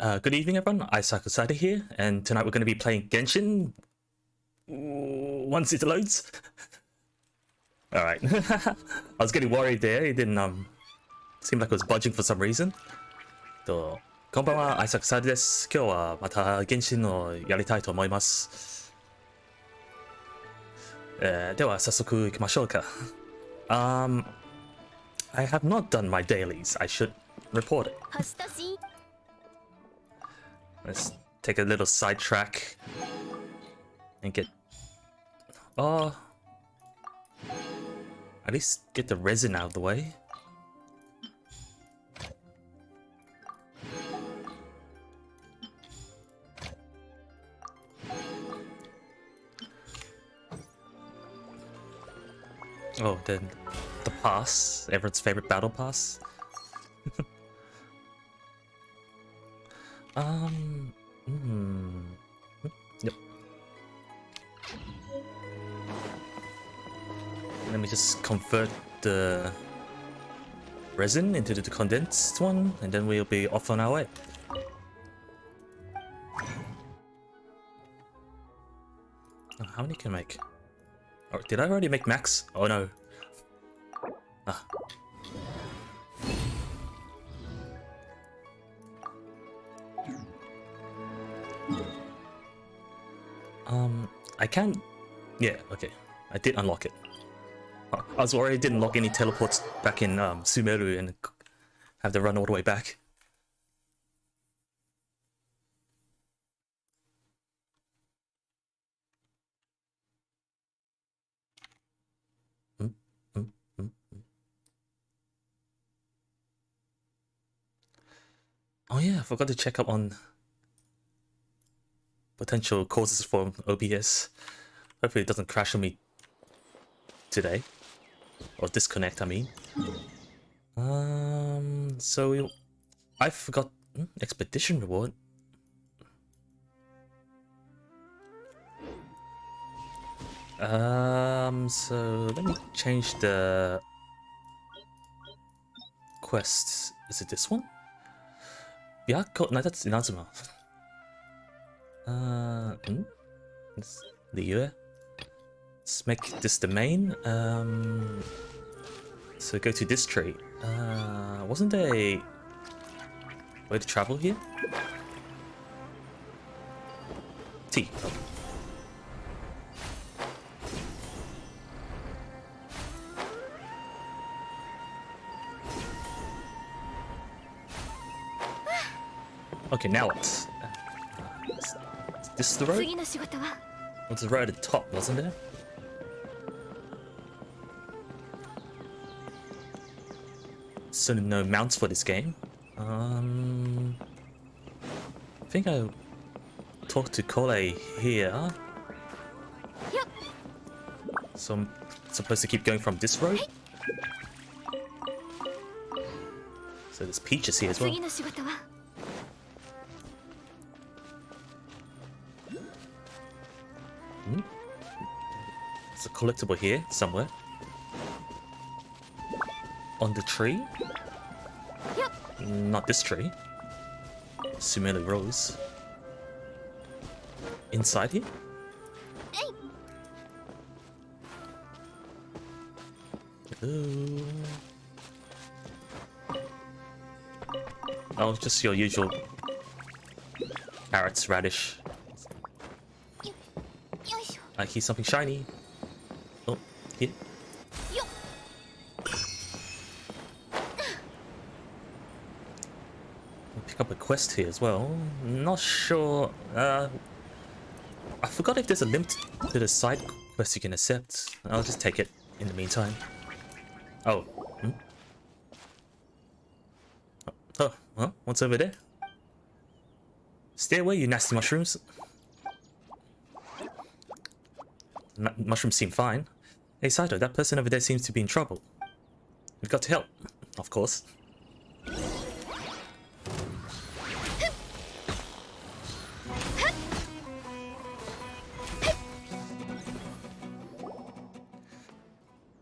Good evening, everyone. Aisaku Saito here, and tonight we're going to be playing Genshin. Once it loads. All right. I was getting worried there. It didn't seem like it was budging for some reason. こんばんは、Aisaku Saito です。今日はまた原神をやりたいと思います。では早速行きましょうか。I have not done my dailies. I should report it. Let's take a little sidetrack and get at least get the resin out of the way. Oh, then the pass, everyone's favorite battle pass. Yep. Let me just convert the resin into the condensed one, and then we'll be off on our way. Oh, how many can I make? Oh, did I already make max? Oh no. Ah. I can't... Yeah, okay. I did unlock it. I was worried I didn't lock any teleports back in Sumeru and have to run all the way back. Oh yeah, I forgot to check up on potential causes for OBS. Hopefully it doesn't crash on me today. Or disconnect, I mean. So I forgot expedition reward. So let me change the quest. Is it this one? Yeah, no, that's Inazuma. Let's make this the main. So go to this tree. Wasn't there a way to travel here? T. Oh. Okay, now what? Is this the road? What's the road at the top, wasn't there? So no mounts for this game. I think I talked to Kole here. Yep. So I'm supposed to keep going from this road? So there's Peaches here as well. There's a collectible here somewhere. On the tree? Yep. Not this tree. Sumeru Rose. Inside here? Hey. Hello. Oh, just your usual carrots, radish. I hear something shiny. Oh, here. Pick up a quest here as well. Not sure. I forgot if there's a limit to the side quest you can accept. I'll just take it in the meantime. Oh. Oh, well, what's over there? Stay away, you nasty mushrooms. Mushrooms seem fine. Hey Saito, that person over there seems to be in trouble. We've got to help, of course.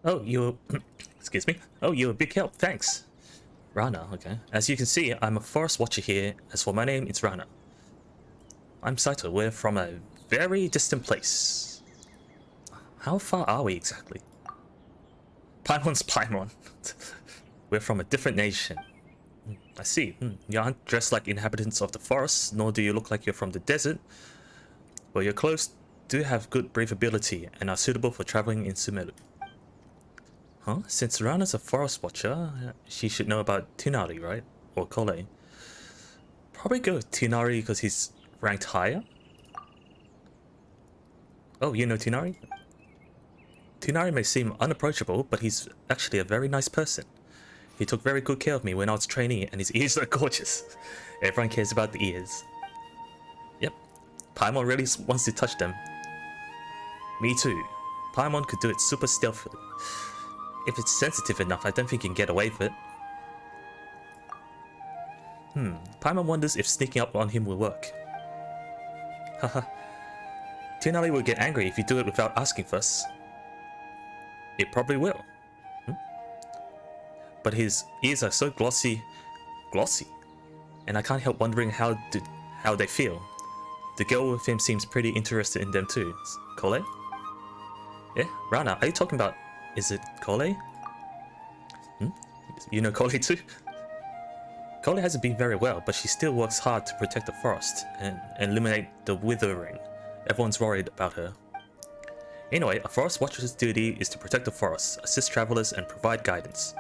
Oh, you're... Excuse me. Oh, you're a big help, thanks. Rana, okay. As you can see, I'm a forest watcher here. As for my name, it's Rana. I'm Saito. We're from a very distant place. How far are we exactly? Paimon's Paimon. We're from a different nation. I see. You aren't dressed like inhabitants of the forest, nor do you look like you're from the desert. Well, your clothes do have good breathability and are suitable for traveling in Sumeru. Huh? Since Rana's a forest watcher, she should know about Tinari, right? Or Kole. Probably go with Tinari because he's ranked higher. Oh, you know Tinari? Tinari may seem unapproachable, but he's actually a very nice person. He took very good care of me when I was training, and his ears are gorgeous. Everyone cares about the ears. Yep, Paimon really wants to touch them. Me too. Paimon could do it super stealthily. If it's sensitive enough, I don't think you can get away with it. Paimon wonders if sneaking up on him will work. Haha. Tinari will get angry if you do it without asking first. It probably will. But his ears are so glossy, and I can't help wondering how they feel. The girl with him seems pretty interested in them too. Kole? Yeah, Rana, are you talking about? Is it Kole? You know Kole too? Kole hasn't been very well, but she still works hard to protect the forest and eliminate the withering. Everyone's worried about her. Anyway, a forest watcher's duty is to protect the forest, assist travelers, and provide guidance.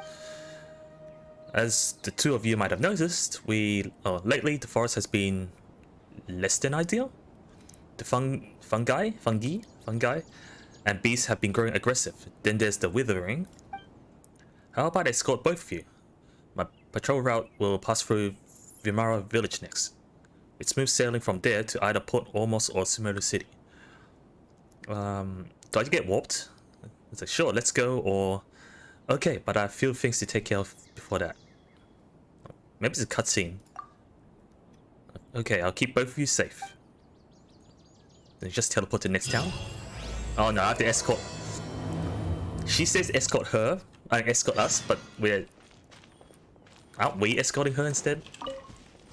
As the two of you might have noticed, lately the forest has been less than ideal. The fungi, and beasts have been growing aggressive. Then there's the withering. How about I escort both of you? My patrol route will pass through Vimara village next. It's smooth sailing from there to either Port Ormos or Sumeru City. Do I get warped? It's like, sure, let's go, or... Okay, but I have a few things to take care of before that. Maybe it's a cutscene. Okay, I'll keep both of you safe. Then just teleport to the next town. Oh no, I have to escort. She says escort her, escort us, but aren't we escorting her instead?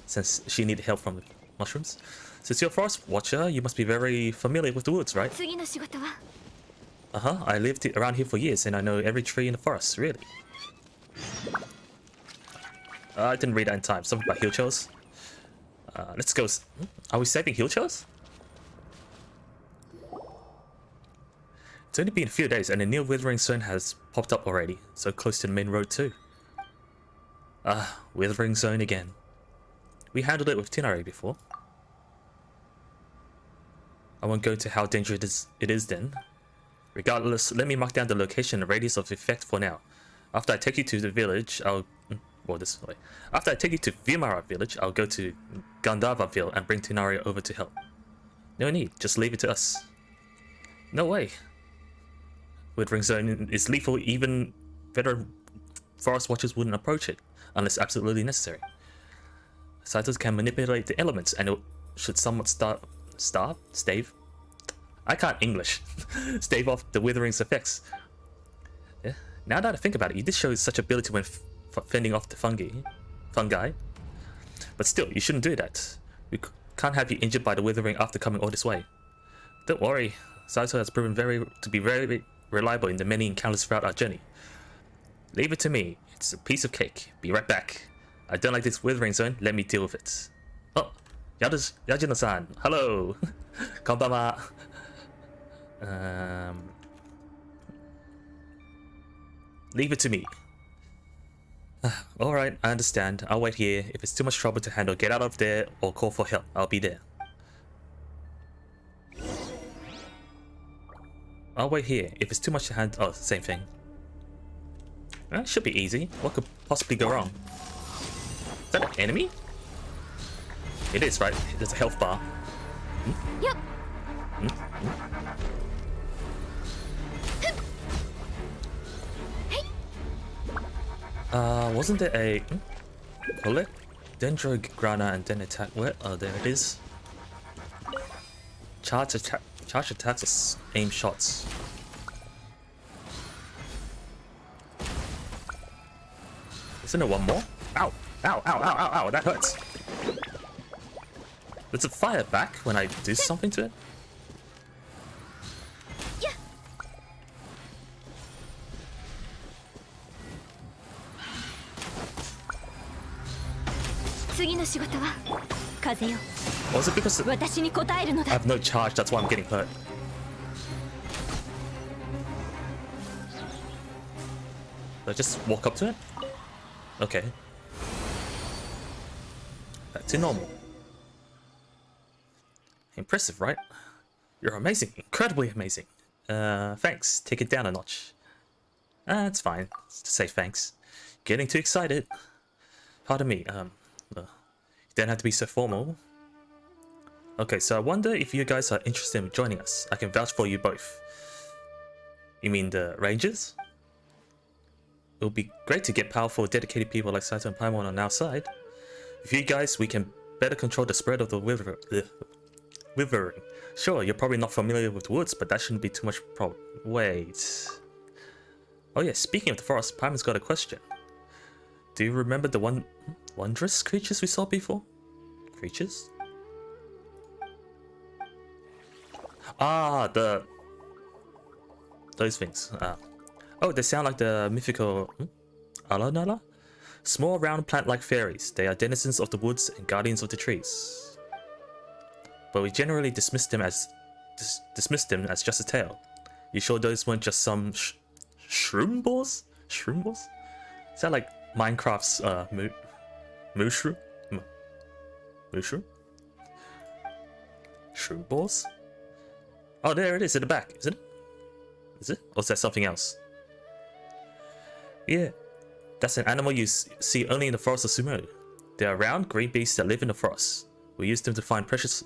Since she needed help from the mushrooms. Since you're a forest watcher, you must be very familiar with the woods, right? I lived around here for years and I know every tree in the forest, really. I didn't read that in time. Something about heal chills. Let's go. Are we saving heal chills? It's only been a few days and a new withering zone has popped up already, so close to the main road too. Withering zone again. We handled it with Tinari before. I won't go into how dangerous it is then. Regardless, let me mark down the location and radius of effect for now. After I take you to the village, this way. After I take you to Vimara village, I'll go to Gandharvaville and bring Tinari over to help. No need, just leave it to us. No way. Withering zone is lethal, even veteran forest watchers wouldn't approach it, unless absolutely necessary. Saitos can manipulate the elements and it should somewhat stave? I can't English. Stave off the withering's effects. Yeah. Now that I think about it, you did show such ability when fending off the fungi. But still, you shouldn't do that. We can't have you injured by the withering after coming all this way. Don't worry, Saito has proven to be very reliable in the many encounters throughout our journey. Leave it to me. It's a piece of cake. Be right back. I don't like this withering zone. Let me deal with it. Oh, Yajino-san. Hello. Konbanwa. Leave it to me. Alright, I understand. I'll wait here. If it's too much trouble to handle, get out of there or call for help. I'll be there. I'll wait here. If it's too much to handle... Oh, same thing. Should be easy. What could possibly go wrong? Is that an enemy? It is, right? There's a health bar. Yep. Wasn't there a... Collect Dendrograna and then attack... Where? Oh, there it is. Charge attacks or aim shots. Isn't there one more? Ow! Ow! Ow! Ow! Ow! Ow! That hurts. Does it fire back when I do something to it? Was it because I have no charge, that's why I'm getting hurt? Did I just walk up to it? Okay. Back to normal. Impressive, right? You're amazing. Incredibly amazing. Thanks. Take it down a notch. It's fine. Just to say thanks. Getting too excited. Pardon me. You don't have to be so formal. Okay, so I wonder if you guys are interested in joining us. I can vouch for you both. You mean the Rangers? It would be great to get powerful, dedicated people like Saito and Paimon on our side. With you guys, we can better control the spread of the withering. Sure, you're probably not familiar with woods, but that shouldn't be too much problem. Wait. Oh yeah, speaking of the forest, Paimon's got a question. Do you remember the wondrous creatures we saw before? Creatures? Ah, those things. Oh, they sound like the mythical Alanala? Small, round, plant-like fairies. They are denizens of the woods and guardians of the trees. But we generally dismiss them as just a tale. You sure those weren't just some shroom balls? Shroom balls? Is that like Minecraft's mushroom? Mushroom? Shroom balls? Oh, there it is in the back, isn't it? Is it? Or is that something else? Yeah, that's an animal you see only in the forest of Sumeru. They are round, green beasts that live in the forest. We use them to find precious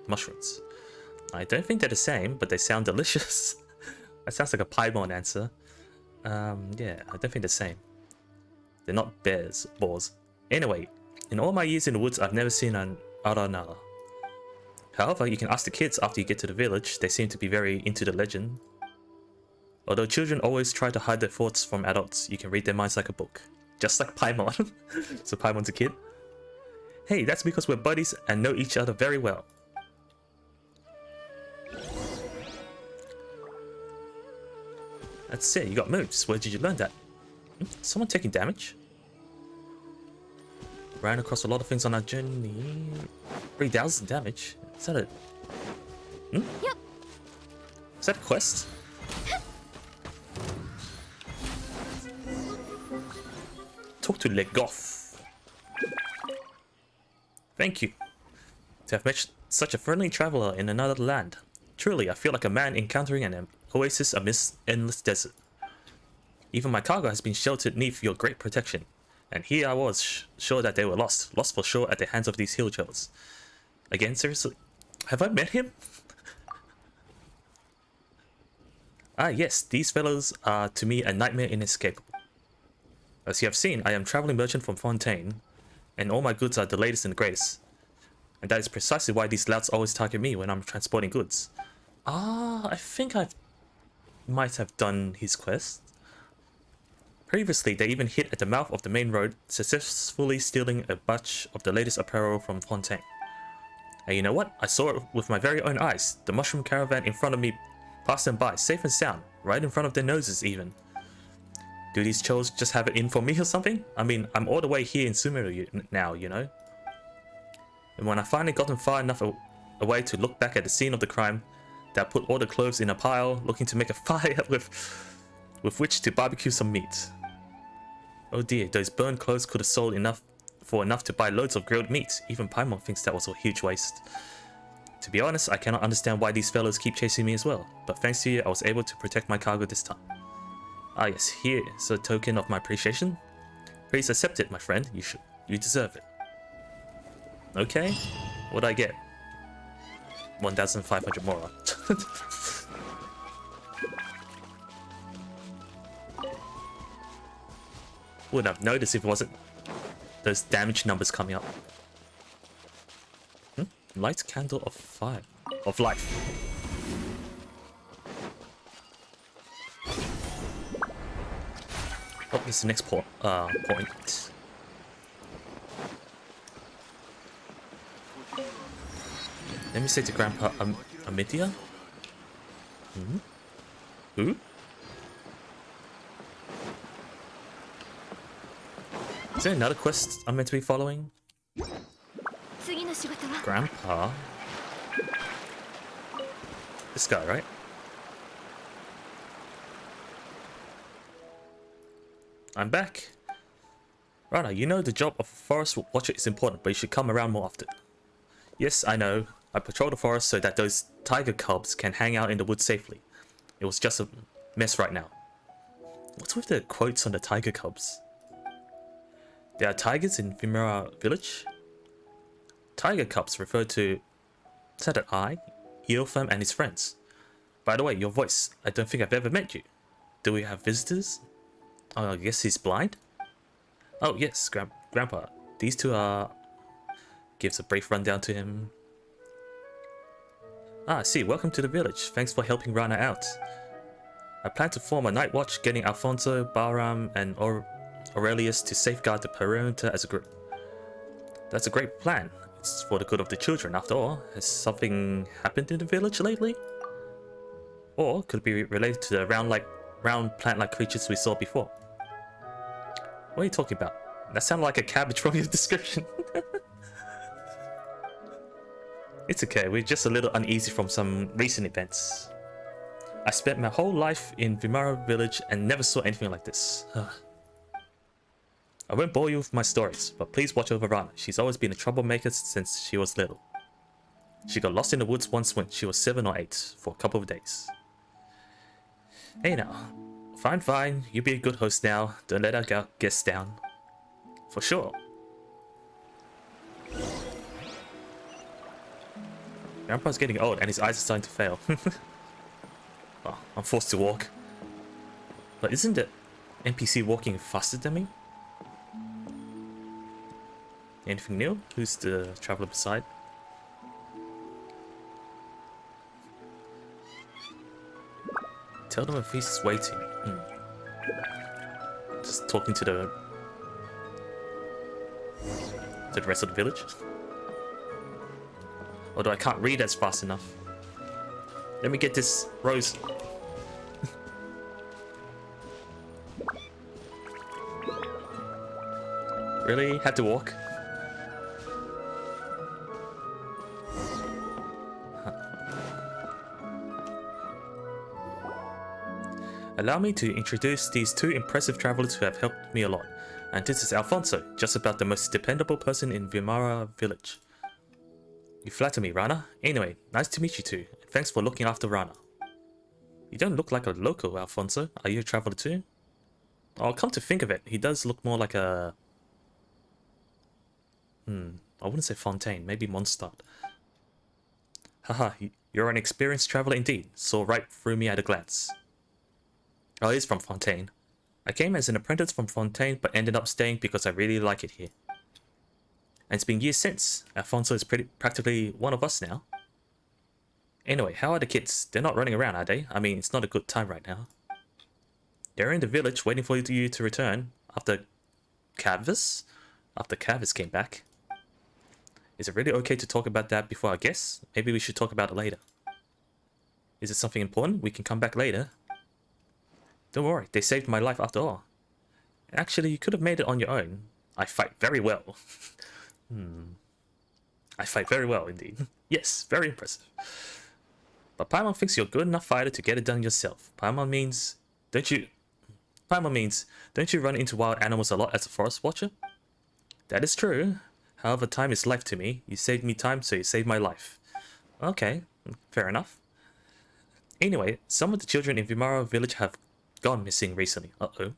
mushrooms. I don't think they're the same, but they sound delicious. That sounds like a Paimon answer. Yeah, I don't think they're the same. They're not boars. Anyway, in all my years in the woods, I've never seen an Aranala. However, you can ask the kids after you get to the village. They seem to be very into the legend. Although children always try to hide their thoughts from adults, you can read their minds like a book. Just like Paimon. So Paimon's a kid. Hey, that's because we're buddies and know each other very well. That's it, you got moves. Where did you learn that? Someone taking damage? Ran across a lot of things on our journey. 3,000 damage? Is that a... Yep. Is that a quest? Talk to Legoth. Thank you. To have met such a friendly traveler in another land. Truly, I feel like a man encountering an oasis amidst endless desert. Even my cargo has been sheltered neath your great protection. And here I was, sure that they were lost for sure at the hands of these hill trolls. Again, seriously? Have I met him? Ah yes, these fellows are to me a nightmare inescapable. As you have seen, I am a traveling merchant from Fontaine, and all my goods are the latest and the greatest. And that is precisely why these louts always target me when I'm transporting goods. Ah, I think I might have done his quest. Previously, they even hit at the mouth of the main road, successfully stealing a batch of the latest apparel from Fontaine. And you know what? I saw it with my very own eyes. The mushroom caravan in front of me passed them by, safe and sound, right in front of their noses even. Do these trolls just have it in for me or something? I mean, I'm all the way here in Sumeru now, you know? And when I finally got them far enough away to look back at the scene of the crime, that put all the clothes in a pile, looking to make a fire with which to barbecue some meat. Oh dear, those burned clothes could have sold enough to buy loads of grilled meat. Even Paimon thinks that was a huge waste. To be honest, I cannot understand why these fellows keep chasing me as well, but thanks to you, I was able to protect my cargo this time. Ah yes, here's a token of my appreciation. Please accept it, my friend. You deserve it. Okay, what'd I get? 1,500 more. Wouldn't have noticed if it wasn't those damage numbers coming up. Light candle of fire. Of life. Oh, this is the next point. Let me say to Grandpa Amidia? Who? Is there another quest I'm meant to be following? Grandpa? This guy, right? I'm back. Rana, you know the job of a forest watcher is important, but you should come around more often. Yes, I know. I patrol the forest so that those tiger cubs can hang out in the woods safely. It was just a mess right now. What's with the quotes on the tiger cubs? There are tigers in Vtuber village. Tiger cubs refer to Saito, Eofam and his friends. By the way, your voice. I don't think I've ever met you. Do we have visitors? Oh, I guess he's blind? Oh, yes, Grandpa. These two are... Gives a brief rundown to him. Ah, I see. Welcome to the village. Thanks for helping Rana out. I plan to form a night watch, getting Alfonso, Bahram, and Aurelius to safeguard the perimeter as a group. That's a great plan. It's for the good of the children, after all. Has something happened in the village lately? Or could it be related to the round plant-like creatures we saw before? What are you talking about? That sounded like a cabbage from your description. It's okay, we're just a little uneasy from some recent events. I spent my whole life in Vtuber village and never saw anything like this. I won't bore you with my stories, but please watch over Rana. She's always been a troublemaker since she was little. She got lost in the woods once when she was 7 or 8 for a couple of days. Hey now. Fine. You be a good host now. Don't let our guests down. For sure. Grandpa's getting old and his eyes are starting to fail. Oh, I'm forced to walk. But isn't the NPC walking faster than me? Anything new? Who's the traveler beside? Tell them if he's waiting. Just talking to the rest of the village. Although I can't read as fast enough. Let me get this rose. Really? Had to walk? Allow me to introduce these two impressive travelers who have helped me a lot. And this is Alfonso, just about the most dependable person in Vtuber village. You flatter me, Rana. Anyway, nice to meet you two. And thanks for looking after Rana. You don't look like a local, Alfonso. Are you a traveler too? Oh, come to think of it, he does look more like a... I wouldn't say Fontaine, maybe Mondstadt. Haha, you're an experienced traveler indeed. Saw right through me at a glance. Oh, he's from Fontaine. I came as an apprentice from Fontaine, but ended up staying because I really like it here. And it's been years since. Alfonso is practically one of us now. Anyway, how are the kids? They're not running around, are they? I mean, it's not a good time right now. They're in the village waiting for you to return after Cavis? After Cavis came back. Is it really okay to talk about that before our guests? Maybe we should talk about it later. Is it something important? We can come back later. Don't worry, they saved my life after all. Actually, you could have made it on your own. I fight very well. I fight very well indeed. Yes, very impressive. But Paimon thinks you're a good enough fighter to get it done yourself. Paimon means, don't you run into wild animals a lot as a forest watcher? That is true. However, time is life to me. You saved me time, so you saved my life. Okay, fair enough. Anyway, some of the children in Vtuber village have gone missing recently. Uh-oh.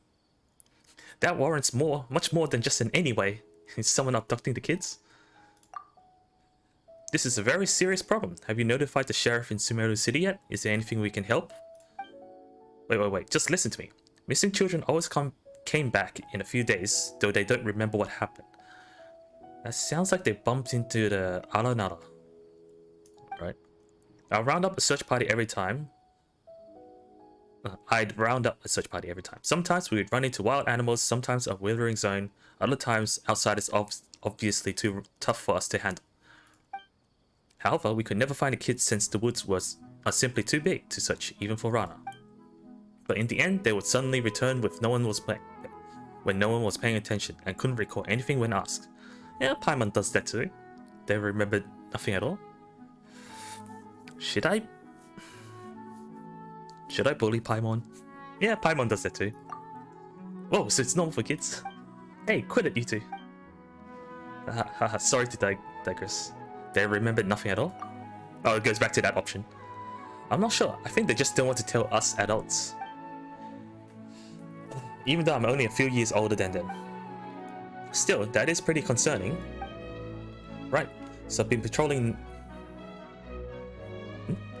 That warrants much more than just an anyway. Is someone abducting the kids? This is a very serious problem. Have you notified the sheriff in Sumeru City yet? Is there anything we can help? Wait. Just listen to me. Missing children always came back in a few days, though they don't remember what happened. That sounds like they bumped into the Alanara. Right? I'll round up a search party every time. I'd round up a search party every time. Sometimes we would run into wild animals, sometimes a withering zone, other times outside is obviously too tough for us to handle. However, we could never find the kids since the woods are simply too big to search, even for Rana. But in the end, they would suddenly return when no one was paying attention and couldn't recall anything when asked. Yeah, Paimon does that too. They remembered nothing at all. Should I bully Paimon? Yeah, Paimon does that too. Whoa, so it's normal for kids? Hey, quit it, you two. Sorry to digress. They remembered nothing at all? Oh, it goes back to that option. I'm not sure. I think they just don't want to tell us adults. Even though I'm only a few years older than them. Still, that is pretty concerning. Right, so I've been patrolling...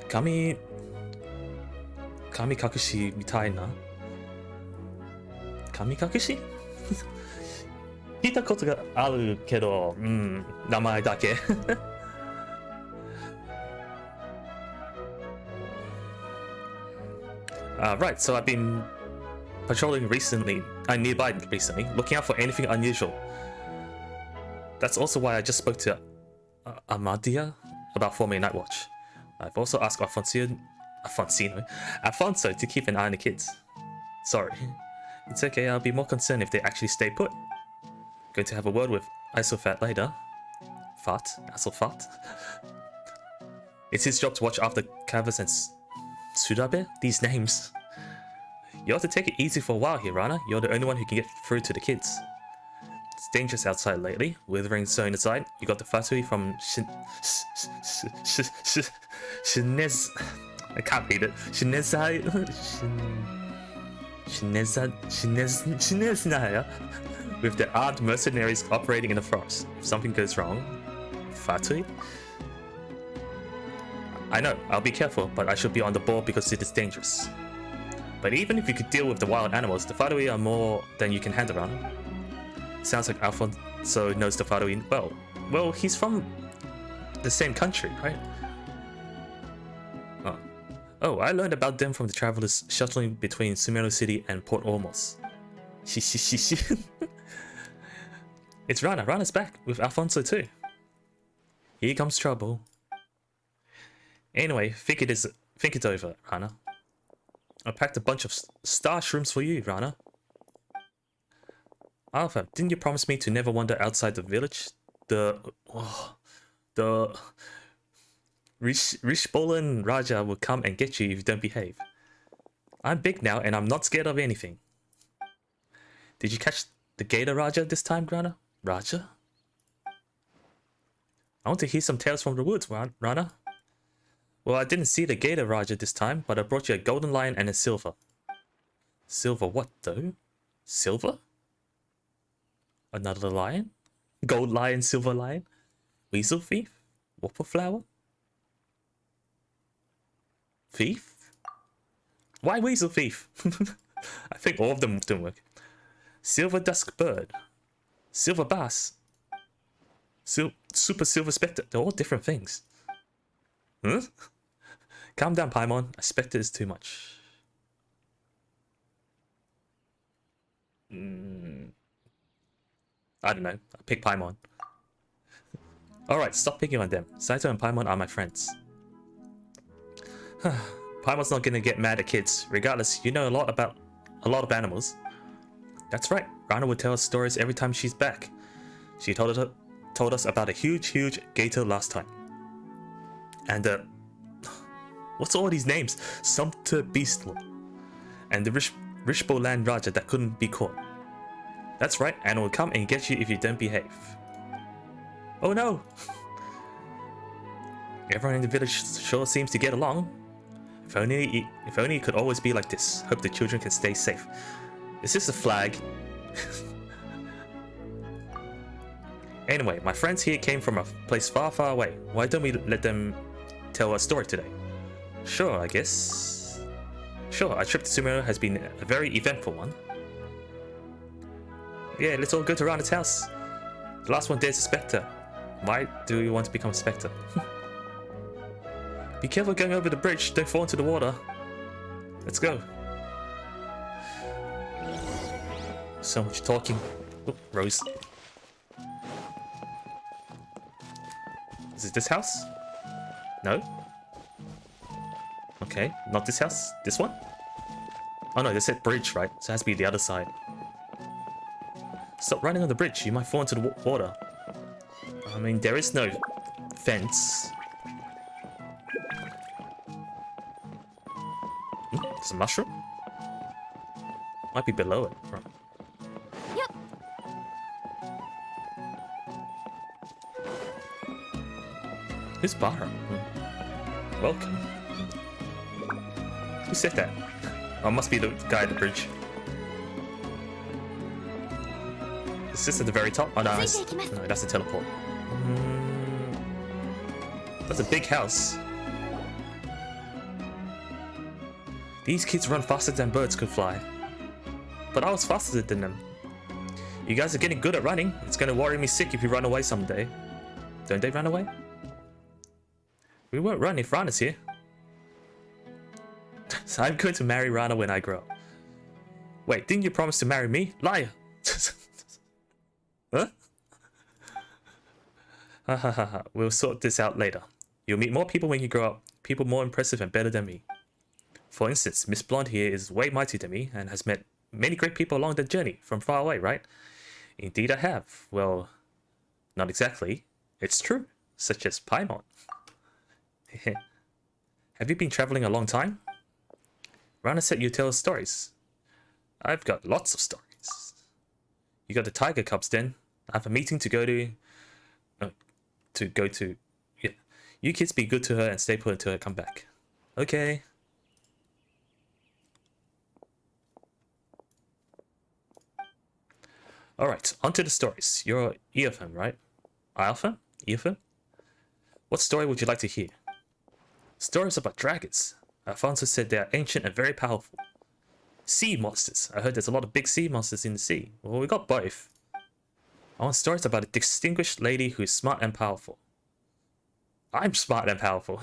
Kami Kakushi mitai na? Kami Kakushi? 聞いたことがあるけど、名前だけ。Right, so I've been patrolling nearby recently, looking out for anything unusual. That's also why I just spoke to Amadia about forming a night watch. I've also asked Alfonso to keep an eye on the kids. Sorry. It's okay, I'll be more concerned if they actually stay put. Going to have a word with Aisaku later. Aisaku. It's his job to watch after Kavas and Surabe? These names. You ought to take it easy for a while here, Rana. You're the only one who can get through to the kids. It's dangerous outside lately. Withering sewing aside, you got the Fatui from Shinez... I can't read it. Shineznaya. With the armed mercenaries operating in the forest. If something goes wrong... Fatui? I know, I'll be careful, but I should be on the ball because it is dangerous. But even if you could deal with the wild animals, the Fatui are more than you can hand around. Sounds like Alfonso knows the Fatui well. Well, he's from the same country, right? Oh, I learned about them from the travelers shuttling between Sumeru City and Port Ormos. It's Rana. Rana's back with Alfonso too. Here comes trouble. Anyway, think it's over, Rana. I packed a bunch of star shrooms for you, Rana. Alpha, didn't you promise me to never wander outside the village? The Rishbolan Raja will come and get you if you don't behave. I'm big now and I'm not scared of anything. Did you catch the Gator Raja this time, Rana? Raja? I want to hear some tales from the woods, Rana. Well, I didn't see the Gator Raja this time, but I brought you a golden lion and a silver. Silver what, though? Silver? Another lion? Gold lion, silver lion? Weasel thief? Whopper flower? Thief? Why weasel thief? I think all of them didn't work. Silver dusk bird. Silver bass. Super silver spectre. They're all different things. Huh? Calm down, Paimon. A spectre is too much. I don't know. I pick Paimon. Alright, stop picking on them. Saito and Paimon are my friends. Paimon's not gonna get mad at kids. Regardless, you know a lot of animals. That's right. Rana would tell us stories every time she's back. She told us about a huge gator last time. And what's all these names? Sumpter Beastl. And the Rishbolan Raja that couldn't be caught. That's right, and will come and get you if you don't behave. Oh no! Everyone in the village sure seems to get along. If only it could always be like this. Hope the children can stay safe. Is this a flag? Anyway, my friends here came from a place far away. Why don't we let them tell a story today? Sure, I guess. Sure, our trip to Sumeru has been a very eventful one. Yeah, let's all go to Rana's house. The last one there's a spectre. Why do you want to become a spectre? Be careful going over the bridge, don't fall into the water. Let's go. So much talking. Oh, Rose. Is it this house? No? Okay, not this house. This one? Oh no, they said bridge, right? So it has to be the other side. Stop running on the bridge, you might fall into the water. I mean, there is no fence. There's a mushroom? Might be below it. Right. Yep. Who's Bara? Welcome. Who said that? Oh, it must be the guy at the bridge. Is this at the very top? Oh no, that's a teleport. That's a big house. These kids run faster than birds could fly. But I was faster than them. You guys are getting good at running. It's gonna worry me sick if you run away someday. Don't they run away? We won't run if Rana's here. So I'm going to marry Rana when I grow up. Wait, didn't you promise to marry me? Liar! Huh? Hahaha, we'll sort this out later. You'll meet more people when you grow up. People more impressive and better than me. For instance, Miss Blonde here is way mightier than me and has met many great people along the journey from far away, right? Indeed I have. Well, not exactly. It's true. Such as Paimon. Have you been traveling a long time? Rana said you tell us stories. I've got lots of stories. You got the tiger cubs then. I have a meeting to go to. Yeah. You kids be good to her and stay put until I come back. Okay. Alright, on to the stories. You're Earphone, right? Earphone? Earphone? What story would you like to hear? Stories about dragons. Alfonso said they are ancient and very powerful. Sea monsters. I heard there's a lot of big sea monsters in the sea. Well, we got both. I want stories about a distinguished lady who is smart and powerful. I'm smart and powerful.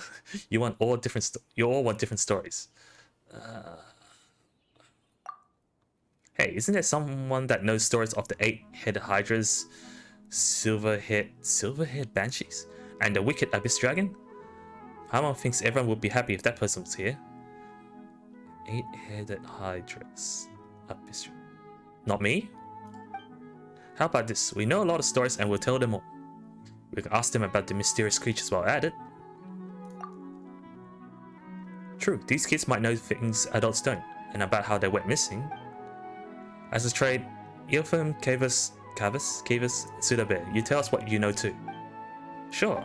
You want all different. You all want different stories. Hey, isn't there someone that knows stories of the 8-headed hydras, silver-haired banshees, and the wicked abyss dragon? Hamon thinks everyone would be happy if that person was here. 8-headed hydras, abyss. Not me? How about this? We know a lot of stories and we'll tell them all. We can ask them about the mysterious creatures while at it. True, these kids might know things adults don't, and about how they went missing. As a trade, Earphone, Kavus, Sudabear, you tell us what you know too. Sure.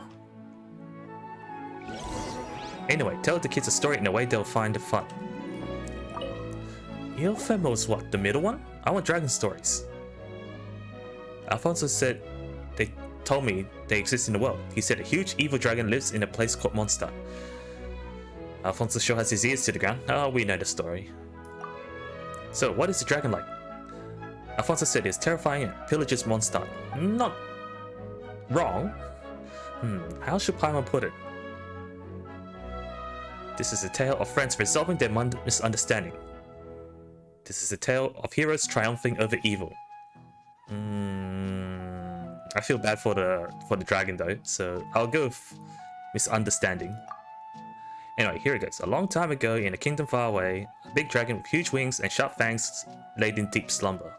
Anyway, tell the kids a story in a way they'll find it fun. Earphone was what, the middle one? I want dragon stories. Alfonso said they told me they exist in the world. He said a huge evil dragon lives in a place called Mondstadt. Alfonso sure has his ears to the ground. Oh, we know the story. So, what is the dragon like? Alfonso said it's terrifying and pillages Mondstadt. Not wrong. How should Paimon put it? This is a tale of friends resolving their misunderstanding. This is a tale of heroes triumphing over evil. I feel bad for the dragon though, so I'll go with misunderstanding. Anyway, here it goes. A long time ago, in a kingdom far away, a big dragon with huge wings and sharp fangs laid in deep slumber.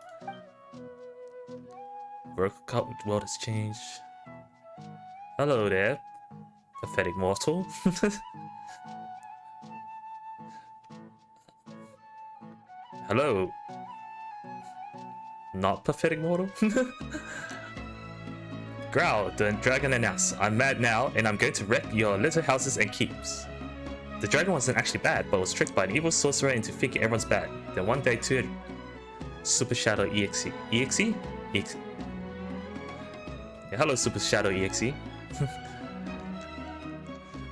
The world has changed. Hello there, pathetic mortal. Hello. Not pathetic mortal? Growl, the dragon announced, I'm mad now and I'm going to wreck your little houses and keeps. The dragon wasn't actually bad, but was tricked by an evil sorcerer into thinking everyone's bad. Then one day two Super Shadow EXE. EXE? EXE. Yeah, hello Super Shadow EXE.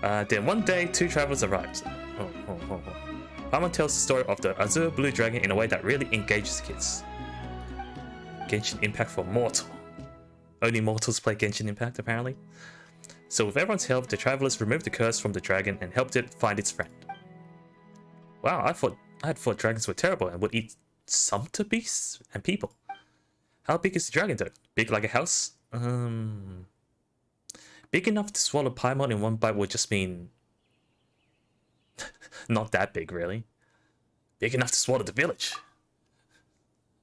Then one day two travelers arrived. Paimon tells the story of the Azure Blue Dragon in a way that really engages kids. Genshin Impact for mortal. Only mortals play Genshin Impact, apparently. So with everyone's help, the travelers removed the curse from the dragon and helped it find its friend. Wow, I had thought dragons were terrible and would eat sumpter beasts and people. How big is the dragon though? Big like a house? Big enough to swallow Paimon in one bite would just mean Not that big, really. Big enough to swallow the village.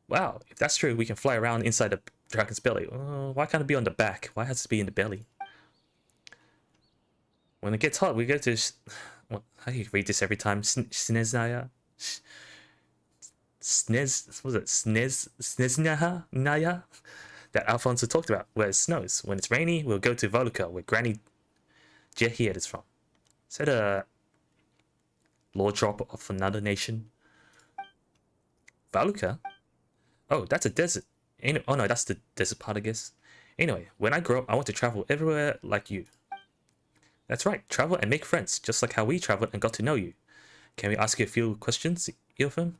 Wow, if that's true, we can fly around inside the dragon's belly. Why can't it be on the back? Why has it to be in the belly? When it gets hot, we go to... how do you read this every time? Sneznaya? What was it? Sneznaya? That Alfonso talked about, where it snows. When it's rainy, we'll go to Voluca, where Granny Jehiet is from. Is that a lore drop of another nation? Voluca? Oh, that's a desert. Oh no, that's the desert part, I guess. Anyway, when I grow up, I want to travel everywhere like you. That's right, travel and make friends, just like how we traveled and got to know you. Can we ask you a few questions, Ilfim?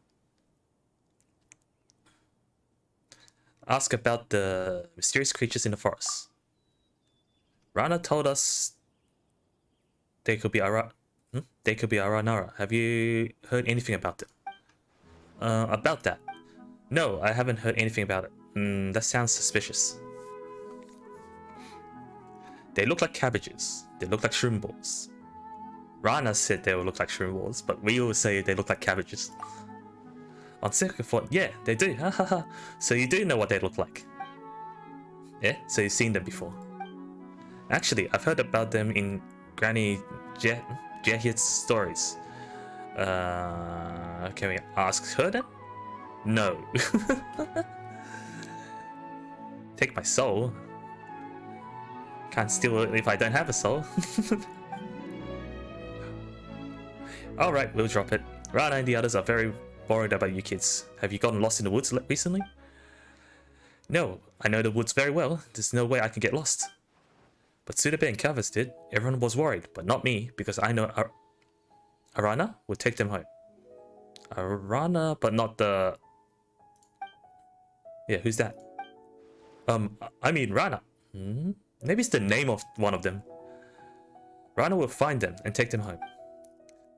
Ask about the mysterious creatures in the forest. Rana told us they could be Aranara. Have you heard anything about them? About that? No, I haven't heard anything about it. That sounds suspicious. They look like cabbages. They look like shroom balls. Rana said they would look like shroom balls, but we always say they look like cabbages. On second thought, yeah, they do. So you do know what they look like. Yeah, so you've seen them before. Actually, I've heard about them in Granny Jehiet's stories. Can we ask her then? No. Take my soul. Can't steal it if I don't have a soul. Alright, we'll drop it. Rana and the others are very worried about you kids. Have you gotten lost in the woods recently? No, I know the woods very well. There's no way I can get lost. But Sudabe and Kavas did. Everyone was worried, but not me, because I know Arana would take them home. Arana, but not the... Yeah, who's that? I mean Rana. Maybe it's the name of one of them. Rana will find them and take them home.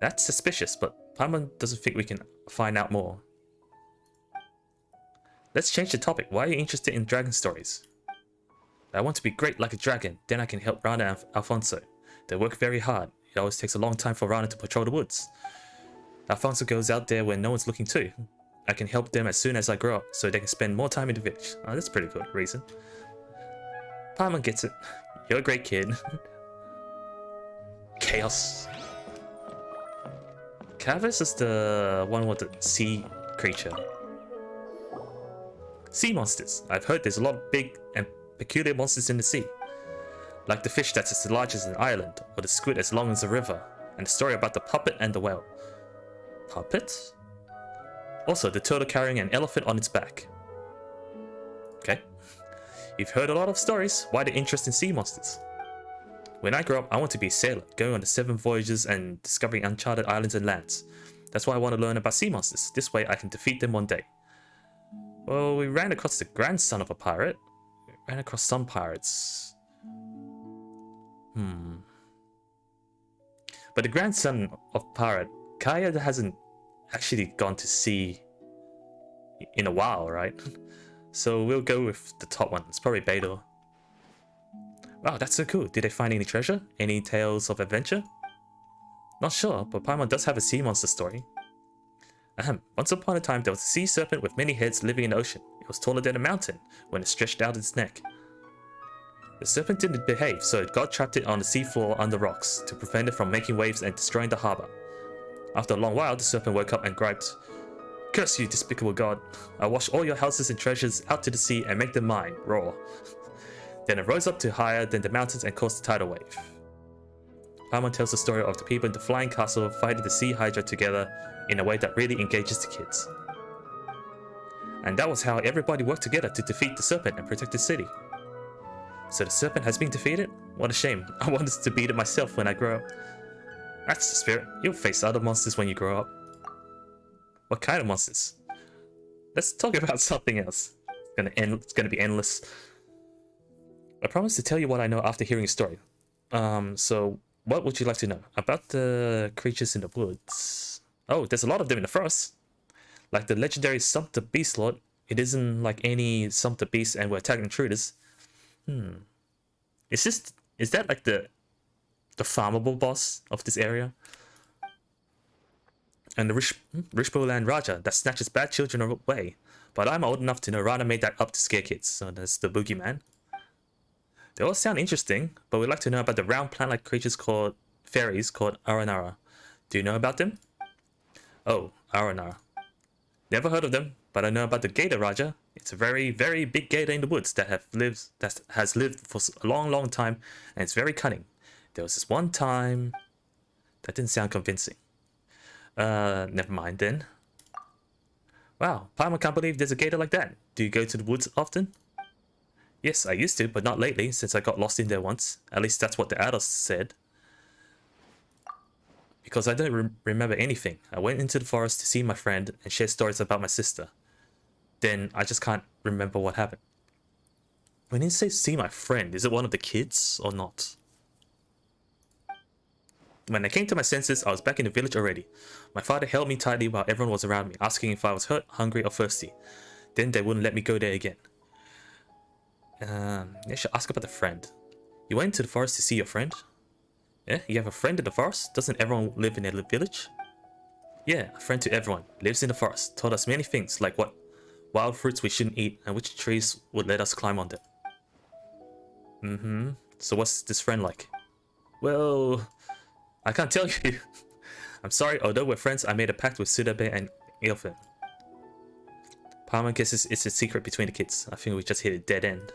That's suspicious, but Paimon doesn't think we can find out more. Let's change the topic. Why are you interested in dragon stories? I want to be great like a dragon, then I can help Rana and Alfonso. They work very hard. It always takes a long time for Rana to patrol the woods. Alfonso goes out there when no one's looking too. I can help them as soon as I grow up, so they can spend more time in the village. Oh, that's a pretty good reason. Paimon gets it. You're a great kid. Chaos. Kavas is the one with the sea creature. Sea monsters. I've heard there's a lot of big and peculiar monsters in the sea. Like the fish that's as large as an island, or the squid as long as a river, and the story about the puppet and the whale. Puppet? Also, the turtle carrying an elephant on its back. Okay. You've heard a lot of stories. Why the interest in sea monsters? When I grow up, I want to be a sailor, going on the 7 voyages and discovering uncharted islands and lands. That's why I want to learn about sea monsters. This way I can defeat them one day. Well, we ran across the grandson of a pirate. We ran across some pirates. But the grandson of pirate, Kaya hasn't actually gone to sea in a while, right? So we'll go with the top one. It's probably Beidou. Wow, that's so cool. Did they find any treasure? Any tales of adventure? Not sure, but Paimon does have a sea monster story. Once upon a time, there was a sea serpent with many heads living in the ocean. It was taller than a mountain when it stretched out its neck. The serpent didn't behave, so God trapped it on the seafloor under rocks to prevent it from making waves and destroying the harbor. After a long while, the serpent woke up and griped, "Curse you, despicable God! I'll wash all your houses and treasures out to the sea and make them mine, roar." Then it rose up to higher than the mountains and caused a tidal wave. Paimon tells the story of the people in the flying castle fighting the sea hydra together in a way that really engages the kids. And that was how everybody worked together to defeat the serpent and protect the city. So the serpent has been defeated? What a shame. I wanted to beat it myself when I grow up. That's the spirit. You'll face other monsters when you grow up. What kind of monsters? Let's talk about something else. It's gonna be endless. I promise to tell you what I know after hearing a story. So what would you like to know? About the creatures in the woods. Oh, there's a lot of them in the forest. Like the legendary Sumpter Beast Lord. It isn't like any Sumpter Beast and we're attacking intruders. Is that like the farmable boss of this area? and the Rishboland Raja that snatches bad children away. But I'm old enough to know Rana made that up to scare kids, so that's the boogeyman. They all sound interesting, but we'd like to know about the round plant-like creatures called fairies called Aranara. Do you know about them? Oh, Aranara. Never heard of them, but I know about the Gator Raja. It's a very, very big gator in the woods that has lived for a long, long time, and it's very cunning. There was this one time... That didn't sound convincing. Never mind then. Wow, Paimon can't believe there's a gator like that. Do you go to the woods often? Yes, I used to, but not lately, since I got lost in there once. At least that's what the adults said. Because I don't remember anything. I went into the forest to see my friend and share stories about my sister. Then I just can't remember what happened. When you say see my friend, is it one of the kids or not? When I came to my senses, I was back in the village already. My father held me tightly while everyone was around me, asking if I was hurt, hungry, or thirsty. Then they wouldn't let me go there again. I should ask about the friend. You went to the forest to see your friend? Yeah, you have a friend in the forest? Doesn't everyone live in a village? Yeah, a friend to everyone. Lives in the forest. Taught us many things, like what wild fruits we shouldn't eat and which trees would let us climb on them. So what's this friend like? Well... I can't tell you. I'm sorry, although we're friends, I made a pact with Sudabe and Ilfin. Paimon guesses it's a secret between the kids. I think we just hit a dead end.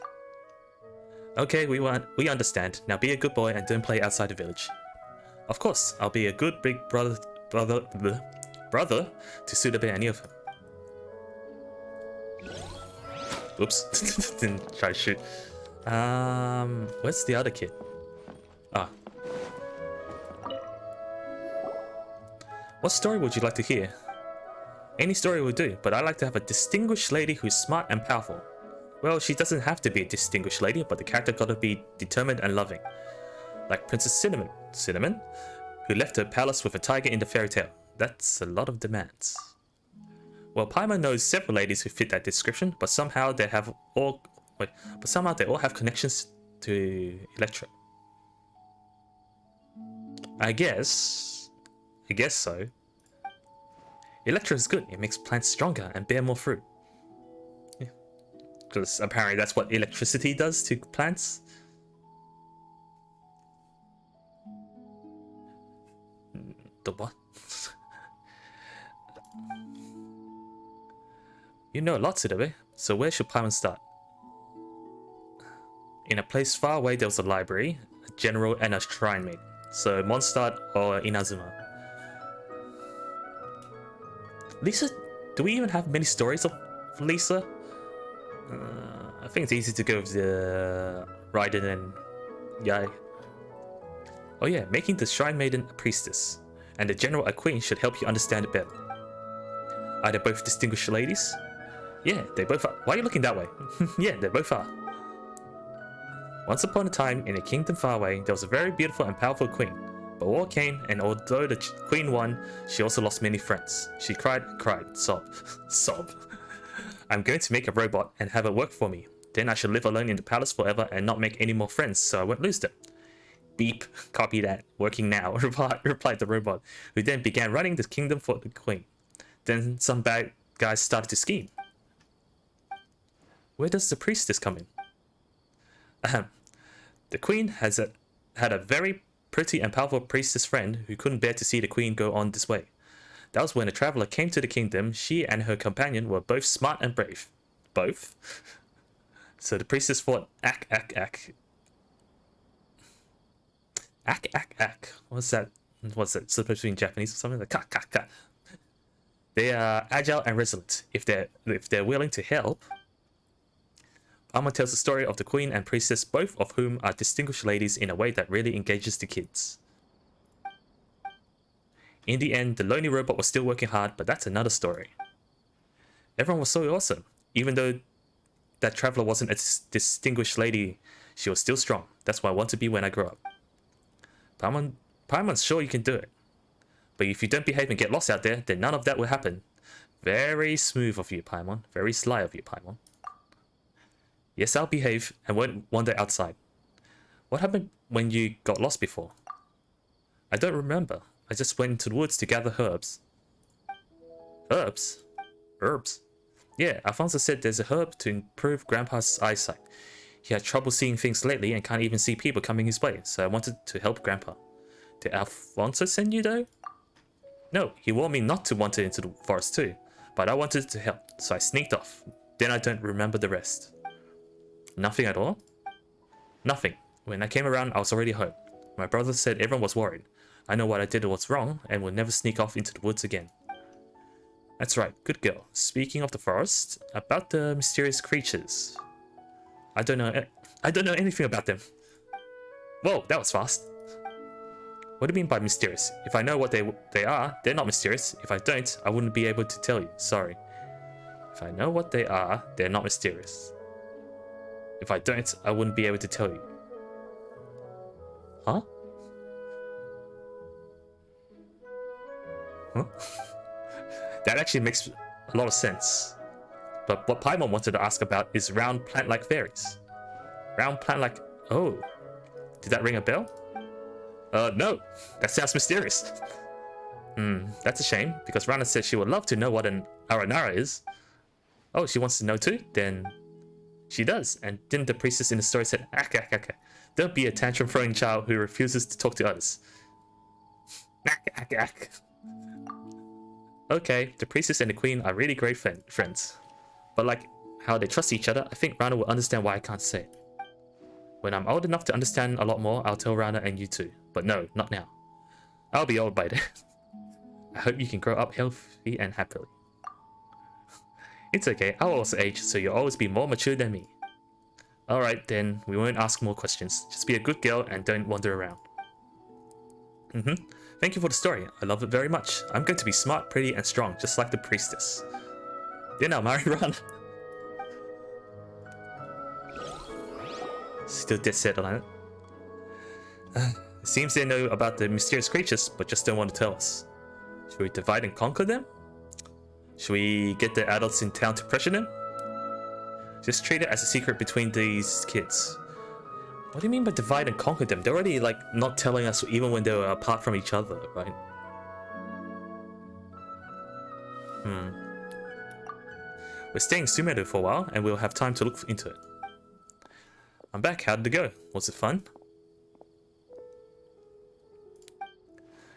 Okay, we understand. Now be a good boy and don't play outside the village. Of course, I'll be a good big brother to Sudabe and Ilfin. Oops, didn't try to shoot. Where's the other kid? Ah. What story would you like to hear? Any story will do, but I like to have a distinguished lady who's smart and powerful. Well, she doesn't have to be a distinguished lady, but the character gotta be determined and loving. Like Princess Cinnamon, who left her palace with a tiger in the fairy tale. That's a lot of demands. Well, Paimon knows several ladies who fit that description, but somehow they all have connections to Electra. I guess so. Electro is good. It makes plants stronger and bear more fruit. Yeah. Because apparently that's what electricity does to plants. The what? You know lots of it, so where should Paimon start? In a place far away there was a library, a general, and a shrine maid. So Mondstadt or Inazuma. Lisa, do we even have many stories of Lisa? I think it's easy to go with the Raiden and Yai. Oh yeah, making the Shrine Maiden a priestess, and the General a queen should help you understand it better. Are they both distinguished ladies? Yeah, they both are. Why are you looking that way? Yeah, they both are. Once upon a time, in a kingdom far away, there was a very beautiful and powerful queen. But war came, and although the queen won, she also lost many friends. She cried, sob. I'm going to make a robot and have it work for me. Then I should live alone in the palace forever and not make any more friends, so I won't lose them. Beep, copy that, working now, replied the robot, who then began running the kingdom for the queen. Then some bad guys started to scheme. Where does the priestess come in? The queen had a very pretty and powerful priestess friend who couldn't bear to see the queen go on this way. That was when a traveler came to the kingdom. She and her companion were both smart and brave. Both? So the priestess fought Ak. What's that? What's that? Supposed to be in Japanese or something? Like ka. They are agile and resolute. If they're willing to help. Alma tells the story of the queen and priestess, both of whom are distinguished ladies in a way that really engages the kids. In the end, the lonely robot was still working hard, but that's another story. Everyone was so awesome. Even though that traveler wasn't a distinguished lady, she was still strong. That's what I want to be when I grow up. Paimon's sure you can do it. But if you don't behave and get lost out there, then none of that will happen. Very smooth of you, Paimon. Very sly of you, Paimon. Yes, I'll behave and won't wander outside. What happened when you got lost before? I don't remember. I just went into the woods to gather herbs. Herbs? Herbs? Yeah, Alfonso said there's a herb to improve Grandpa's eyesight. He had trouble seeing things lately and can't even see people coming his way, so I wanted to help Grandpa. Did Alfonso send you though? No, he warned me not to wander into the forest too, but I wanted to help, so I sneaked off. Then I don't remember the rest. Nothing at all? Nothing. When I came around, I was already home. My brother said everyone was worried. I know what I did was wrong and will never sneak off into the woods again. That's right, good girl. Speaking of the forest, about the mysterious creatures. I don't know anything about them. Whoa, that was fast. What do you mean by mysterious? If I know what they are, they're not mysterious. If I don't, I wouldn't be able to tell you. Sorry. If I know what they are, they're not mysterious. If I don't, I wouldn't be able to tell you. Huh? Huh? That actually makes a lot of sense. But what Paimon wanted to ask about is round plant-like fairies. Round plant-like... Oh. Did that ring a bell? No. That sounds mysterious. That's a shame, because Rana said she would love to know what an Aranara is. Oh, she wants to know too? Then she does. And didn't the priestess in the story said, "Aka. Don't be a tantrum-throwing child who refuses to talk to others." Okay, the priestess and the queen are really great friends. But like how they trust each other, I think Rana will understand why I can't say it. When I'm old enough to understand a lot more, I'll tell Rana and you too. But no, not now. I'll be old by then. I hope you can grow up healthy and happily. It's okay, I'll also age, so you'll always be more mature than me. Alright then, we won't ask more questions. Just be a good girl and don't wander around. Thank you for the story. I love it very much. I'm going to be smart, pretty, and strong, just like the priestess. Then I'll marry Rana. Still dead set on it. It seems they know about the mysterious creatures, but just don't want to tell us. Should we divide and conquer them? Should we get the adults in town to pressure them? Just treat it as a secret between these kids. What do you mean by divide and conquer them? They're already like not telling us even when they were apart from each other, right? We're staying in Sumeru for a while and we'll have time to look into it. I'm back. How did it go? Was it fun?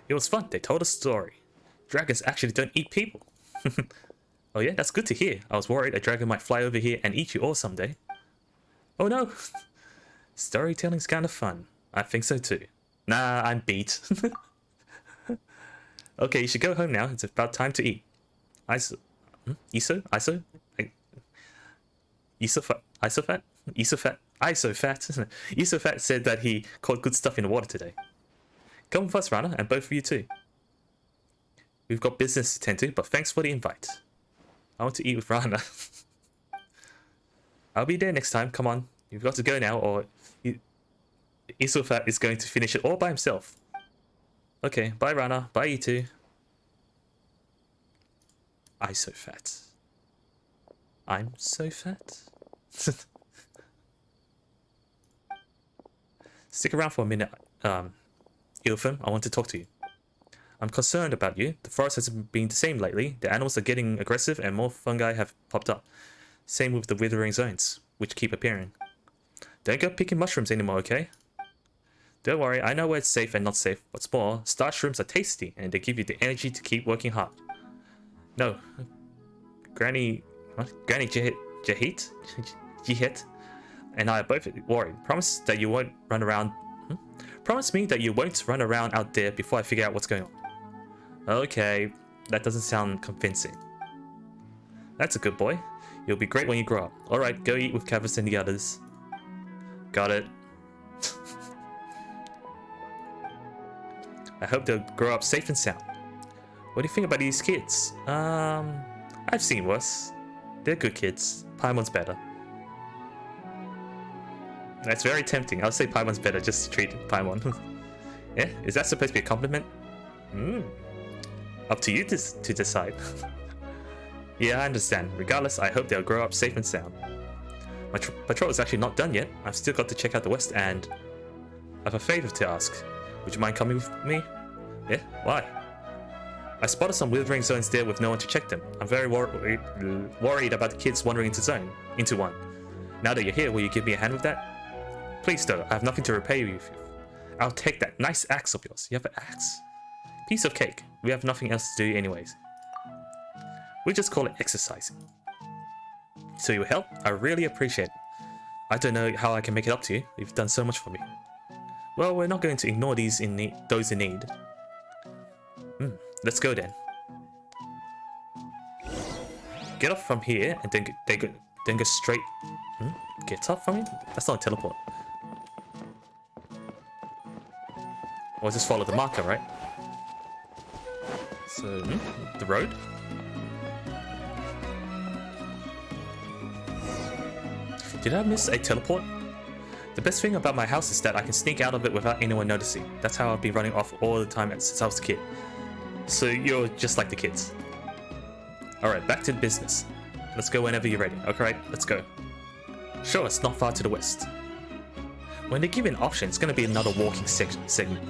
It was fun. They told a story. Dragons actually don't eat people. Oh yeah, that's good to hear. I was worried a dragon might fly over here and eat you all someday. Oh no! Storytelling's kind of fun. I think so too. Nah, I'm beat. Okay, you should go home now. It's about time to eat. Isofat said that he caught good stuff in the water today. Come with us, Rana, and both of you too. We've got business to tend to, but thanks for the invite. I want to eat with Rana. I'll be there next time. Come on. You've got to go now, or Isofat is going to finish it all by himself. Okay, bye Rana. Bye you two. Isofat. I'm so fat. Stick around for a minute, Ilfim. I want to talk to you. I'm concerned about you. The forest hasn't been the same lately. The animals are getting aggressive and more fungi have popped up. Same with the withering zones, which keep appearing. Don't go picking mushrooms anymore, okay? Don't worry, I know where it's safe and not safe. What's more, star shrooms are tasty and they give you the energy to keep working hard. No. Granny Jahit and I are both worried. Promise that you won't run around. Promise me that you won't run around out there before I figure out what's going on. Okay, that doesn't sound convincing. That's a good boy. You'll be great when you grow up. Alright, go eat with Kavis and the others. Got it. I hope they'll grow up safe and sound. What do you think about these kids? I've seen worse. They're good kids. Paimon's better. That's very tempting. I'll say Paimon's better just to treat Paimon. Yeah, is that supposed to be a compliment? Up to you to decide. Yeah, I understand. Regardless, I hope they'll grow up safe and sound. My patrol is actually not done yet. I've still got to check out the west and I have a favor to ask. Would you mind coming with me? Yeah? Why? I spotted some withering zones there with no one to check them. I'm very worried about the kids wandering into one. Now that you're here, will you give me a hand with that? Please though, I have nothing to repay you. I'll take that nice axe of yours. You have an axe? Piece of cake. We have nothing else to do anyways. We just call it exercising. So your help? I really appreciate it. I don't know how I can make it up to you. You've done so much for me. Well, we're not going to ignore those in need. Let's go then. Get up from here and then go straight. Get up from here? That's not a teleport. Or just follow the marker, right? So, the road? Did I miss a teleport? The best thing about my house is that I can sneak out of it without anyone noticing. That's how I've been running off all the time since I was a kid. So you're just like the kids. Alright, back to business. Let's go whenever you're ready. Okay, let's go. Sure, it's not far to the west. When they give you an option, it's going to be another walking segment.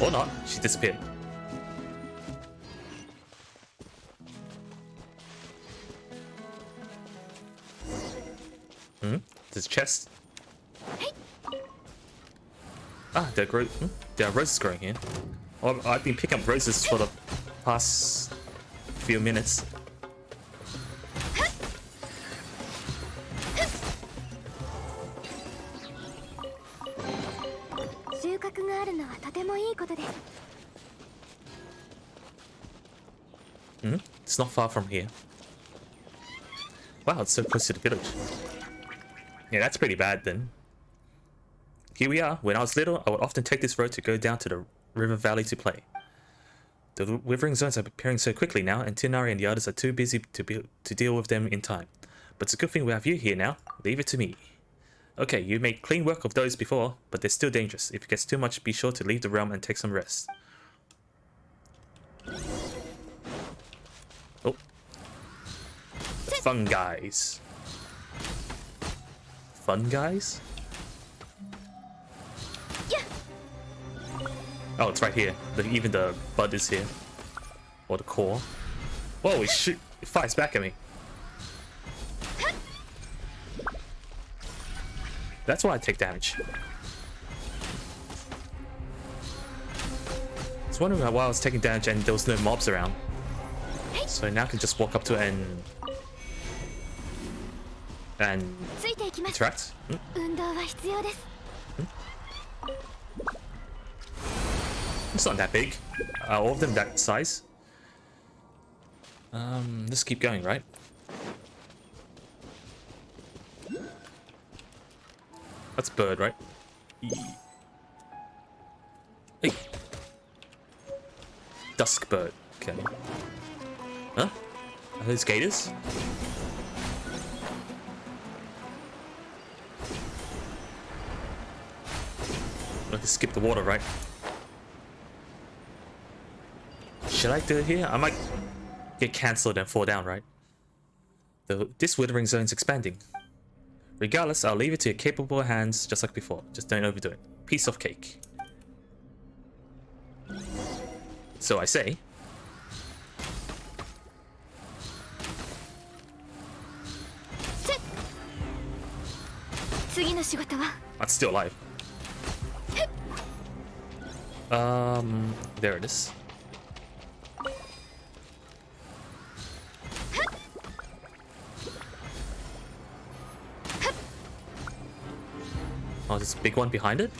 Or not, she disappeared. There's a chest. Ah, there are roses growing here. Oh, I've been picking up roses for the past few minutes. It's not far from here. Wow, it's so close to the village. Yeah, that's pretty bad then. Here we are. When I was little, I would often take this road to go down to the river valley to play. The withering zones are appearing so quickly now, and Tinari and the others are too busy to deal with them in time. But it's a good thing we have you here now. Leave it to me. Okay, you made clean work of those before, but they're still dangerous. If it gets too much, be sure to leave the realm and take some rest. Oh. The fun guys. Fun guys? Oh, it's right here. Even the bud is here. Or the core. Whoa, it fires back at me. That's why I take damage. I was wondering why I was taking damage and there was no mobs around. So now I can just walk up to it and interact. It's not that big. All of them that size. Let's keep going, right? That's bird, right? Hey. Dusk bird. Okay. Huh? Are those gators? I can skip the water, right? Should I do it here? I might get cancelled and fall down, right? This withering zone is expanding. Regardless, I'll leave it to your capable hands just like before. Just don't overdo it. Piece of cake. So I say. That's still alive. There it is. Oh, there's a big one behind it?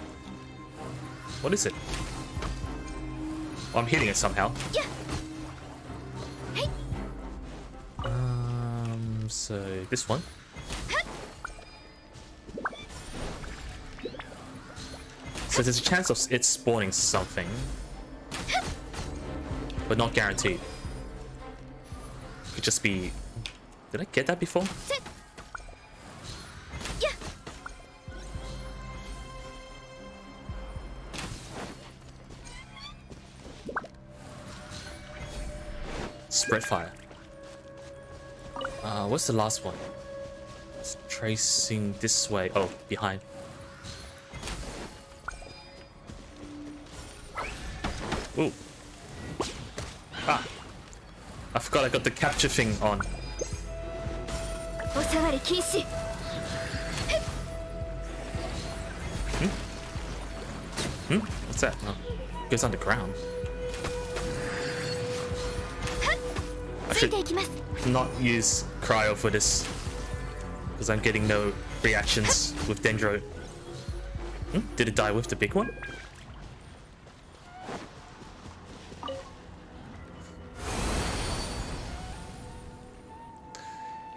What is it? Oh, I'm hitting it somehow. So this one. So there's a chance of it spawning something. But not guaranteed. Could just be... Did I get that before? Spread fire. What's the last one? It's tracing this way. Oh, behind. Ooh. I forgot I got the capture thing on. What's that? Oh, it goes underground. I should not use cryo for this because I'm getting no reactions with Dendro. Did it die with the big one?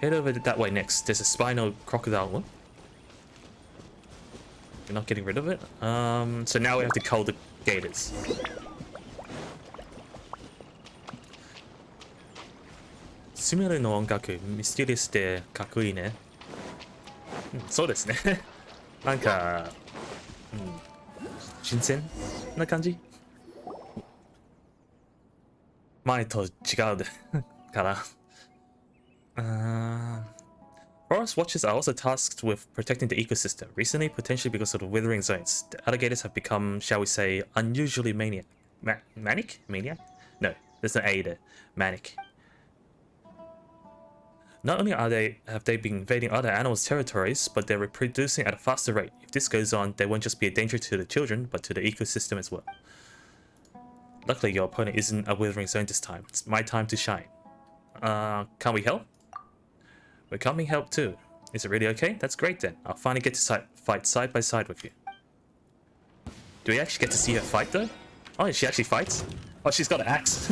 Head over that way next. There's a spinal crocodile one. You're not getting rid of it. So now we have to cull the gators. Sumeru no ongaku, mysterious でかっこいいね。そうですね。なんか、新鮮な感じ。前と違うから。Forest watchers are also tasked with protecting the ecosystem. Recently, potentially because of the withering zones, the alligators have become, shall we say, unusually manic? Maniac? No, there's no A there. Manic. Not only have they been invading other animals' territories, but they're reproducing at a faster rate. If this goes on, they won't just be a danger to the children, but to the ecosystem as well. Luckily, your opponent isn't a withering zone this time. It's my time to shine. Can we help? We're coming help too. Is it really okay? That's great then. I'll finally get to fight side by side with you. Do we actually get to see her fight though? Oh, she actually fights? Oh, she's got an axe.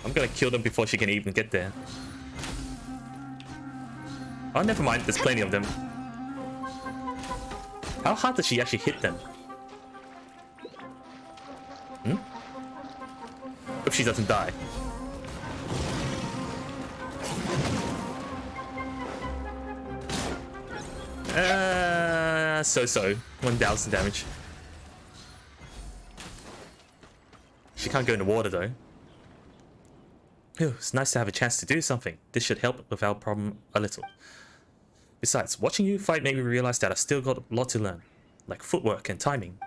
I'm gonna kill them before she can even get there. Oh, never mind. There's plenty of them. How hard does she actually hit them? If she doesn't die. So. 1000 damage. She can't go in the water though. Ew, it's nice to have a chance to do something. This should help with our problem a little. Besides, watching you fight made me realize that I still got a lot to learn. Like footwork and timing.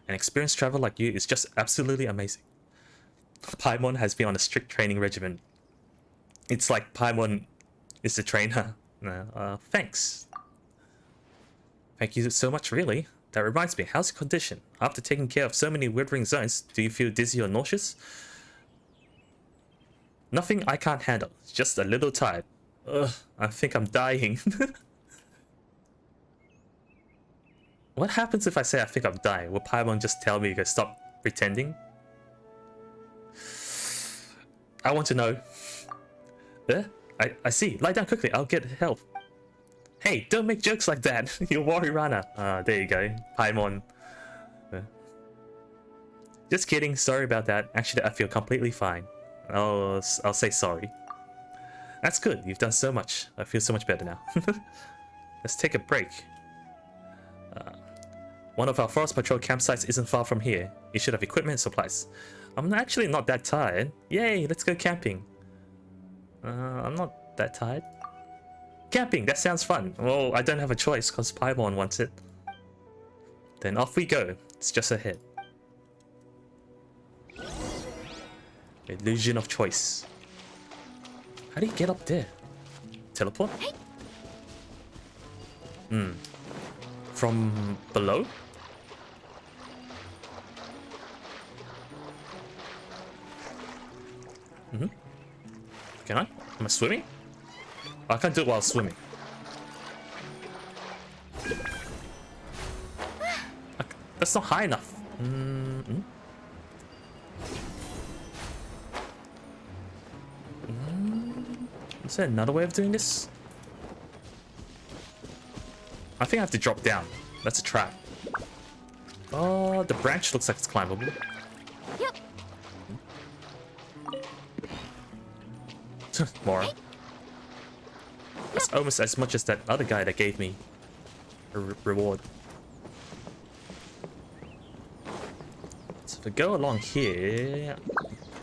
An experienced traveler like you is just absolutely amazing. Paimon has been on a strict training regimen. It's like Paimon is the trainer. Thanks. Thank you so much, really. That reminds me, how's your condition? After taking care of so many withering zones, do you feel dizzy or nauseous? Nothing I can't handle. Just a little tired. Ugh, I think I'm dying. What happens if I say I think I'm dying? Will Paimon just tell me to stop pretending? I want to know. I see. Lie down quickly. I'll get help. Hey, don't make jokes like that. You're Wari Rana. There you go. Paimon. Just kidding. Sorry about that. Actually, I feel completely fine. I'll say sorry. That's good. You've done so much. I feel so much better now. Let's take a break. One of our forest patrol campsites isn't far from here. You should have equipment and supplies. I'm actually not that tired. Yay, let's go camping. I'm not that tired. Camping, that sounds fun. Well, I don't have a choice because Paimon wants it. Then off we go. It's just ahead. Illusion of choice. How do you get up there? Teleport? From below? Can I? Am I swimming? I can't do it while swimming. That's not high enough. Is there another way of doing this? I think I have to drop down. That's a trap. Oh, the branch looks like it's climbable. Yep. More. That's almost as much as that other guy that gave me a reward. So if I go along here,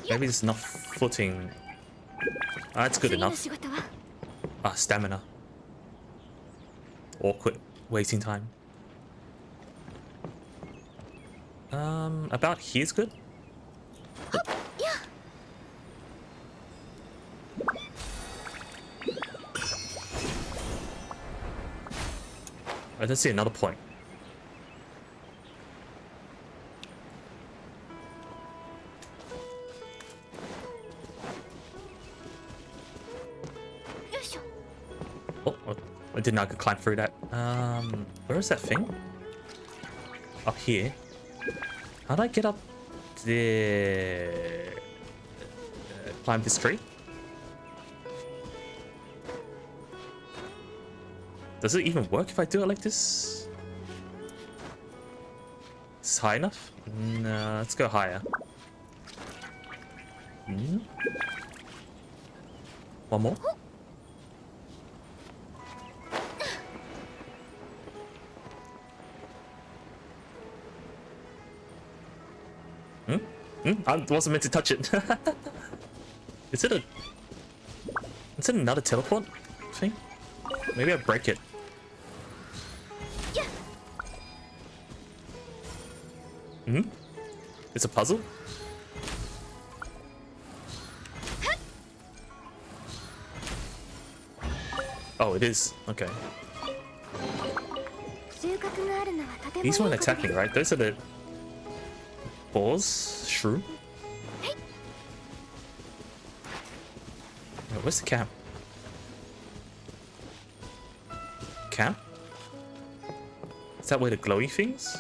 maybe there's enough footing. That's good enough. Stamina. Awkward waiting time. About here's good. Right, let's see another point. Oh, I did not climb through that. Where is that thing? Up here. How do I get up there? Climb this tree? Does it even work if I do it like this? It's high enough? No, let's go higher. One more? I wasn't meant to touch it. Is it another teleport thing? Maybe I break it. It's a puzzle? Oh, it is. Okay. These weren't attacking, right? Those are the balls? Shrew? Oh, where's the camp? Camp? Is that where the glowy things?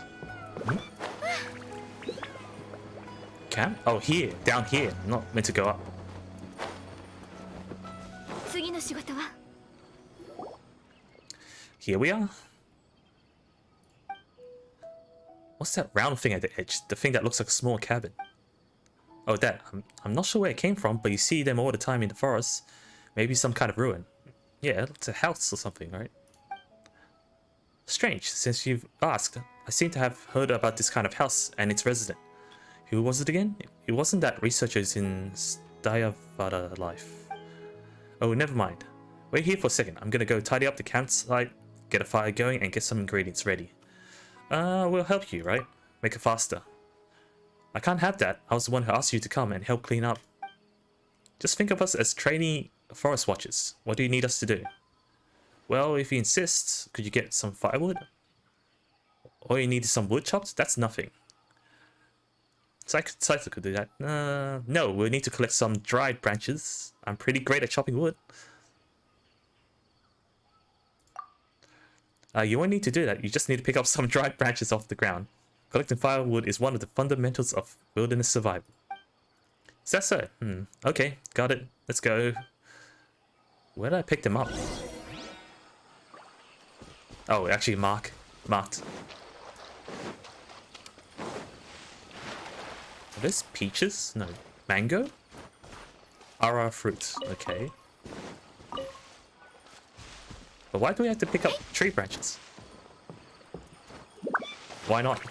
Camp? Oh, here. Down here. I'm not meant to go up. Here we are. What's that round thing at the edge? The thing that looks like a small cabin. Oh, that. I'm not sure where it came from, but you see them all the time in the forest. Maybe some kind of ruin. Yeah, it's a house or something, right? Strange, since you've asked. I seem to have heard about this kind of house and its resident. Who was it again? It wasn't that researchers in Stayavada life. Oh, never mind. Wait here for a second. I'm gonna go tidy up the campsite, get a fire going, and get some ingredients ready. We'll help you, right? Make it faster. I can't have that. I was the one who asked you to come and help clean up. Just think of us as trainee forest watchers. What do you need us to do? Well, if you insist, could you get some firewood? Or you need some wood chopped? That's nothing. Saito could do that. No, we'll need to collect some dried branches. I'm pretty great at chopping wood. You won't need to do that. You just need to pick up some dried branches off the ground. Collecting firewood is one of the fundamentals of wilderness survival. Is that so? Okay, got it. Let's go. Where did I pick them up? Oh, actually marked. Are those peaches? No. Mango? Ara fruits. Okay. But why do we have to pick up tree branches? Why not?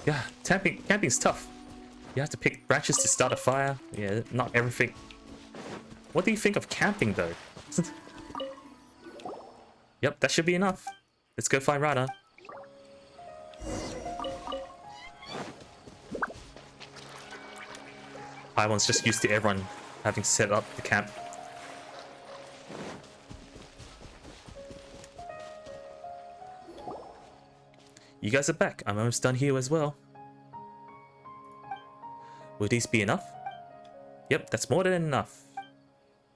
Yeah, camping's tough. You have to pick branches to start a fire. Yeah, not everything. What do you think of camping though? Yep, that should be enough. Let's go find Rana. Paimon's just used to everyone having set up the camp. You guys are back. I'm almost done here as well. Will these be enough? Yep, that's more than enough.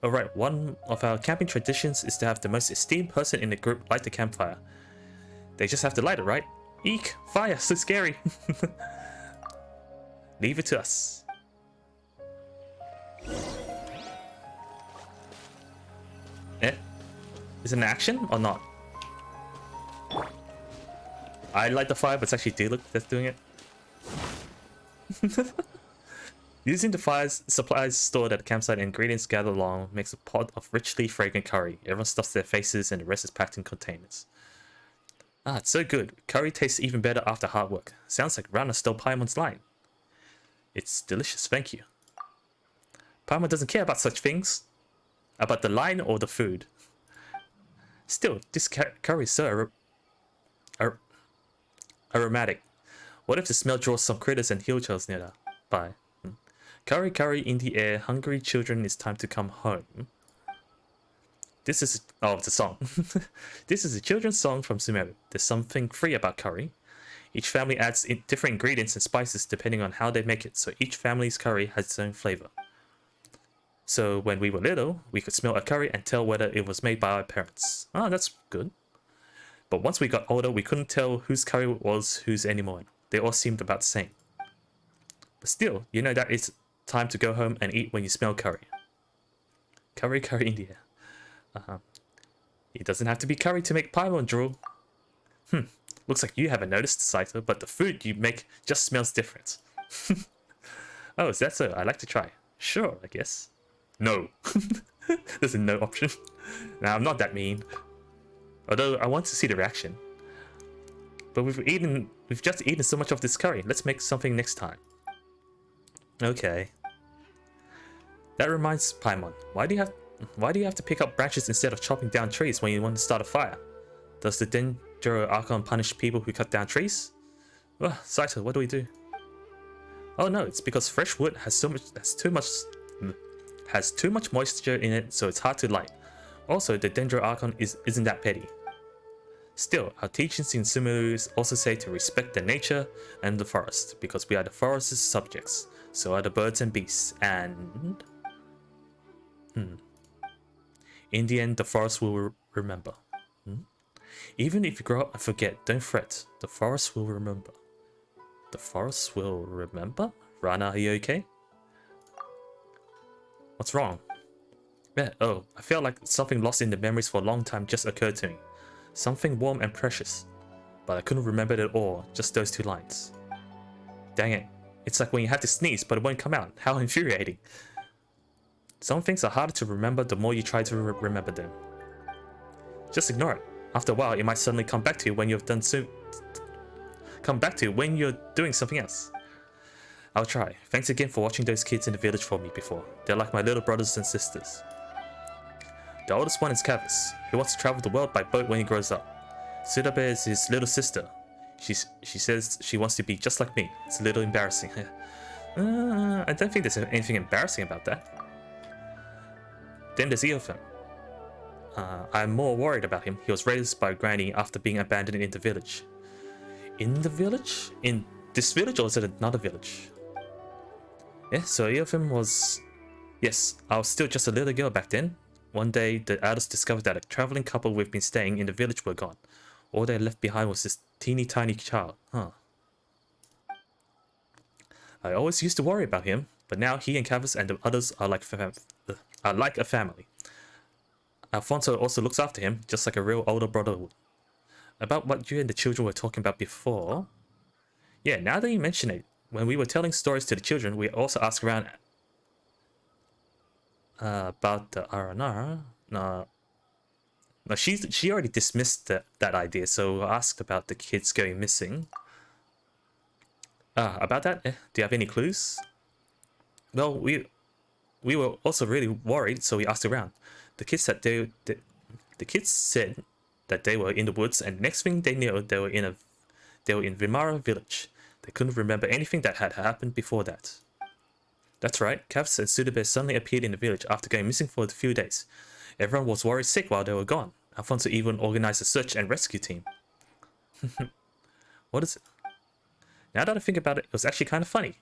Alright, one of our camping traditions is to have the most esteemed person in the group light the campfire. They just have to light it, right? Eek! Fire! So scary! Leave it to us. Is it an action or not? I light the fire, but it's actually Diluc that's doing it. Using the fire's supplies stored at the campsite and ingredients gathered along makes a pot of richly fragrant curry. Everyone stuffs their faces and the rest is packed in containers. Ah, it's so good. Curry tastes even better after hard work. Sounds like Rana stole Paimon's line. It's delicious, thank you. Paimon doesn't care about such things. About the line or the food. Still, this curry is so aromatic. What if the smell draws some critters and hilltails nearby? Curry, curry in the air, hungry children, it's time to come home. This is... oh, it's a song. This is a children's song from Sumeru. There's something free about curry. Each family adds in different ingredients and spices depending on how they make it, so each family's curry has its own flavor. So when we were little, we could smell a curry and tell whether it was made by our parents. Oh, that's good. But once we got older, we couldn't tell whose curry was whose anymore. They all seemed about the same. But still, you know that it's time to go home and eat when you smell curry. Curry, curry in the air. It doesn't have to be curry to make paimon drool. Looks like you haven't noticed, Saito, but the food you make just smells different. Oh, is that so? I'd like to try. Sure, I guess. No. There's a no option. Nah, I'm not that mean. Although I want to see the reaction. But we've just eaten so much of this curry. Let's make something next time. Okay. That reminds Paimon. Why do you have to pick up branches instead of chopping down trees when you want to start a fire? Does the Dendro Archon punish people who cut down trees? Well, Saito, what do we do? Oh no, it's because fresh wood has too much moisture in it, so it's hard to light. Also, the Dendro Archon isn't that petty. Still, our teachings in Sumeru also say to respect the nature and the forest, because we are the forest's subjects. So are the birds and beasts, and... In the end, the forest will remember. Even if you grow up and forget, don't fret. The forest will remember. The forest will remember? Rana, are you okay? What's wrong? Yeah, oh, I felt like something lost in the memories for a long time just occurred to me. Something warm and precious. But I couldn't remember it all, just those 2 lines. Dang it. It's like when you had to sneeze but it won't come out. How infuriating. Some things are harder to remember the more you try to remember them. Just ignore it. After a while, it might suddenly come back to you when you've done when you're doing something else. I'll try. Thanks again for watching those kids in the village for me before. They're like my little brothers and sisters. The oldest one is Kavis. He wants to travel the world by boat when he grows up. Sudabe is his little sister. She says she wants to be just like me. It's a little embarrassing. I don't think there's anything embarrassing about that. Then there's Eofem. I'm more worried about him. He was raised by Granny after being abandoned in the village. In the village? In this village, or is it another village? Yeah, so Eofem was... Yes, I was still just a little girl back then. One day, the elders discovered that a traveling couple we've been staying in the village were gone. All they left behind was this teeny tiny child. I always used to worry about him, but now he and Kavis and the others are like a family. Alfonso also looks after him, just like a real older brother would. About what you and the children were talking about before... Yeah, now that you mention it, when we were telling stories to the children, we also asked around about the R&R. No, she already dismissed that idea, so I asked about the kids going missing. About that, do you have any clues? Well, we were also really worried, so we asked around. The kids said the kids said that they were in the woods, and next thing they knew, they were in Vimara village. They couldn't remember anything that had happened before that. That's right, Kavis and Sudabe suddenly appeared in the village after going missing for a few days. Everyone was worried sick while they were gone. Alfonso even organized a search and rescue team. What is it? Now that I think about it, it was actually kind of funny.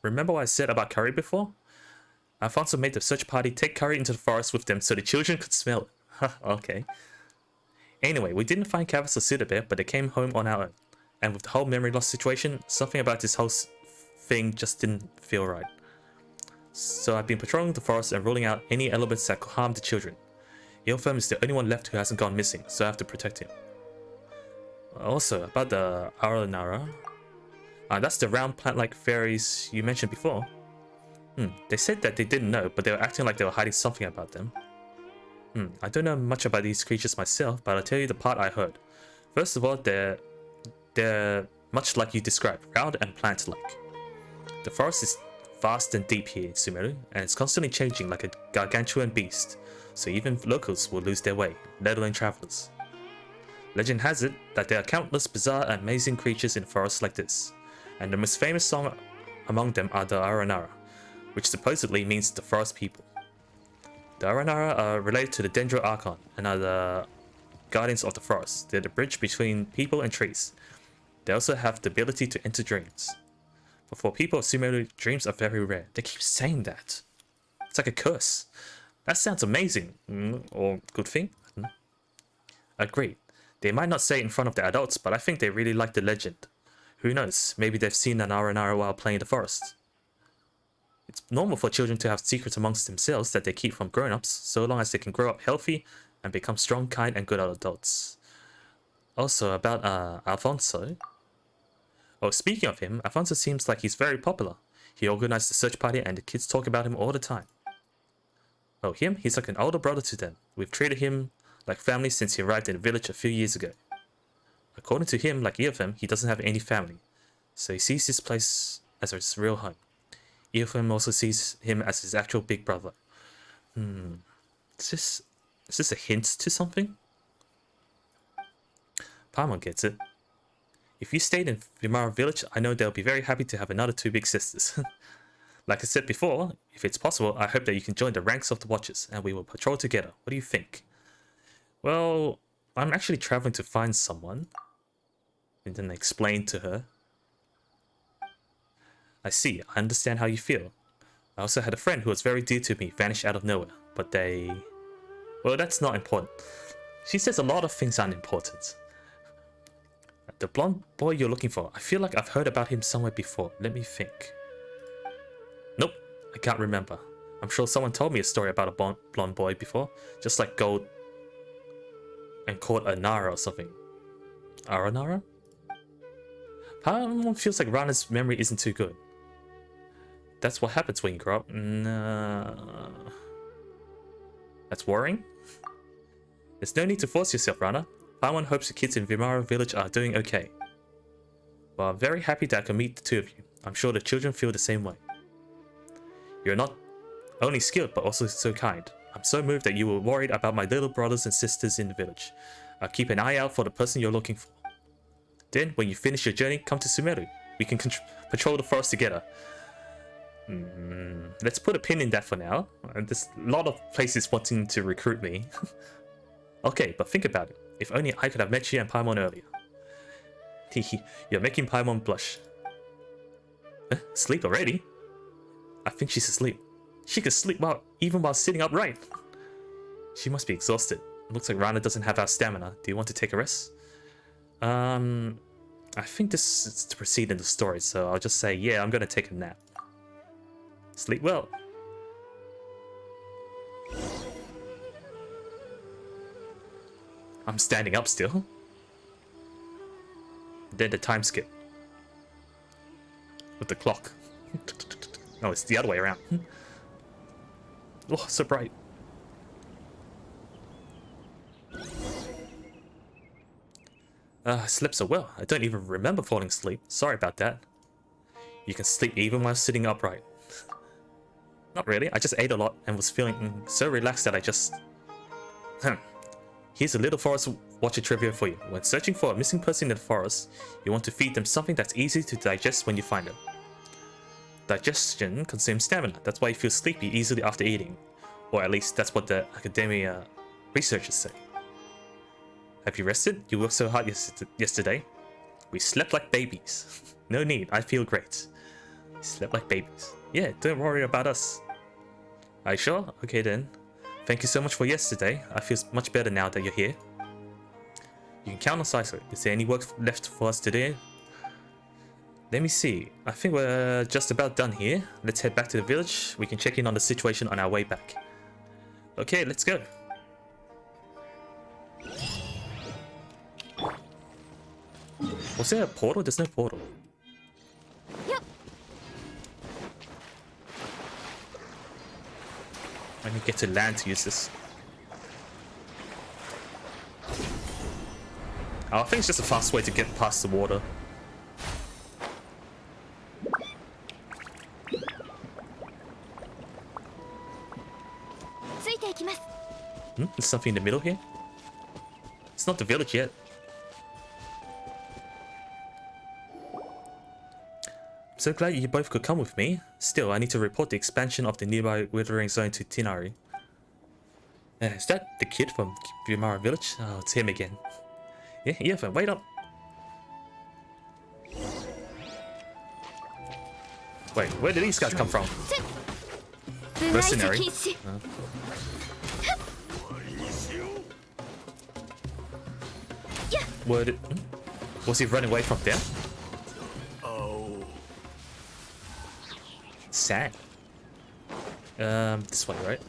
Remember what I said about curry before? Alfonso made the search party take curry into the forest with them so the children could smell it. Okay. Anyway, we didn't find Kavis or Sudabe, but they came home on our own. And with the whole memory loss situation, something about this whole thing just didn't feel right. So I've been patrolling the forest and ruling out any elements that could harm the children. Eofem is the only one left who hasn't gone missing, so I have to protect him. Also, about the Aranara. That's the round plant-like fairies you mentioned before. They said that they didn't know, but they were acting like they were hiding something about them. I don't know much about these creatures myself, but I'll tell you the part I heard. First of all, they're much like you described, round and plant-like. The forest is vast and deep here in Sumeru, and it's constantly changing like a gargantuan beast, so even locals will lose their way, let alone travelers. Legend has it that there are countless bizarre and amazing creatures in forests like this, and the most famous song among them are the Aranara, which supposedly means the forest people. The Aranara are related to the Dendro Archon and are the guardians of the forest. They're the bridge between people and trees. They also have the ability to enter dreams. But for people of Sumeru, dreams are very rare. They keep saying that. It's like a curse. That sounds amazing. Or good thing? Agreed. They might not say it in front of the adults, but I think they really like the legend. Who knows? Maybe they've seen an Aranara while playing in the forest. It's normal for children to have secrets amongst themselves that they keep from grown-ups, so long as they can grow up healthy and become strong, kind, and good adults. Also, about Alfonso. Oh, speaking of him, Alfonso seems like he's very popular. He organized the search party and the kids talk about him all the time. Oh, him? He's like an older brother to them. We've treated him like family since he arrived in the village a few years ago. According to him, like Eopham, he doesn't have any family, so he sees this place as his real home. Eopham also sees him as his actual big brother. Is this a hint to something? Paimon gets it. If you stayed in Vimara village, I know they'll be very happy to have another two big sisters. Like I said before, if it's possible, I hope that you can join the ranks of the Watchers and we will patrol together. What do you think? Well, I'm actually traveling to find someone. And then explain to her. I see, I understand how you feel. I also had a friend who was very dear to me vanish out of nowhere, but they... Well, that's not important. She says a lot of things aren't important. The blonde boy you're looking for, I feel like I've heard about him somewhere before. Let me think. Nope, I can't remember. I'm sure someone told me a story about a blonde boy before, just like Gold and called Anara or something. Aranara? Paimon feels like Rana's memory isn't too good. That's what happens when you grow up. That's worrying. There's no need to force yourself, Rana. Paimon hopes the kids in Vimara village are doing okay. Well, I'm very happy that I can meet the two of you. I'm sure the children feel the same way. You're not only skilled, but also so kind. I'm so moved that you were worried about my little brothers and sisters in the village. I'll keep an eye out for the person you're looking for. Then, when you finish your journey, come to Sumeru. We can patrol the forest together. Let's put a pin in that for now. There's a lot of places wanting to recruit me. Okay, but think about it. If only I could have met you and Paimon earlier. Hehe, you're making Paimon blush. Sleep already? I think she's asleep. She can sleep even while sitting upright. She must be exhausted. Looks like Rana doesn't have our stamina. Do you want to take a rest? I think this is to proceed in the story, so I'll just say, yeah, I'm gonna take a nap. Sleep well. I'm standing up still. Then the time skip. With the clock. No, it's the other way around. Oh, so bright. I slept so well. I don't even remember falling asleep. Sorry about that. You can sleep even while sitting upright. Not really. I just ate a lot and was feeling so relaxed that I just... Here's a little forest watcher trivia for you. When searching for a missing person in the forest, you want to feed them something that's easy to digest when you find them. Digestion consumes stamina. That's why you feel sleepy easily after eating. Or at least that's what the academia researchers say. Have you rested? You worked so hard yesterday. We slept like babies. No need, I feel great. We slept like babies. Yeah, don't worry about us. Are you sure? Okay then. Thank you so much for yesterday. I feel much better now that you're here. You can count on Saito. Is there any work left for us today? Let me see. I think we're just about done here. Let's head back to the village. We can check in on the situation on our way back. Okay, let's go. Was there a portal? There's no portal. Yep. I can get to land to use this. Oh, I think it's just a fast way to get past the water. There's something in the middle here? It's not the village yet. So glad you both could come with me. Still, I need to report the expansion of the nearby withering zone to Tinari. Is that the kid from Vumara village? Oh, it's him again. Yeah, but wait up. Wait, where did these guys come from? Mercenary. Was he running away from them? Oh. Sad. This way, right?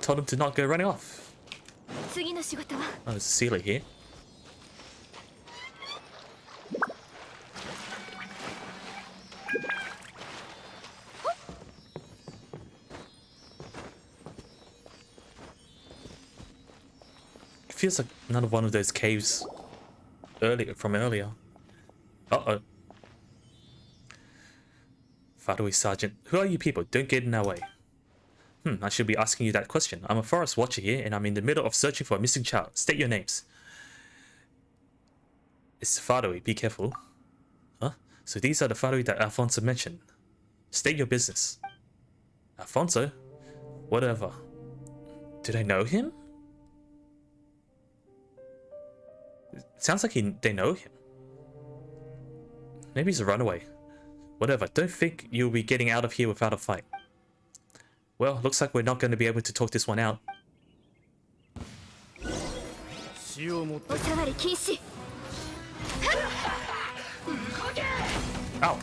Told him to not go running off. Oh, there's a sealer here. Feels like another one of those caves earlier. Uh-oh. Fadui Sergeant, who are you people? Don't get in our way. I should be asking you that question. I'm a forest watcher here, and I'm in the middle of searching for a missing child. State your names. It's Fadui, be careful. Huh? So these are the Fadui that Alfonso mentioned. State your business. Alfonso? Whatever. Did I know him? Sounds like they know him. Maybe he's a runaway. Whatever, don't think you'll be getting out of here without a fight. Well, looks like we're not going to be able to talk this one out. Ow!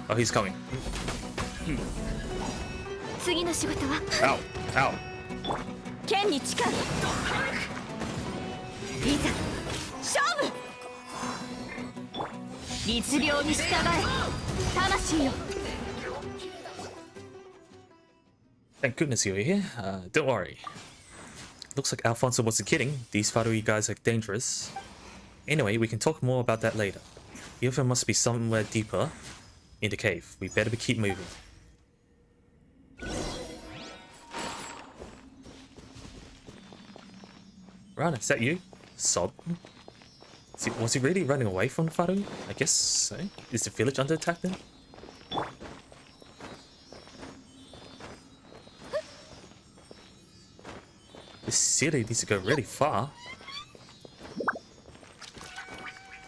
Oh, he's coming. Ow! Ow! Thank goodness you're here. Don't worry. Looks like Alfonso wasn't kidding. These Fadui guys are dangerous. Anyway, we can talk more about that later. The other must be somewhere deeper in the cave. We better keep moving. Rana, is that you? Sob? Was he really running away from the Fadui? I guess so. Is the village under attack then? This city needs to go really far.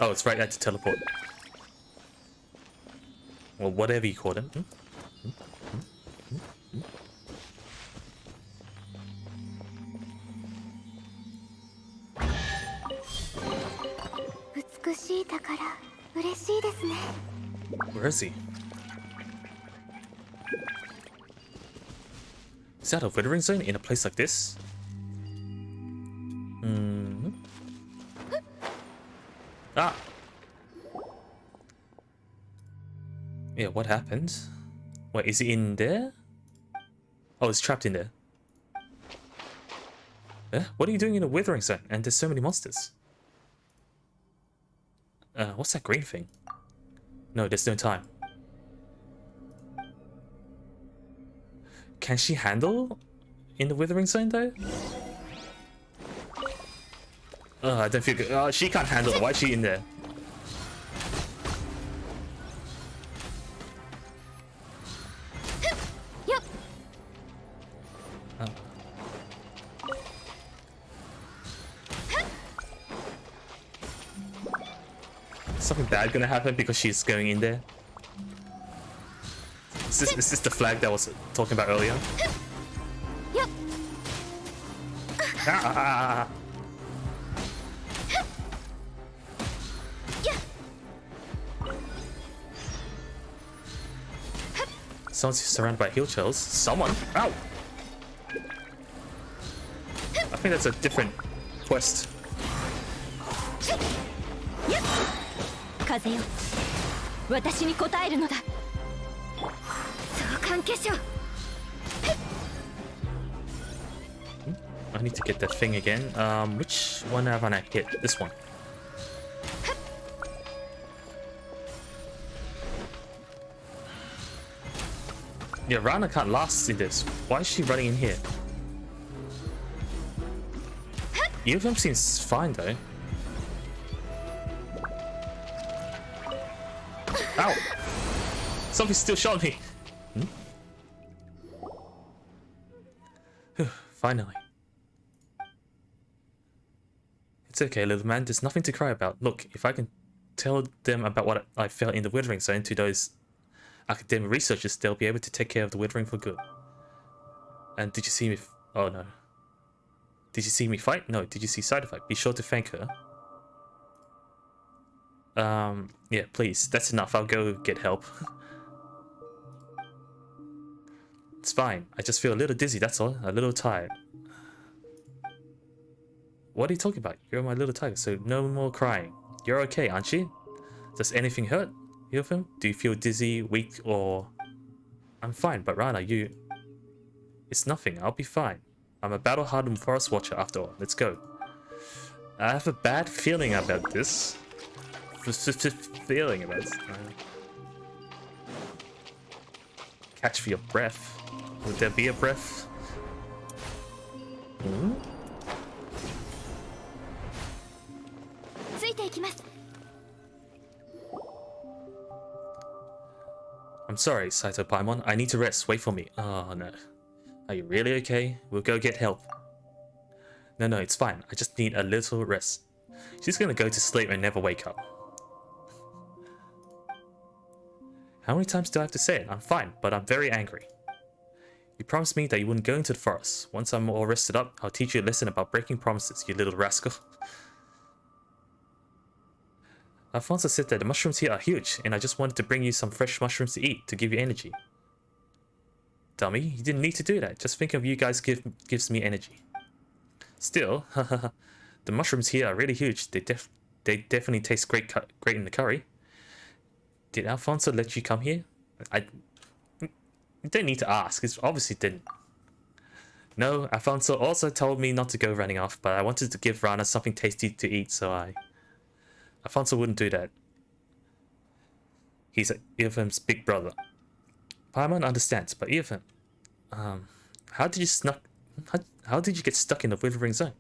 Oh, it's right at the teleport. Or whatever you call them. Where is he? Is that a withering zone in a place like this? Ah! Yeah, what happened? Wait, is he in there? Oh, he's trapped in there. What are you doing in a withering zone? And there's so many monsters. What's that green thing? No, there's no time. Can she handle in the withering zone though? I don't feel good. She can't handle it. Why is she in there? Yep. Something bad gonna happen because she's going in there? Is this the flag that I was talking about earlier? Yep. Ah! Someone's surrounded by hill chills. Someone? Ow! I think that's a different quest. I need to get that thing again. Which one have I hit? This one. Yeah, Rana can't last in this. Why is she running in here? Earthworm seems fine though. Ow! Something's still shot me. Finally. It's okay, little man. There's nothing to cry about. Look, if I can tell them about what I felt in the Withering Zone to those academic researchers, they'll be able to take care of the Withering for good. And did you see me? Oh no. Did you see me fight? No. Did you see Saito fight? Be sure to thank her. Yeah, please. That's enough. I'll go get help. It's fine. I just feel a little dizzy, that's all. A little tired. What are you talking about? You're my little tiger, so no more crying. You're okay, aren't you? Does anything hurt? You of him? Do you feel dizzy, weak, or... I'm fine, but Rana, you... It's nothing. I'll be fine. I'm a battle-hardened forest watcher after all. Let's go. I have a bad feeling about this. Feeling about this. Catch for your breath. Would there be a breath? Hmm? I'm sorry, Saito Paimon. I need to rest. Wait for me. Oh no. Are you really okay? We'll go get help. No, it's fine. I just need a little rest. She's gonna go to sleep and never wake up. How many times do I have to say it? I'm fine, but I'm very angry. You promised me that you wouldn't go into the forest. Once I'm all rested up, I'll teach you a lesson about breaking promises, you little rascal. Alfonso said that the mushrooms here are huge, and I just wanted to bring you some fresh mushrooms to eat to give you energy. Dummy, you didn't need to do that. Just thinking of you guys gives me energy. Still, the mushrooms here are really huge. They definitely taste great in the curry. Did Alfonso let you come here? You don't need to ask. It obviously didn't. No, Alfonso also told me not to go running off, but I wanted to give Rana something tasty to eat, so Alfonso wouldn't do that. He's Earthworm's big brother. Paimon understands, but Earthworm, how did you get stuck in the Withering Zone?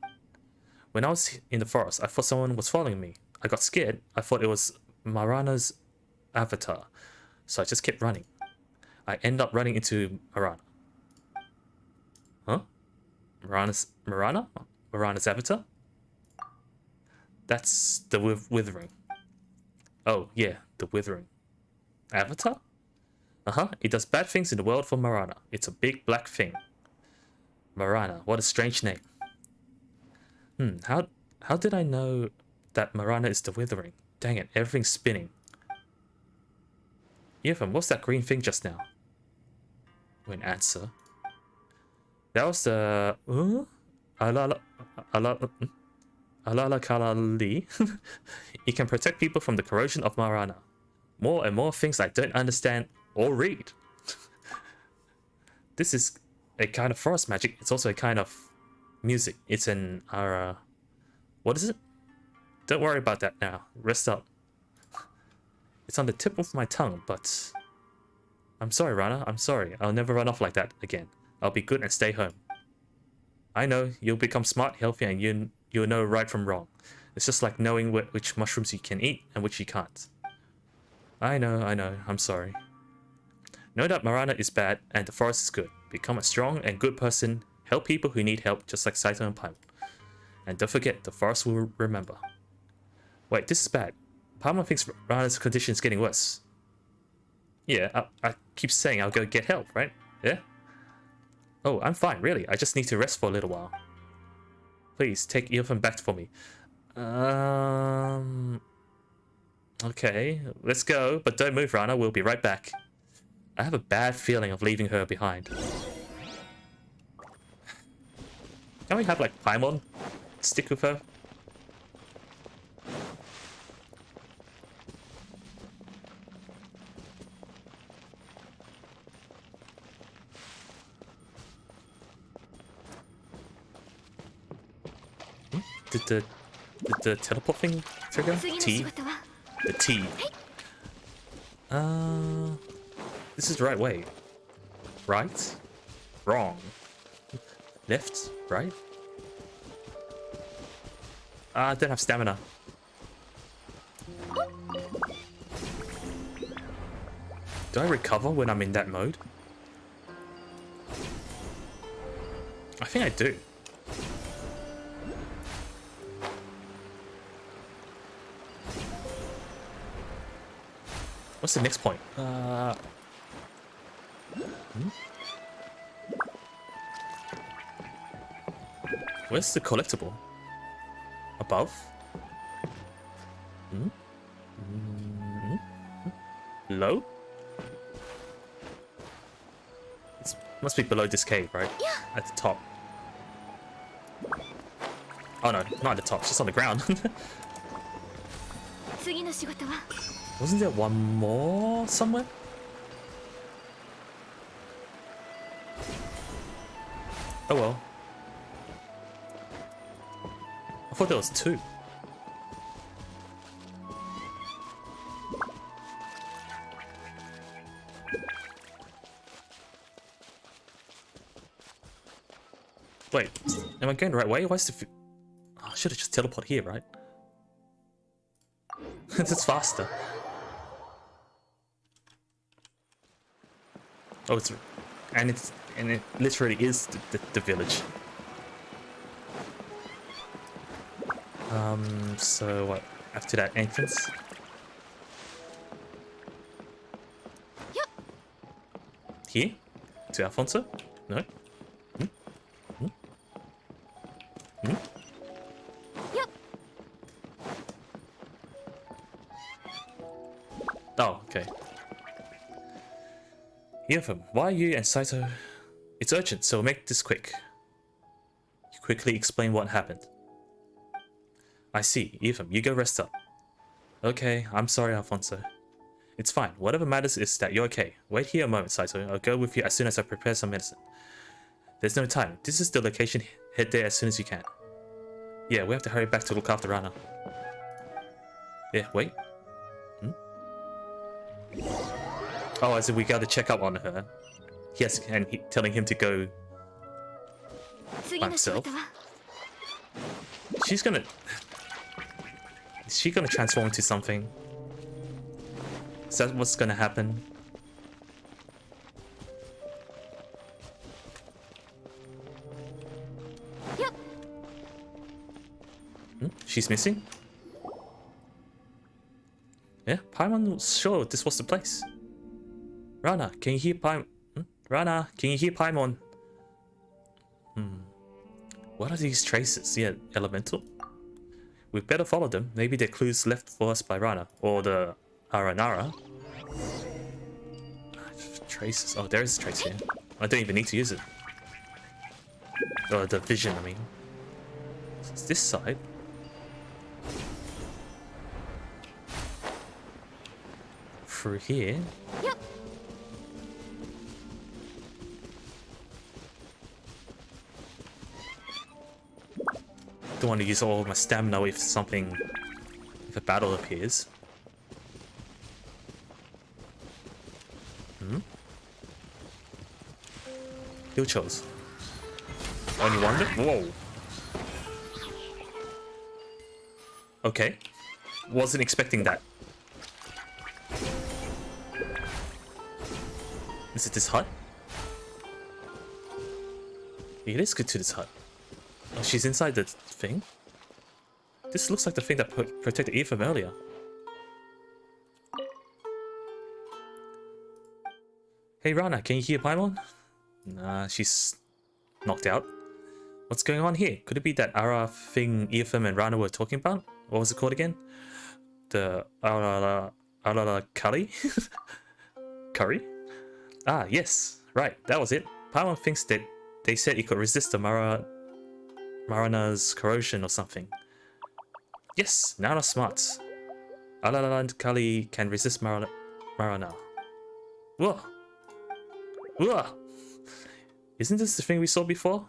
When I was in the forest, I thought someone was following me. I got scared. I thought it was Marana's avatar, so I just kept running. I ended up running into Marana. Huh? Marana's avatar? That's the Withering. Oh, yeah, the Withering. Avatar? Uh-huh, it does bad things in the world for Marana. It's a big black thing. Marana, what a strange name. How did I know that Marana is the Withering? Dang it, everything's spinning. Earthworm, what's that green thing just now? Wait, answer. That was the... Alala Kalali. It can protect people from the corrosion of Marana. More and more things I don't understand or read. This is a kind of forest magic. It's also a kind of music. It's an what is it? Don't worry about that now. Rest up. It's on the tip of my tongue, but I'm sorry, Rana. I'm sorry. I'll never run off like that again. I'll be good and stay home. I know you'll become smart, healthy, and you'll know right from wrong. It's just like knowing which mushrooms you can eat and which you can't. I know. I'm sorry. Know that Marana is bad and the forest is good. Become a strong and good person. Help people who need help, just like Saito and Paimon. And don't forget, the forest will remember. Wait, this is bad. Paimon thinks Marana's condition is getting worse. Yeah, I keep saying I'll go get help, right? Yeah? Oh, I'm fine, really. I just need to rest for a little while. Please, take Earthworm back for me. Okay, let's go. But don't move, Rana. We'll be right back. I have a bad feeling of leaving her behind. Can we have, like, Paimon stick with her? Did the teleport thing trigger? T? The T. This is the right way. Right? Wrong. Left? Right? I don't have stamina. Do I recover when I'm in that mode? I think I do. What's the next point? Where's the collectible? Above? Low? It must be below this cave, right? Yeah. At the top. Oh no, not at the top, it's just on the ground. 次の仕事は Wasn't there one more somewhere? Oh well. I thought there was two. Wait, am I going the right way? Why's the... Oh, I should have just teleported here, right? That's faster. Oh, it's... And it literally is the village. So what? After that entrance? Yep. Here? To Alfonso? No? Yep. Oh, okay. Yefim, why are you and Saito? It's urgent, so make this quick. You quickly explain what happened. I see. Yefim, you go rest up. Okay, I'm sorry, Alfonso. It's fine. Whatever matters is that you're okay. Wait here a moment, Saito. I'll go with you as soon as I prepare some medicine. There's no time. This is the location. Head there as soon as you can. Yeah, we have to hurry back to look after Rana. Yeah, wait. Oh, as in we gotta check up on her. Yes, and telling him to go 次 by の仕 himself. 事は She's gonna... Is she gonna transform into something? Is that what's gonna happen? Yep. She's missing? Yeah, Paimon was sure this was the place. Rana, can you hear Paimon? Rana, can you hear Paimon? What are these traces? Yeah, elemental? We better follow them. Maybe they're clues left for us by Rana or the Aranara. Traces. Oh, there is a trace here. I don't even need to use it. Or the vision, I mean. It's this side. Through here. Yep. Don't want to use all my stamina if something, if a battle appears. You chose. Only one? Whoa. Okay. Wasn't expecting that. Is it this hut? It is good to this hut. Oh, she's inside the thing? This looks like the thing that protected Eve from earlier. Hey Rana, can you hear Paimon? Nah, she's knocked out. What's going on here? Could it be that Ara thing Eartham and Rana were talking about? What was it called again? The Arala Curry? Curry? Ah, yes. Right, that was it. Paimon thinks that they said it could resist the Marana's corrosion or something. Yes, Nara smarts. Arala Kali can resist Marana. Whoa! Whoa! Isn't this the thing we saw before?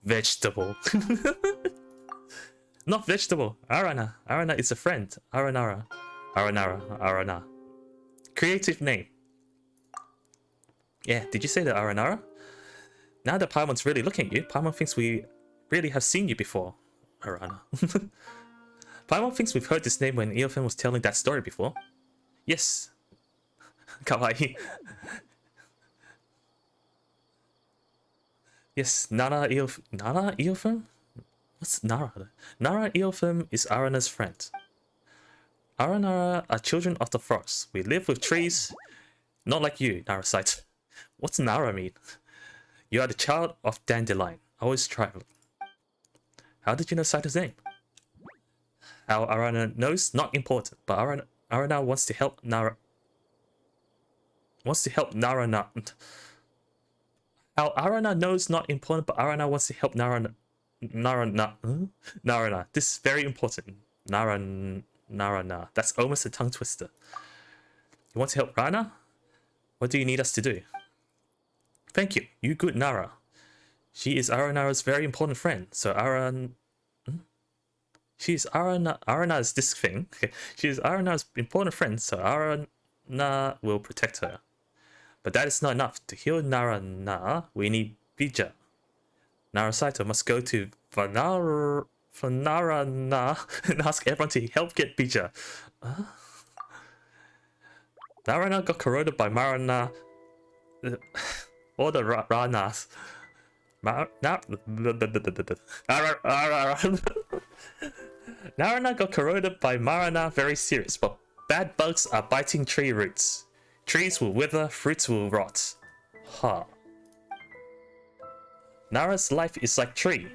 Vegetable. Not vegetable. Arana. Arana is a friend. Aranara. Arana. Creative name. Yeah, did you say that Aranara? Now that Paimon's really looking at you, Paimon thinks we really have seen you before. Arana. Paimon thinks we've heard this name when Eofan was telling that story before. Yes. Kawaii. Yes, Nara Eofan? What's Nara? Nara Eofan is Arana's friend. Nara are children of the forest. We live with trees, not like you, Nara Saito. What's Nara mean? You are the child of Dandelion, always traveling. How did you know Saito's name? How Arana knows? Not important, but Arana wants to help Nara. How Arana knows not important, but Arana wants to help Narana. This is very important. Narana. That's almost a tongue twister. You want to help Rana? What do you need us to do? Thank you. You good Nara. She is Arana's very important friend. So she's Arana's this thing. Okay. She is Arana's important friend. So Arana will protect her. But that is not enough. To heal Narana, we need Bija. Nara Saito must go to Vanarana and ask everyone to help get Bija. Narana got corroded by Marana. All the Ranas. Narana got corroded by Marana, very serious, but bad bugs are biting tree roots. Trees will wither, fruits will rot. Huh. Nara's life is like tree.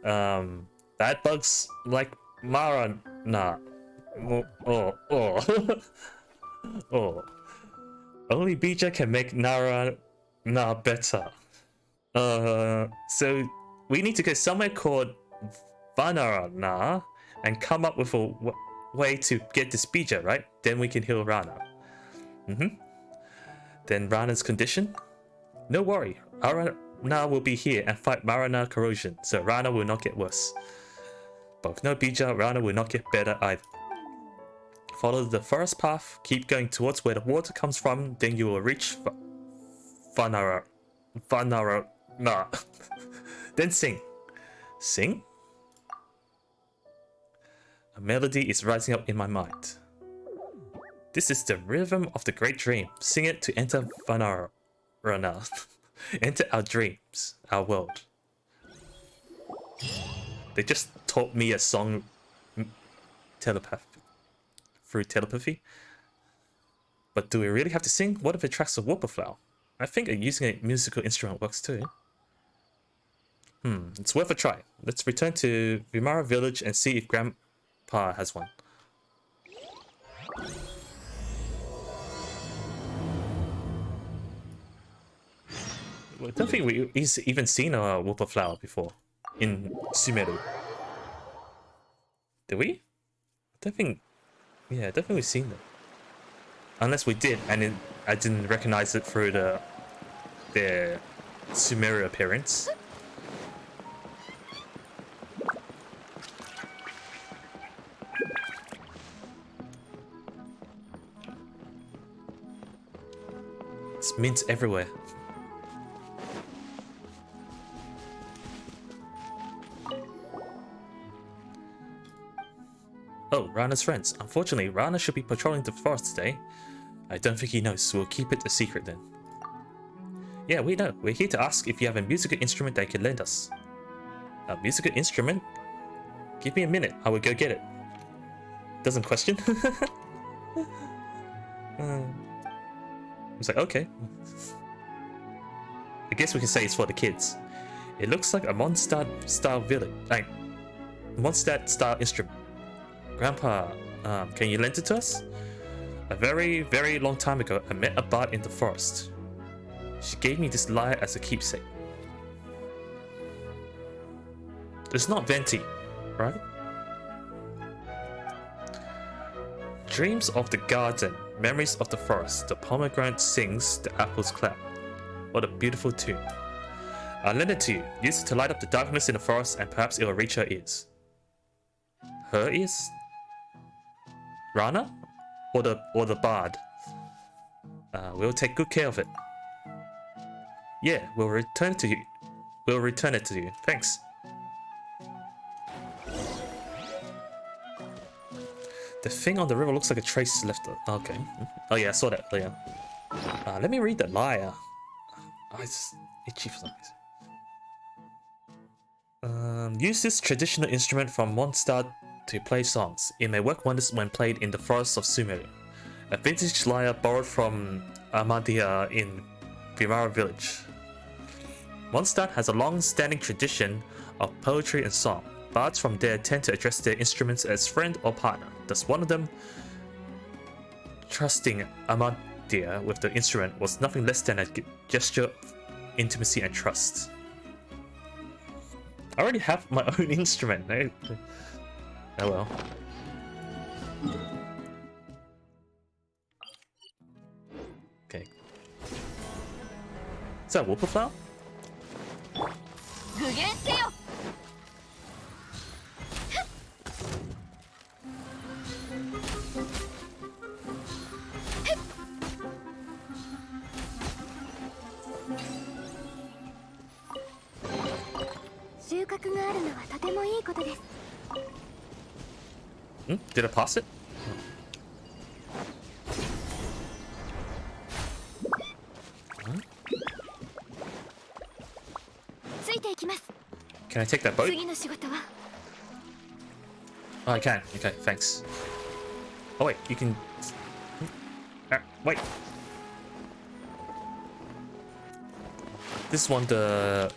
Bad bugs like Marana. Oh. Only Bija can make Nara better. So we need to go somewhere called Vanarana and come up with a way to get this Bija, right? Then we can heal Rana. Then Rana's condition? No worry, Rana will be here and fight Marana corrosion, so Rana will not get worse. But with no Bija, Rana will not get better either. Follow the forest path, keep going towards where the water comes from, then you will reach Vanara. Then sing. Sing? A melody is rising up in my mind. This is the rhythm of the great dream. Sing it to enter Vanarana. Enter our dreams, our world. They just taught me a song through telepathy. But do we really have to sing? What if it tracks a whoopperflower? I think using a musical instrument works too. It's worth a try. Let's return to Vimara village and see if Grandpa has one. I don't think we've even seen a whoopperflower before in Sumeru. Did we? I don't think we've seen them. Unless we did, and I didn't recognize it through their Sumeru appearance. It's mint everywhere. Oh, Rana's friends. Unfortunately, Rana should be patrolling the forest today. I don't think he knows, so we'll keep it a secret then. Yeah, we know. We're here to ask if you have a musical instrument that you can lend us. A musical instrument? Give me a minute, I will go get it. Doesn't question. I was like, okay. I guess we can say it's for the kids. It looks like a Mondstadt-style village. Like, Mondstadt-style instrument. Grandpa, can you lend it to us? A very, very long time ago, I met a bard in the forest. She gave me this lyre as a keepsake. It's not Venti, right? Dreams of the garden, memories of the forest. The pomegranate sings, the apples clap. What a beautiful tune. I'll lend it to you. Use it to light up the darkness in the forest, and perhaps it will reach her ears. Her ears? Rana? Or the bard? We'll take good care of it. Yeah, we'll return it to you. Thanks. The thing on the river looks like a trace left. Okay. Oh yeah, I saw that. Oh, yeah. Let me read the lyre. It's itchy for some reason. Use this traditional instrument from Mondstadt to play songs. It may work wonders when played in the forests of Sumeru. A vintage lyre borrowed from Amadia in Vimara village. Mondstadt has a long-standing tradition of poetry and song. Bards from there tend to address their instruments as friend or partner. Thus, one of them, trusting Amadia with the instrument, was nothing less than a gesture of intimacy and trust. I already have my own instrument. Oh well. Okay. Is that whooper flower? Did I pass it? Can I take that boat? Oh, I can. Okay, thanks. Oh wait, you can... wait. This one, the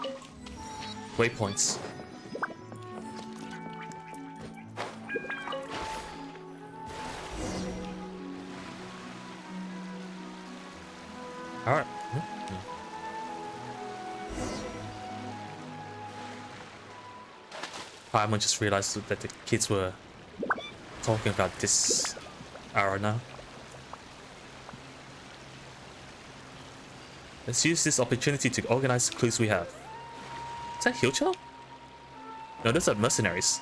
waypoints. Alright. I just realized that the kids were talking about this arrow now. Let's use this opportunity to organize the clues we have. Is that Hyocho? No, those are mercenaries.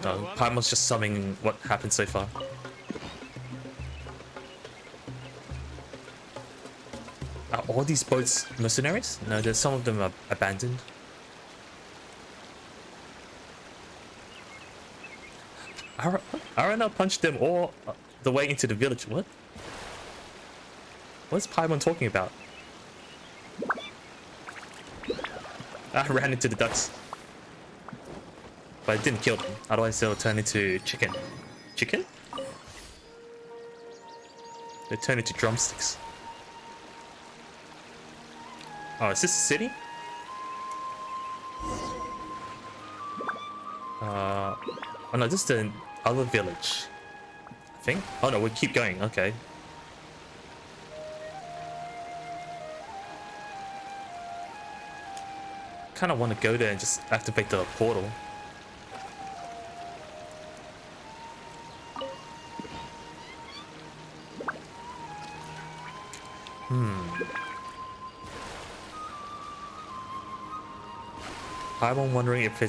No, Paimon's just summing what happened so far. Are all these boats mercenaries? No, there's some of them are abandoned. Arana punched them all the way into the village. What? What's Paimon talking about? I ran into the ducks. But it didn't kill them. Otherwise they'll turn into chicken. Chicken? They turn into drumsticks. Oh, is this a city? Oh no, this is the other village, I think. Oh no, we keep going. Okay. Kind of want to go there and just activate the portal. I'm wondering if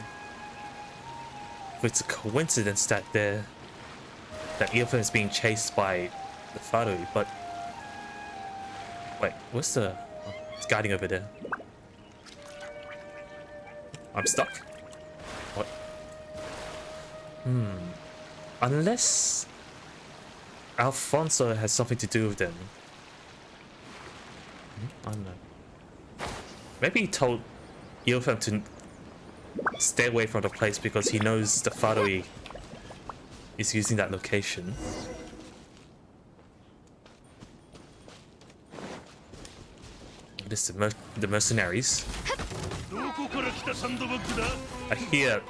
it's a coincidence that Earphone is being chased by the Farui, but wait, what's the... Oh, it's guiding over there. I'm stuck? What? Unless Alfonso has something to do with them. I don't know. Maybe he told Earphone to stay away from the place because he knows the Farui is using that location. This is the mercenaries. I hear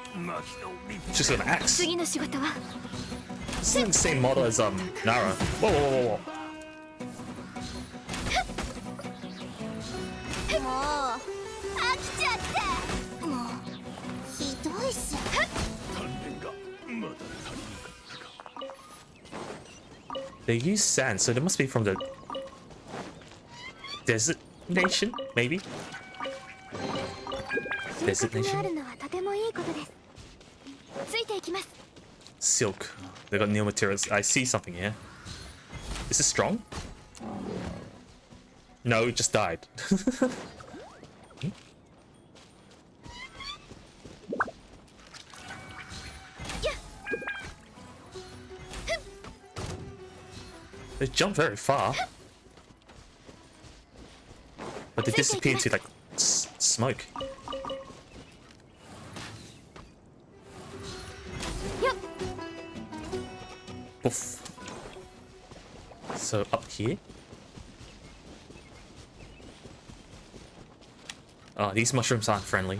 just an axe. This is the same model as Nara. Whoa, whoa, whoa, whoa. They use sand, so they must be from the desert nation, maybe? Desert nation? Silk. They got new materials. I see something here. Is it strong? No, it just died. They jump very far. But they disappear into like smoke. Yup. Oof. So up here. Oh, these mushrooms aren't friendly.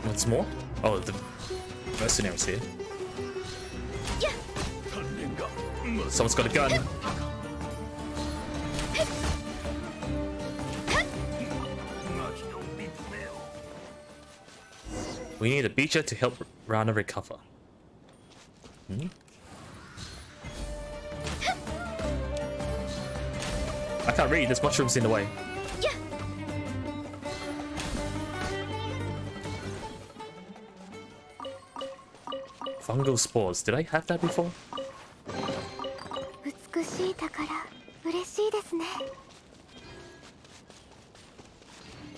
What's more? Oh, the mercenaries here. Someone's got a gun. We need a beacher to help Rana recover. Hmm? I can't read, there's mushrooms in the way. Fungal spores, did I have that before?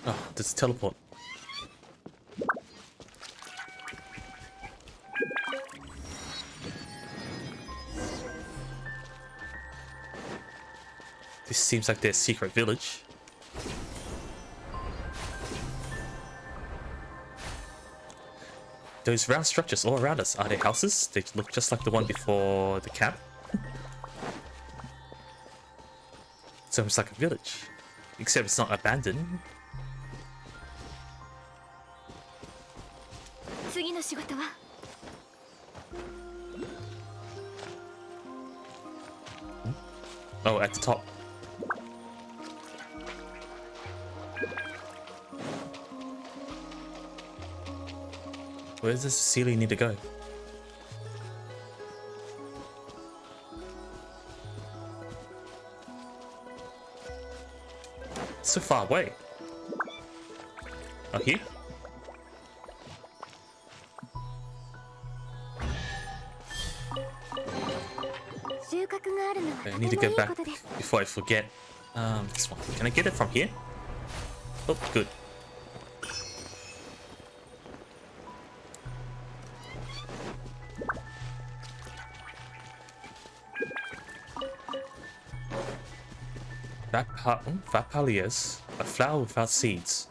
Oh, there's a teleport. This seems like their secret village. Those round structures all around us, are they houses? They look just like the one before the camp. It's almost like a village, except it's not abandoned. Oh, at the top. Where does this ceiling need to go? It's so far away. Oh, here? I need to go back before I forget. This one. Can I get it from here? Oh, good. Vapalias, a flower without seeds.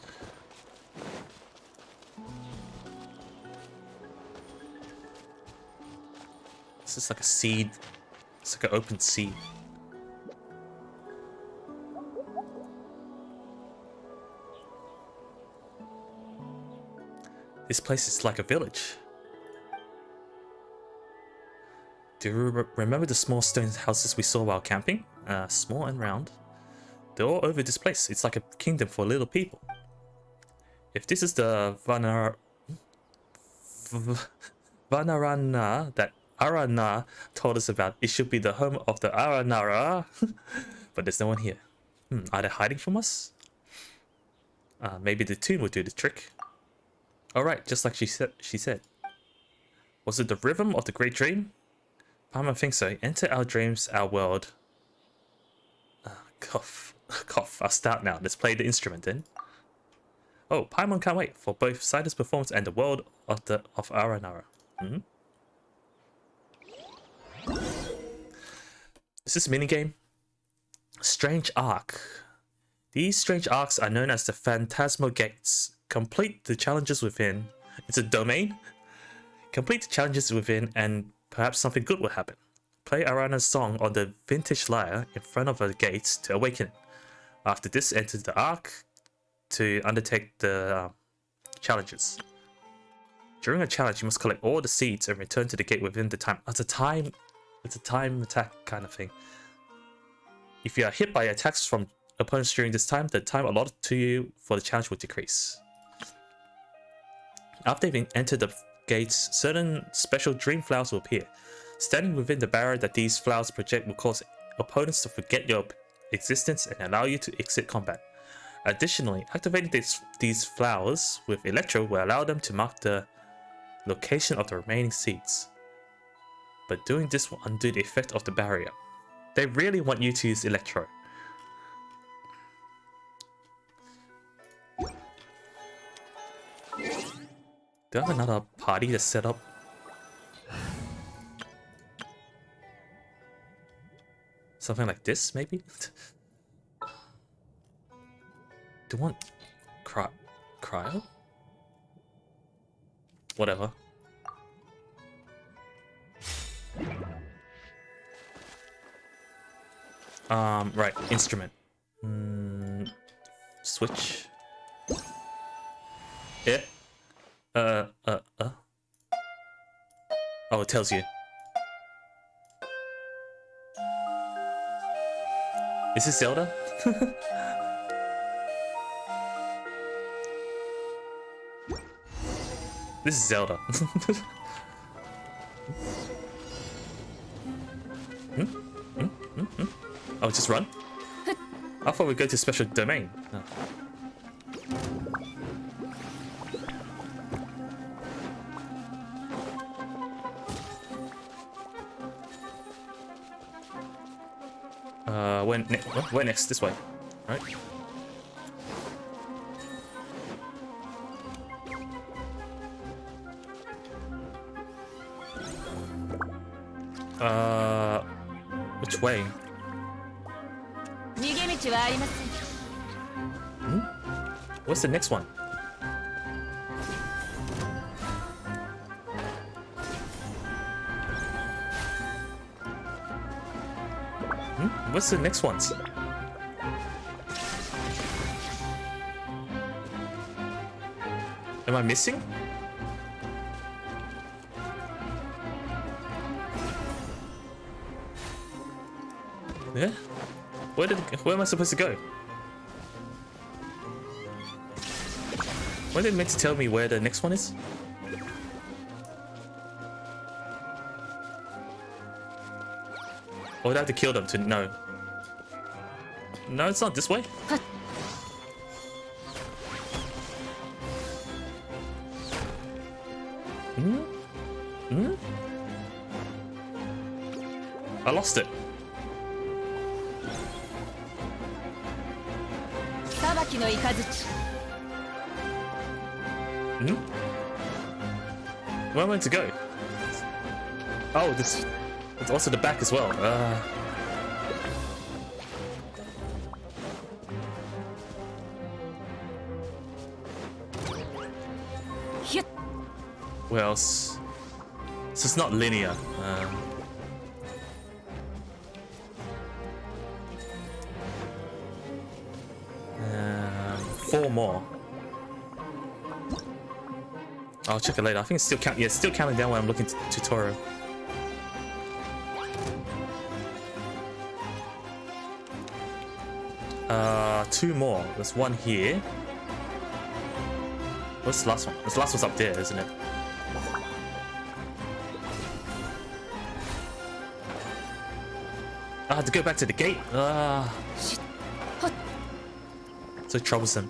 This is like a seed. It's like an open seed. This place is like a village. Do you remember the small stone houses we saw while camping? Small and round. They're all over this place. It's like a kingdom for little people. If this is the Vanarana that Arana told us about, it should be the home of the Aranara. But there's no one here. Are they hiding from us? Maybe the tune will do the trick. Alright, just like she said. Was it the rhythm of the great dream? Paimon thinks so. Enter our dreams, our world. Cough. Cough. I'll start now. Let's play the instrument then. Oh, Paimon can't wait for both Saito's performance and the world of Aranara. Is this a minigame? Strange Arc. These strange arcs are known as the Phantasmal Gates. Complete the challenges within. It's a domain. Complete the challenges within and perhaps something good will happen. Play Arana's song on the vintage lyre in front of the gates to awaken. After this, enter the arc to undertake the challenges. During a challenge, you must collect all the seeds and return to the gate within the time. It's a time attack kind of thing. If you are hit by attacks from opponents during this time, the time allotted to you for the challenge will decrease. After you've entered the gates, certain special dream flowers will appear. Standing within the barrier that these flowers project will cause opponents to forget your existence and allow you to exit combat. Additionally, activating these flowers with Electro will allow them to mark the location of the remaining seeds. But doing this will undo the effect of the barrier. They really want you to use Electro. Do I have another party to set up? Something like this, maybe? Do you want cryo? Whatever. Right, instrument. Switch. Yeah. Oh, it tells you. Is this Zelda? This is Zelda. Oh, just run? I thought we'd go to special domain. Oh. Where next? This way, right? Which way? What's the next one? What's the next ones? Am I missing? Yeah? Where am I supposed to go? Were they meant to tell me where the next one is? Or would I have to kill them to know? No, it's not this way. I lost it. Where am I meant to go? Oh, this. It's also the back as well. Where else? So it's not linear. 4 more. I'll check it later. I think it's still counting. Yeah, it's still counting down when I'm looking at tutorial. Two more. There's one here. What's the last one? The last one's up there, isn't it? I had to go back to the gate. So troublesome.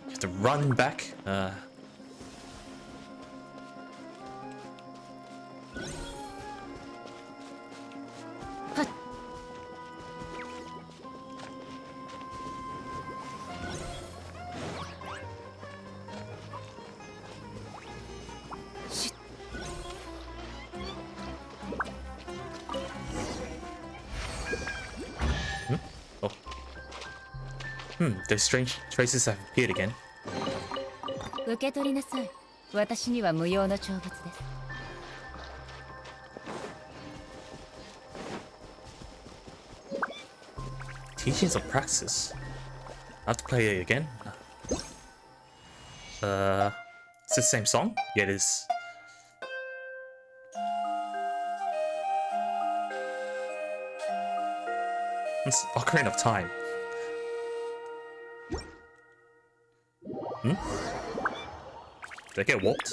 You have to run back. Those strange traces have appeared again. Teachings of praxis. I have to play it again. It's the same song? Yeah, it is. It's Ocarina of Time. Did I get warped?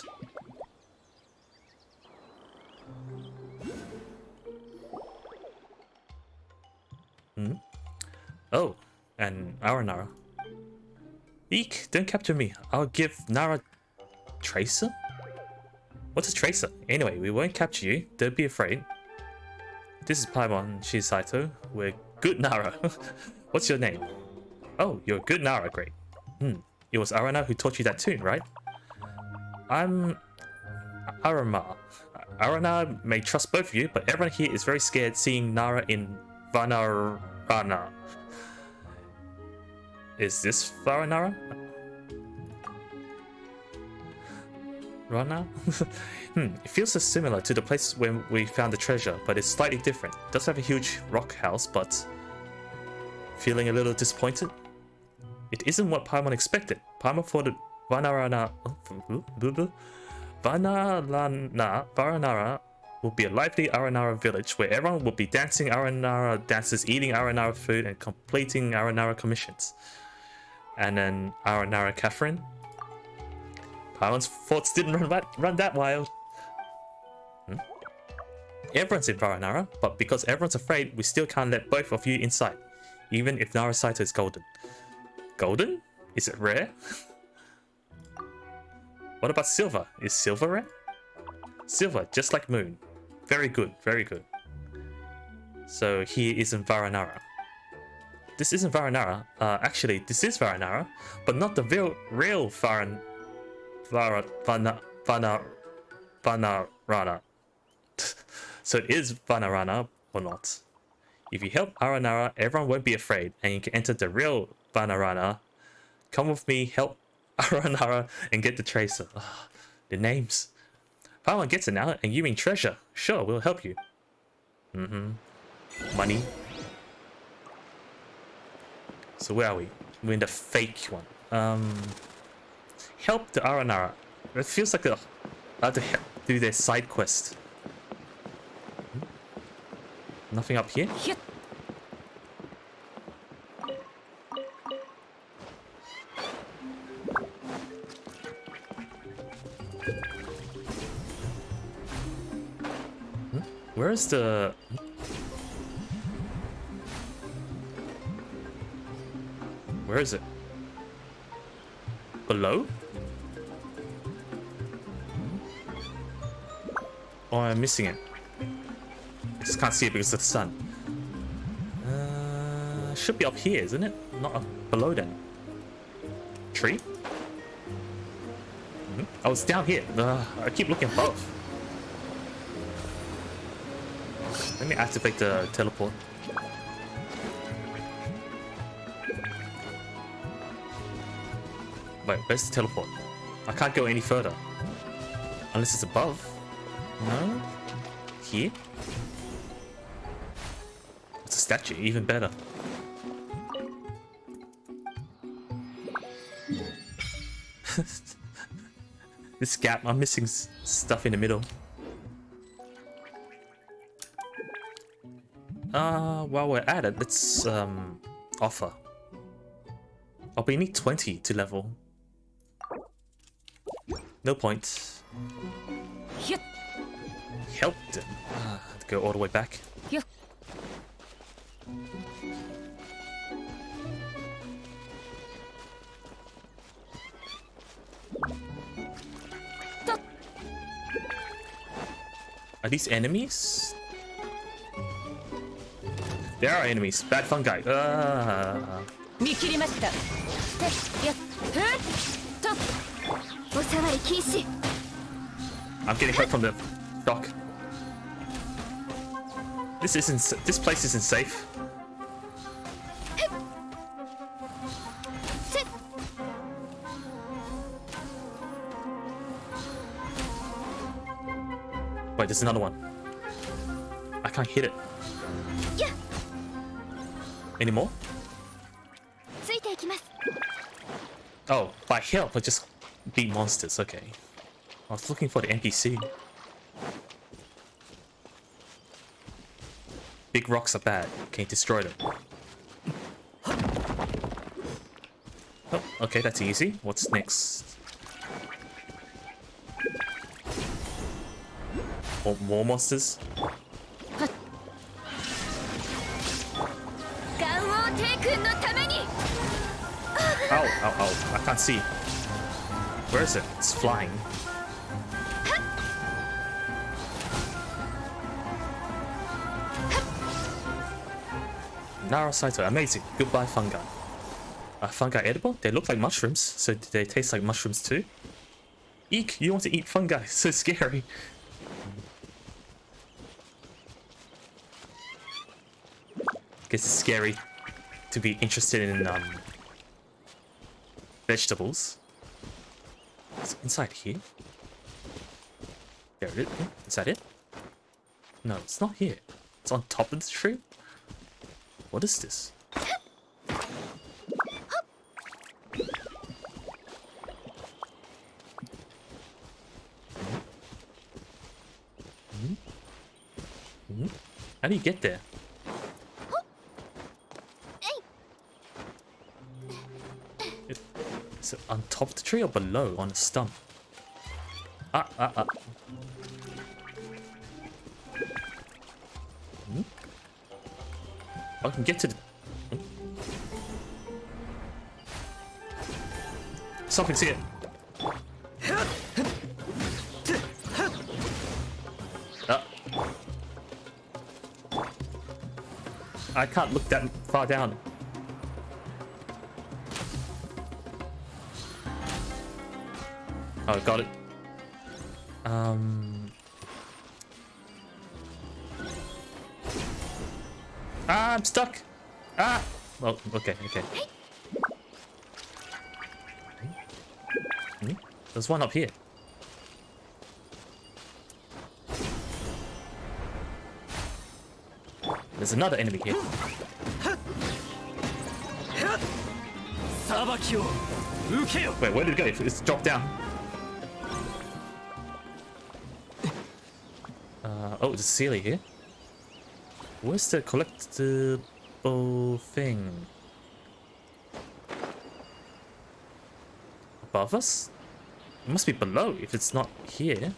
Oh, and our Nara. Eek, don't capture me. I'll give Nara Tracer? What's a Tracer? Anyway, we won't capture you. Don't be afraid. This is Paimon, she's Saito. We're good Nara. What's your name? Oh, you're good Nara, great. It was Arana who taught you that tune, right? I'm Arama. Arana may trust both of you, but everyone here is very scared seeing Nara in Vanarana. Is this Varanara? Rana? It feels so similar to the place where we found the treasure, but it's slightly different. It does have a huge rock house, but feeling a little disappointed? It isn't what Paimon expected. Paimon thought that Varanara would be a lively Aranara village where everyone would be dancing Aranara dances, eating Aranara food, and completing Aranara commissions. And then Aranara Catherine. Paimon's thoughts didn't run that wild. Everyone's in Varanara, but because everyone's afraid, we still can't let both of you inside, even if Nara Saito is golden. Golden? Is it rare? What about silver? Is silver rare? Silver, just like moon. Very good, very good. So he is in Varanara. This isn't Varanara. Actually, this is Varanara, but not the real Vanarana. So it is Vanarana or not. If you help Aranara, everyone won't be afraid, and you can enter the real Vanarana. Come with me, help Aranara, and get the tracer. The names. Paimon gets it now, and you mean treasure. Sure, we'll help you. Money. So where are we? We're in the fake one. Help the Aranara. It feels like I have to do their side quest. Nothing up here? Where is the... Where is it? Below? Oh, I'm missing it. I just can't see it because of the sun. Should be up here, isn't it? Not up below then. Tree? Oh, it's down here. I keep looking above. Let me activate the teleport. Wait, where's the teleport? I can't go any further. Unless it's above. No? Here? It's a statue, even better. This gap, I'm missing stuff in the middle. While we're at it, let's offer. Oh, but you need 20 to level. No point. Helped him. I have to go all the way back. Are these enemies? There are enemies. Bad fungi. I'm getting hurt from the dock. This place isn't safe. Wait, there's another one. I can't hit it. Any more? Oh, by help, I just beat monsters. Okay. I was looking for the NPC. Big rocks are bad. Can you destroy them? Oh, okay, that's easy. What's next? More monsters? Ow, ow, ow. I can't see. Where is it? It's flying. Nara Saito, amazing. Goodbye, fungi. Fungi edible? They look like mushrooms, so do they taste like mushrooms too? Eek, you want to eat fungi? So scary. Guess it's scary to be interested in vegetables. It's inside here. There it is. Is that it? No, it's not here. It's on top of the tree. What is this? How do you get there? Is it on top of the tree or below on a stump? Ah. I can get to the... Something's here. I can't look that far down. Oh, got it. I'm stuck. Ah. Oh, okay. There's one up here. There's another enemy here. Wait, where did it go? It's dropped down. Oh, there's a ceiling here. Where's the collectible thing? Above us? It must be below if it's not here.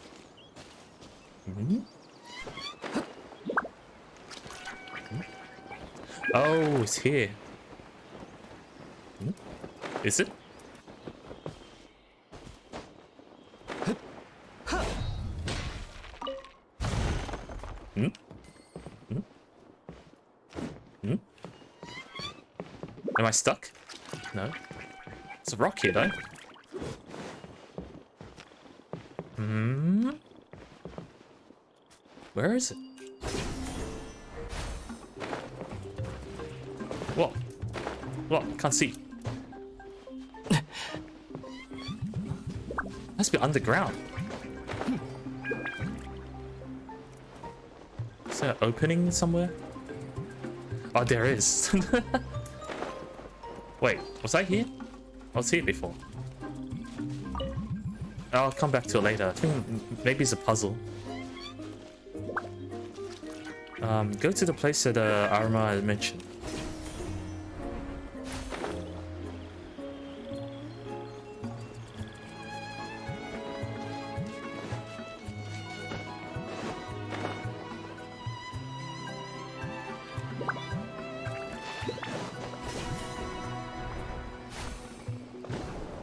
Oh, it's here. Is it? Am I stuck? No. There's a rock here, though. Where is it? What? What? Can't see. Must be underground. Is there an opening somewhere? Oh, there is. Wait, was I here? I was here before. I'll come back to it later. I think maybe it's a puzzle. Go to the place that Arma mentioned.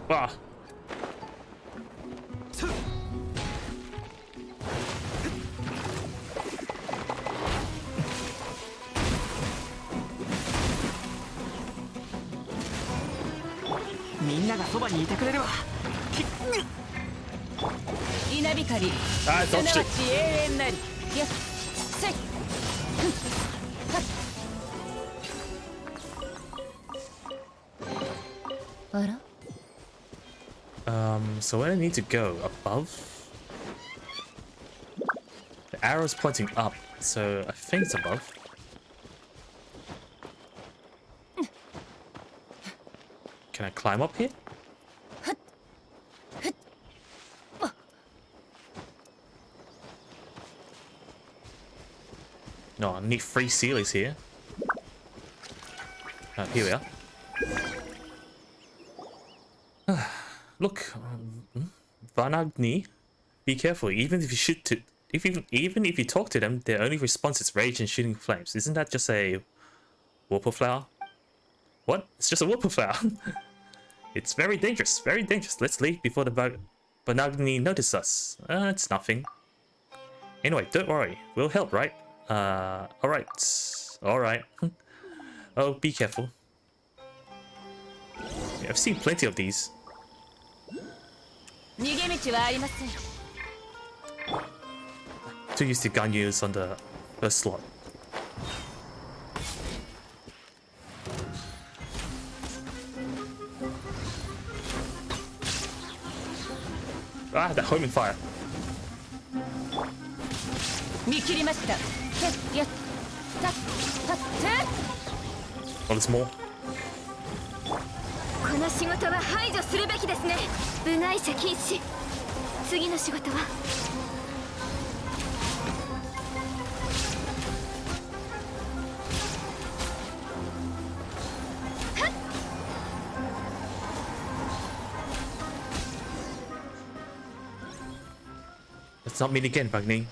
Ah. Ah, dodged it. So where do I need to go? Above? The arrow's pointing up, so I think it's above. Can I climb up here? No, I need 3 ceilings here. Here we are. Look, Vanagni, be careful. Even if you shoot to, even if you talk to them, their only response is rage and shooting flames. Isn't that just a whooper flower? What? It's just a whooper flower. It's very dangerous. Very dangerous. Let's leave before the Vanagni notice us. It's nothing. Anyway, don't worry. We'll help, right? Alright. Alright. Oh, be careful. Yeah, I've seen plenty of these. Too used to gun use on the first slot. Ah, that homing fire. Oh, there's more. この仕事は排除するべきですね。部外者禁止。次の仕事は Let's not meet again, Bagni.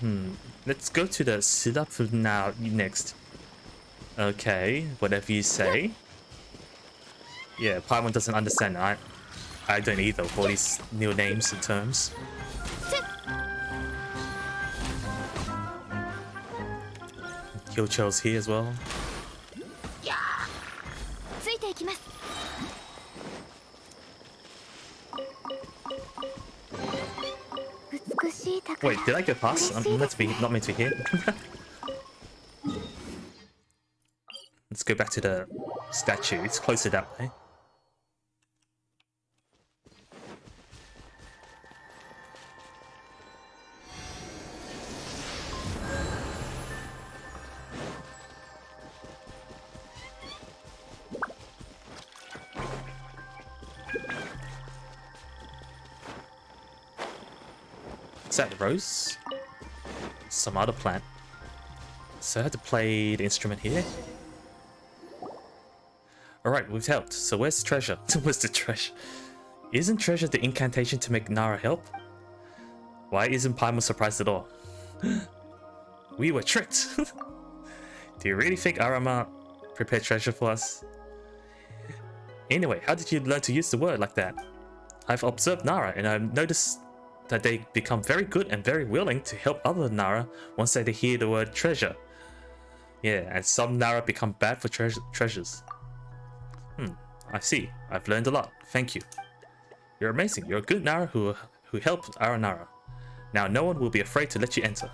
Let's go to the sit-up now next. Okay, whatever you say. Yeah, Paimon doesn't understand. I don't either for all these new names and terms. Kyocho's here as well. ついていきます。 Wait, did I go past? I'm not meant to be here. Let's go back to the statue. It's closer that way. Is that the rose? Some other plant. So I had to play the instrument here. Alright, we've helped. So where's the treasure? Where's the treasure? Isn't treasure the incantation to make Nara help? Why isn't Paimon surprised at all? We were tricked! Do you really think Arama prepared treasure for us? Anyway, how did you learn to use the word like that? I've observed Nara and I've noticed that they become very good and very willing to help other Nara once they hear the word treasure. Yeah, and some Nara become bad for treasures. I see. I've learned a lot. Thank you. You're amazing. You're a good Nara who helped our Nara. Now no one will be afraid to let you enter.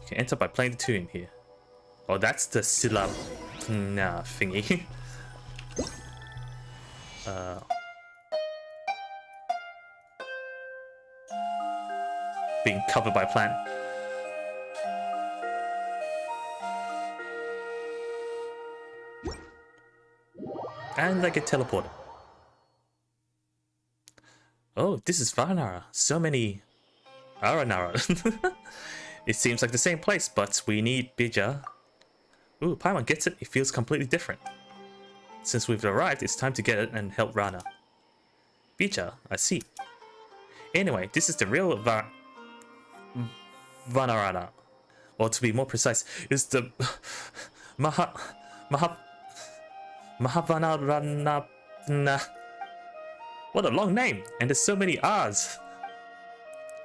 You can enter by playing the tune here. Oh, that's the Silla thingy. Being covered by plant. And I get teleported. Oh, this is Vanara. So many Aranara. It seems like the same place, but we need Bija. Ooh, Paimon gets it. It feels completely different. Since we've arrived, it's time to get it and help Rana. Bija, I see. Anyway, this is the real Vanarana. Or to be more precise, it's the Mahavanarana. What a long name, and there's so many R's.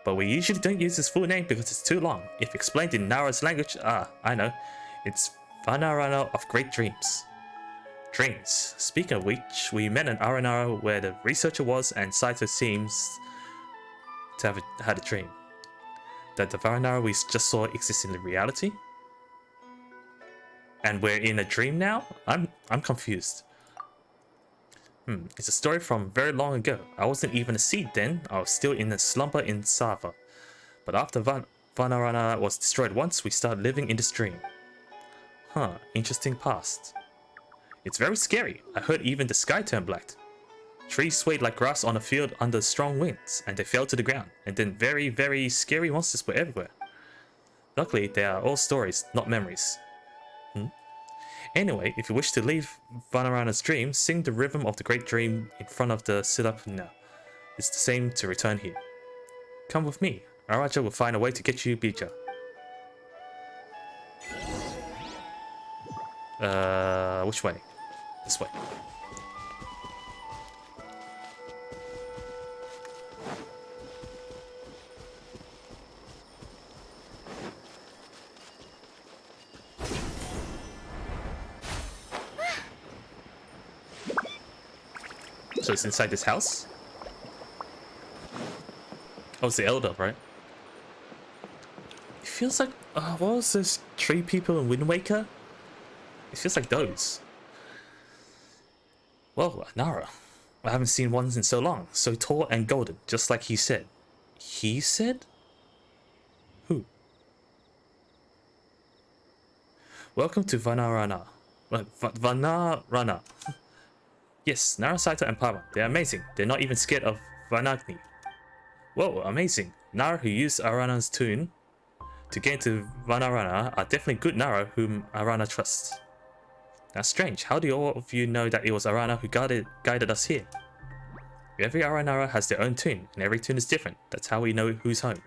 But we usually don't use his full name because it's too long. If explained in Nara's language, I know. It's Vanarana of Great Dreams. Dreams. Speaking of which, we met in Aranara where the researcher was, and Saito seems to have had a dream. That the Varanara we just saw exists in reality? And we're in a dream now? I'm confused. It's a story from very long ago. I wasn't even a seed then. I was still in a slumber in Sava. But after Vanarana was destroyed once, we started living in this dream. Interesting past. It's very scary. I heard even the sky turned black. Trees swayed like grass on a field under strong winds, and they fell to the ground, and then very, very scary monsters were everywhere. Luckily, they are all stories, not memories. Anyway, if you wish to leave Vanarana's dream, sing the rhythm of the great dream in front of the sit-up now. It's the same to return here. Come with me. Araja will find a way to get you Bija. Which way? This way. So it's inside this house? Oh, it's the Elder, right? It feels like... what was those tree people in Wind Waker? It feels like those. Well, Nara. I haven't seen one in so long. So tall and golden, just like he said. He said? Who? Welcome to Vanarana. Vanarana. Yes, Nara, Saito, and Paimon. They're amazing. They're not even scared of Vanagni. Whoa, amazing. Nara who used Arana's tune to get into Vanarana are definitely good Nara whom Arana trusts. That's strange. How do all of you know that it was Arana who guided us here? Every Aranara has their own tune, and every tune is different. That's how we know who's home.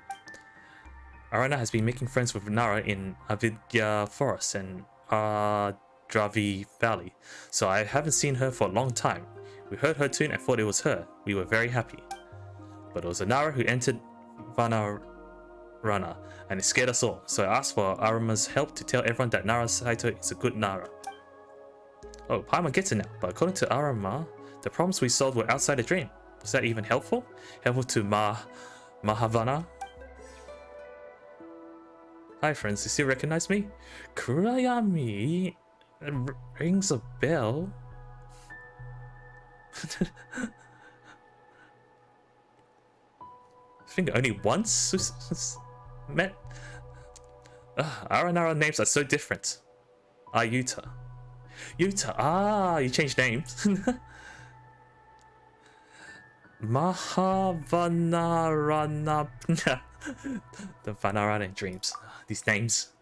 Arana has been making friends with Nara in Avidya Forest and Dravi Valley, so I haven't seen her for a long time. We heard her tune and thought it was her. We were very happy. But it was a Nara who entered Vanarana, and it scared us all, so I asked for Arama's help to tell everyone that Nara Saito is a good Nara. Oh, Paimon gets it now, but according to Arama, the problems we solved were outside a dream. Was that even helpful? Helpful to Mahavana? Hi friends, you still recognize me? Kurayami rings a bell. I think only once met. Aranara names are so different. Yuta. Yuta, you changed names. Mahavanarana. The Vanarana in dreams. These names.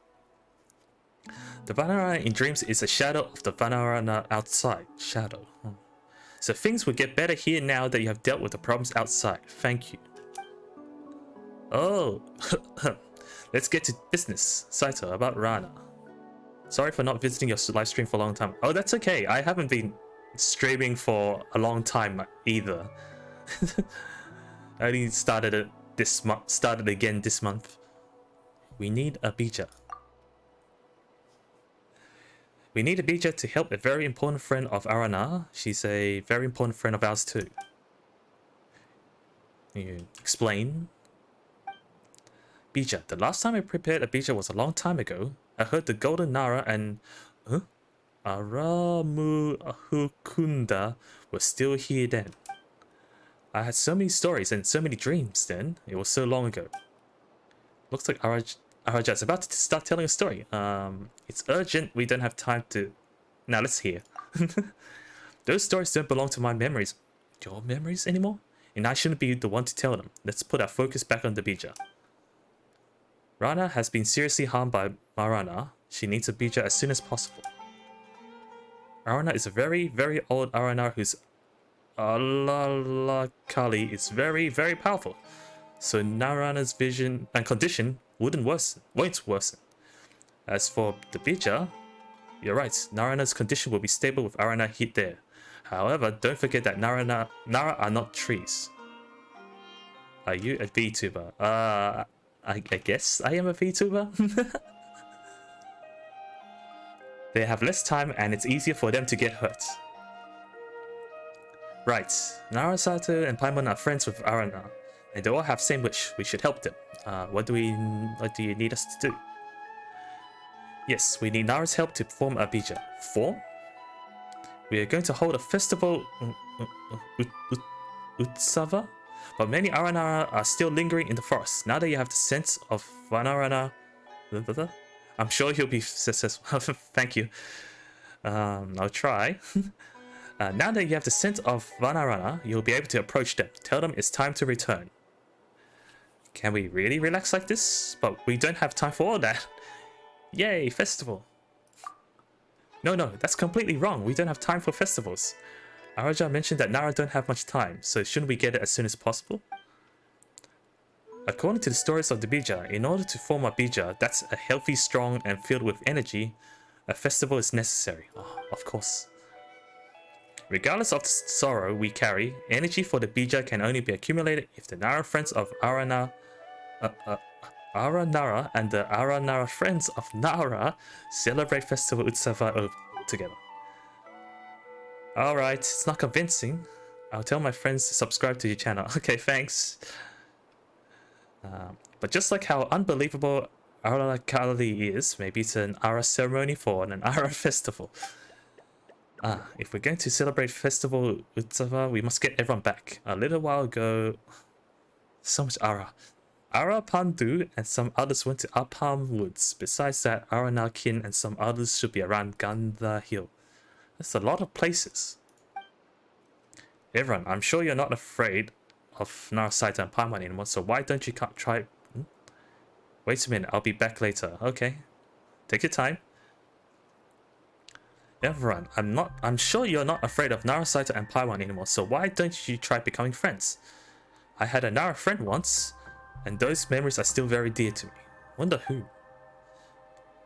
The Vanarana in dreams is a shadow of the Vanarana outside. Shadow. So things will get better here now that you have dealt with the problems outside. Thank you. Oh. Let's get to business. Saito, about Rana. Sorry for not visiting your live stream for a long time. Oh, that's okay. I haven't been streaming for a long time either. I only started it this month. Started again this month. We need a bija. We need a bija to help a very important friend of Arana. She's a very important friend of ours too. Can you explain? Bija. The last time I prepared a bija was a long time ago. I heard the Golden Nara and Aramuhukunda were still here then. I had so many stories and so many dreams then. It was so long ago. Looks like Arajat's about to start telling a story. It's urgent. We don't have time to... Now let's hear. Those stories don't belong to my memories. Your memories anymore? And I shouldn't be the one to tell them. Let's put our focus back on the bija. Rana has been seriously harmed by Marana. She needs a bija as soon as possible. Arana is a very, very old Arana whose Alalakali is very, very powerful. So Narana's vision and condition won't worsen. As for the bija, you're right. Narana's condition will be stable with Arana hit there. However, don't forget that Nara are not trees. Are you a Vtuber? I guess I am a Vtuber. They have less time and it's easier for them to get hurt. Right, Nara, Saito, and Paimon are friends with Arana, and they all have same wish. We should help them. What do you need us to do? Yes, we need Nara's help to form a bija. Form? We are going to hold a festival Utsava, but many Aranara are still lingering in the forest. Now that you have the sense of Vanarana, I'm sure you'll be successful. Thank you. I'll try. Now that you have the scent of Vanarana, you'll be able to approach them. Tell them it's time to return. Can we really relax like this? But we don't have time for all that. Yay, festival. No, that's completely wrong. We don't have time for festivals. Araja mentioned that Nara don't have much time, so shouldn't we get it as soon as possible? According to the stories of the bija, in order to form a bija that's a healthy, strong, and filled with energy, a festival is necessary. Oh, of course. Regardless of the sorrow we carry, energy for the bija can only be accumulated if the Nara friends of Aranara and the Aranara friends of Nara celebrate Festival Utsava together. Alright, it's not convincing. I'll tell my friends to subscribe to your channel. Okay, thanks. But just like how unbelievable Ara Kali is, maybe it's an Ara ceremony for an Ara festival. If we're going to celebrate Festival Vtuber, we must get everyone back. A little while ago, so much Ara. Ara Pandu and some others went to Apam Woods. Besides that, Aranakin and some others should be around Ganda Hill. That's a lot of places. Everyone, I'm sure you're not afraid of Nara, Saito and Paimon anymore, so why don't you try... Wait a minute, I'll be back later. Okay. Take your time. Everyone, I'm sure you're not afraid of Nara, Saito and Paimon anymore, so why don't you try becoming friends? I had a Nara friend once, and those memories are still very dear to me. Wonder who?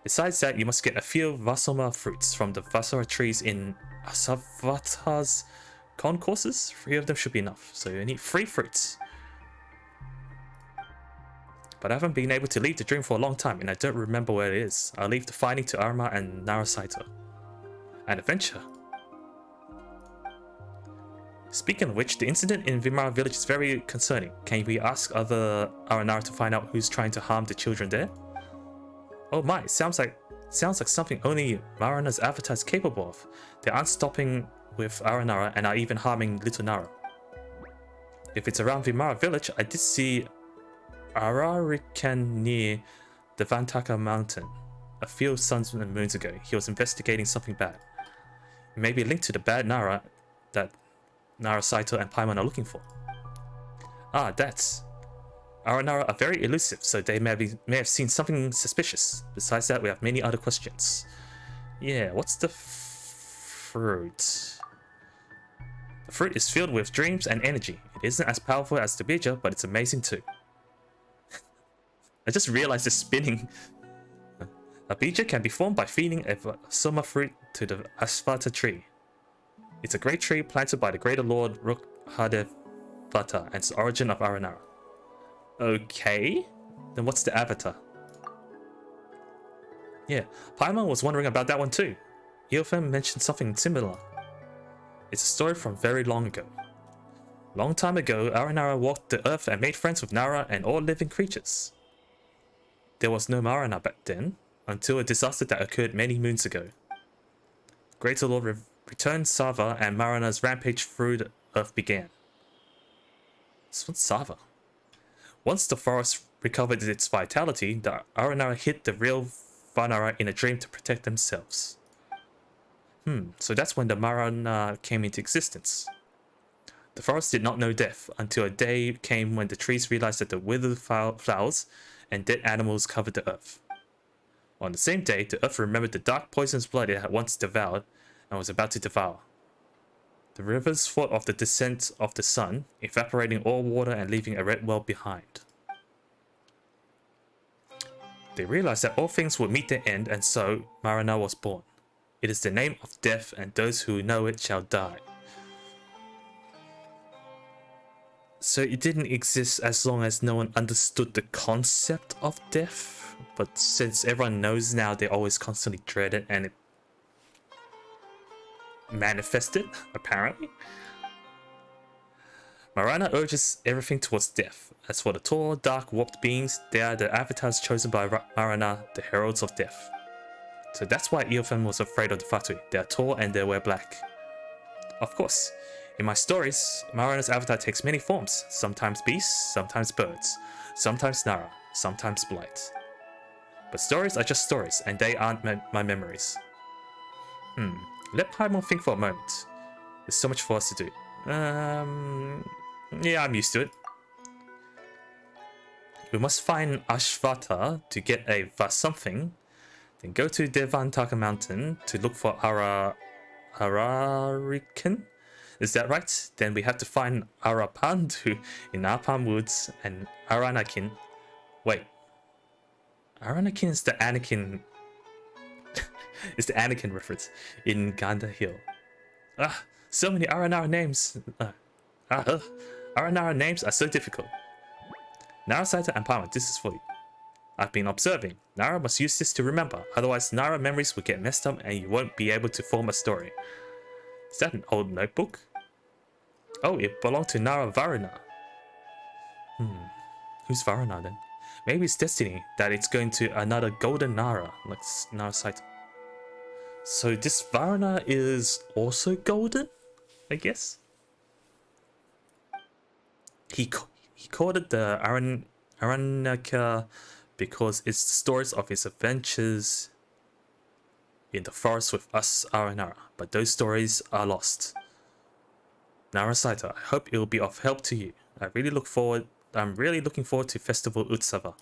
Besides that, you must get a few Vasoma fruits from the Vasora trees in Asavata's concourses. 3 of them should be enough, so you need 3 fruits. But I haven't been able to leave the dream for a long time, and I don't remember where it is. I'll leave the finding to Arma and Nara Saito. An adventure. Speaking of which, the incident in Vimara village is very concerning. Can we ask other Aranara to find out who's trying to harm the children there? Oh my, sounds like something only Marana's avatar is capable of. They aren't stopping with Aranara and are even harming little Nara. If it's around Vimara village, I did see Ararikan near the Vantaka mountain a few suns and moons ago. He was investigating something bad. It may be linked to the bad Nara that Nara, Saito and Paimon are looking for. Ah, that's... Aranara are very elusive, so they may have seen something suspicious. Besides that, we have many other questions. Yeah, what's the fruit? The fruit is filled with dreams and energy. It isn't as powerful as the bija, but it's amazing too. I just realized it's spinning. A bija can be formed by feeding a soma fruit to the Asvata tree. It's a great tree planted by the greater lord Rukhadevata and it's the origin of Aranara. Okay, then what's the avatar? Yeah, Paimon was wondering about that one too. Eofem mentioned something similar. It's a story from very long ago. Long time ago, Aranara walked the earth and made friends with Nara and all living creatures. There was no Marana back then, until a disaster that occurred many moons ago. Greater Lord returned Sava and Marana's rampage through the earth began. This one's Sava. Once the forest recovered its vitality, the Aranara hid the real Vanara in a dream to protect themselves. So that's when the Marana came into existence. The forest did not know death until a day came when the trees realized that the withered flowers and dead animals covered the earth. On the same day, the earth remembered the dark poisonous blood it had once devoured and was about to devour. The rivers fought off the descent of the sun, evaporating all water and leaving a red well behind. They realized that all things would meet their end, and so Marana was born. It is the name of death, and those who know it shall die. So it didn't exist as long as no one understood the concept of death, but since everyone knows now, they always constantly dread it, and it manifested, apparently. Marana urges everything towards death. As for the tall, dark, warped beings, they are the avatars chosen by Marana, the heralds of death. So that's why Eofem was afraid of the Fatui. They are tall and they wear black. Of course, in my stories, Marana's avatar takes many forms. Sometimes beasts, sometimes birds, sometimes Nara, sometimes Blight. But stories are just stories, and they aren't my memories. Let Paimon think for a moment. There's so much for us to do. Yeah, I'm used to it. We must find Ashvata to get a something, then go to Devantaka mountain to look for Ararikan. Is that right? Then we have to find Arapandu in Apam Woods and Aranakin. Wait. Aranakin is the Anakin... is the Anakin reference in Ganda Hill. So many Aranara names. Aranara names are so difficult. Nara, Saito and Paimon, this is for you. I've been observing. Nara must use this to remember, otherwise Nara memories will get messed up and you won't be able to form a story. Is that an old notebook? Oh, it belonged to Nara Varuna. Who's Varuna then? Maybe it's destiny that it's going to another golden Nara, like Nara Saito. So this Varuna is also golden, I guess. He called it the Aranaka because it's the stories of his adventures in the forest with us Aranara, but those stories are lost. Nara Saito, I hope it will be of help to you. I'm really looking forward to Festival Utsava.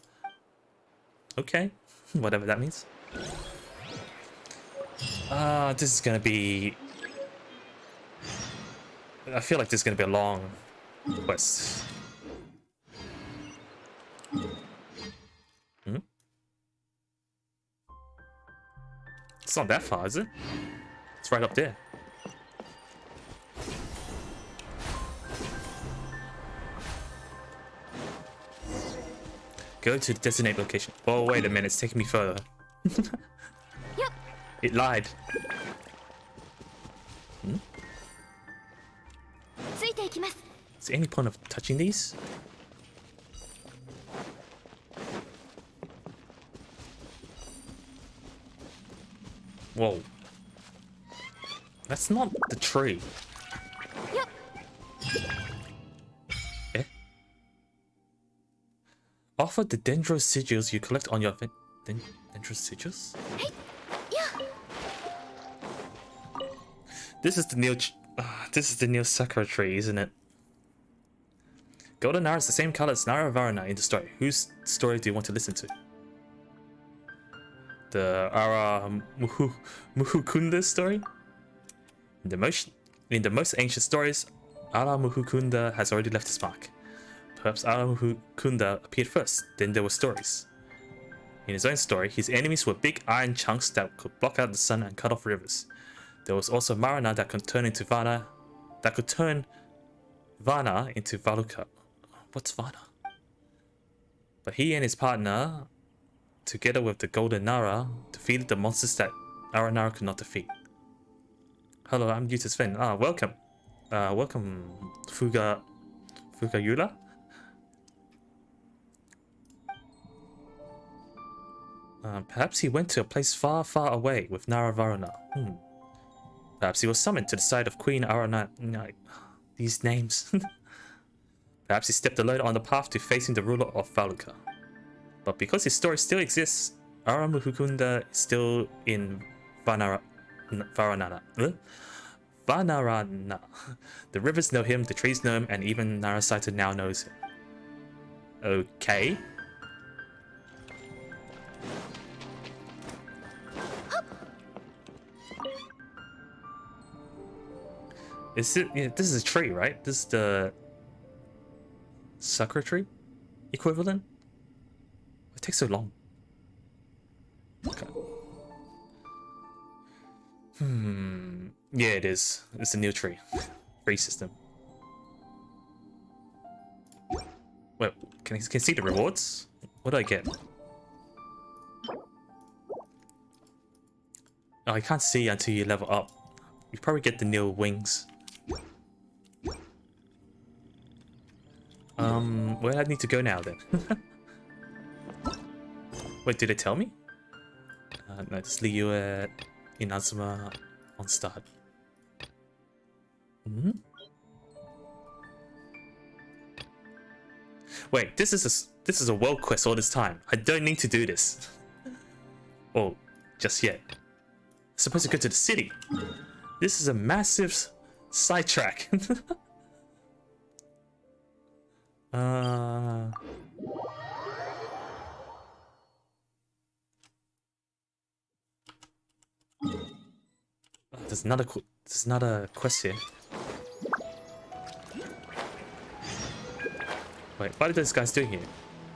Okay, whatever that means. This is gonna be... I feel like this is gonna be a long quest. It's not that far, is it? It's right up there. Go to the designated location. Oh, wait a minute, it's taking me further. Yep. It lied. Is there any point of touching these? Whoa. That's not the tree. Yep. Eh? Offer the dendro sigils you collect on your dendro sigils? Hey. Yeah. This is the new sakura tree, isn't it? Golden Nara is the same color as Nara Varuna in the story. Whose story do you want to listen to? The Ara Muhukunda story? In the most ancient stories, Ara Muhukunda has already left his mark. Perhaps Ara Muhukunda appeared first, then there were stories. In his own story, his enemies were big iron chunks that could block out the sun and cut off rivers. There was also Marana that could turn Vana into Valuka. What's Vana? But he and his partner, together with the Golden Nara, defeated the monsters that Aranara could not defeat. Hello, I'm Yuta's friend. Welcome. Welcome, Fugayula. Perhaps he went to a place far, far away with Nara Varuna. Perhaps he was summoned to the side of Queen Arana. These names. Perhaps he stepped alone on the path to facing the ruler of Valuka. But because his story still exists, Aramuhukunda is still in Vanarana. The rivers know him, the trees know him, and even Nara Saito now knows him. Okay. Is it? Yeah, this is a tree, right? This is the sakura tree equivalent. It takes so long. Okay. Yeah, it is. It's a new tree. Tree system. Wait, can I see the rewards? What do I get? Oh, I can't see until you level up. You probably get the new wings. Where do I need to go now then? Wait, did it tell me? No, just leave you at Inazuma on start. Wait, this is a world quest all this time. I don't need to do this. Oh, just yet. I'm supposed to go to the city. This is a massive sidetrack. There's another quest here. Wait, what are those guys doing here?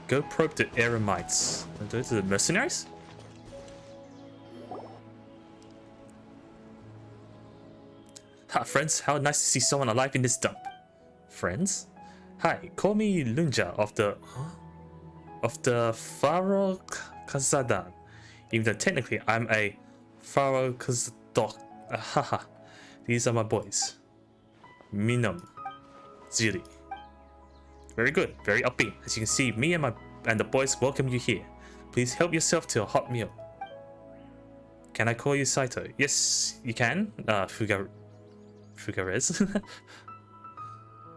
Go probe the Eremites. Are those the mercenaries? Ha, friends, how nice to see someone alive in this dump. Friends? Hi, call me Lunja of the Pharaoh Kazadan. Even though technically I'm a Pharaoh Kazadok. Haha. These are my boys. Minam, Ziri, Very good, very upbeat. As you can see, me and the boys welcome you here. Please help yourself to a hot meal. Can I call you Saito? Yes, you can. Fugares.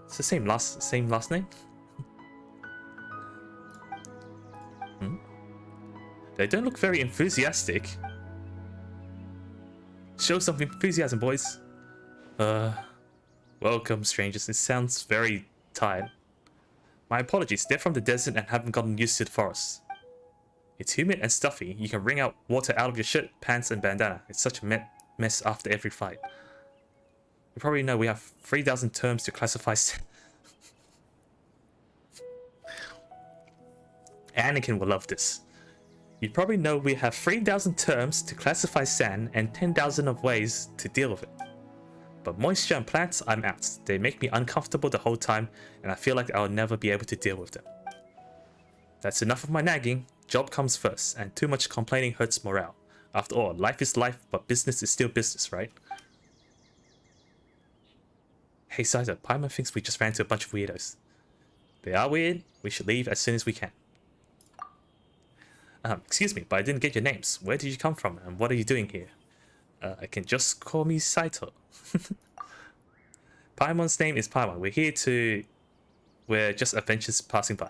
It's the same last name. They don't look very enthusiastic. Show some enthusiasm, boys. Welcome, strangers. It sounds very tired. My apologies. They're from the desert and haven't gotten used to the forest. It's humid and stuffy. You can wring out water out of your shirt, pants, and bandana. It's such a mess after every fight. You probably know we have 3,000 terms to classify. Anakin will love this. You probably know we have 3,000 terms to classify sand and 10,000 of ways to deal with it. But moisture and plants, I'm out. They make me uncomfortable the whole time, and I feel like I'll never be able to deal with them. That's enough of my nagging. Job comes first, and too much complaining hurts morale. After all, life is life, but business is still business, right? Hey Saito, Paimon thinks we just ran into a bunch of weirdos. They are weird. We should leave as soon as we can. Excuse me, but I didn't get your names. Where did you come from, and what are you doing here? I can just call me Saito. Paimon's name is Paimon. We're just adventurers passing by.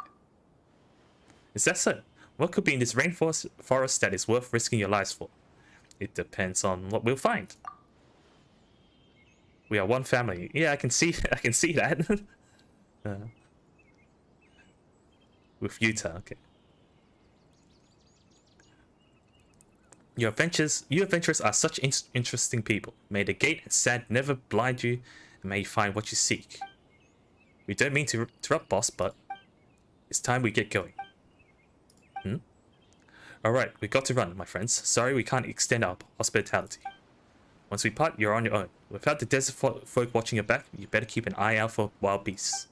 Is that so? What could be in this rainforest that is worth risking your lives for? It depends on what we'll find. We are one family. Yeah, I can see that. With Utah, okay. You adventurers are such interesting people. May the gate and sand never blind you, and may you find what you seek. We don't mean to interrupt, boss, but it's time we get going. Alright, we got to run, my friends. Sorry we can't extend our hospitality. Once we part, you're on your own. Without the desert folk watching your back, you better keep an eye out for wild beasts.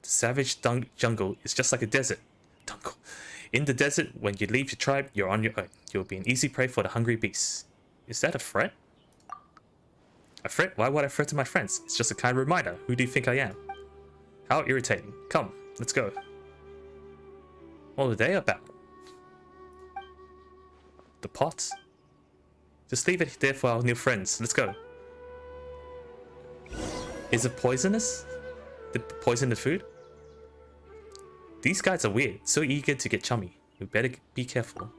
The savage jungle is just like a desert. In the desert, when you leave your tribe, you're on your own. You'll be an easy prey for the hungry beasts. Is that a threat? A threat? Why would I threaten my friends? It's just a kind reminder. Who do you think I am? How irritating. Come, let's go. What are they about? The pot? Just leave it there for our new friends. Let's go. Is it poisonous? Did it poison the food? These guys are weird, so eager to get chummy. We better be careful.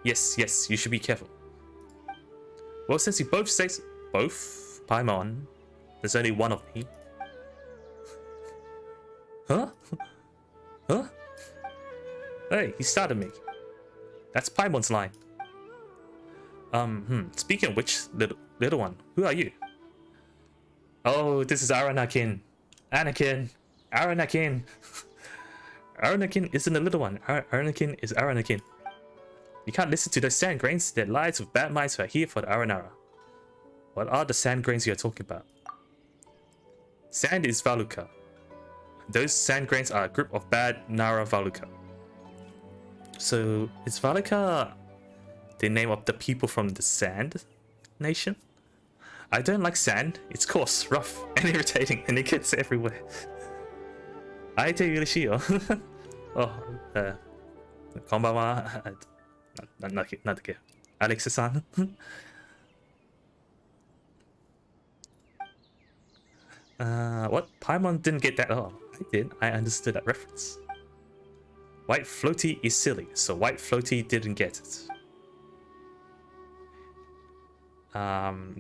Yes, you should be careful. Well, since you both say both, Paimon, there's only one of me. Huh? Huh? Hey, he started me. That's Paimon's line. Speaking of which, little one, who are you? Oh, this is Aranakin. Anakin. Aranakin. Aranakin isn't a little one. Aranakin is Aranakin. You can't listen to those sand grains. They're lies with bad minds who are here for the Aranara. What are the sand grains you're talking about? Sand is Valuka. Those sand grains are a group of bad Nara Valuka. So, is Valuka the name of the people from the Sand Nation? I don't like sand. It's coarse, rough, and irritating, and it gets everywhere. Aite yurishiyo. Oh, konbanwa. Nadake. Alexa-san. What? Paimon didn't get that. Oh, I did. I understood that reference. White floaty is silly, so white floaty didn't get it.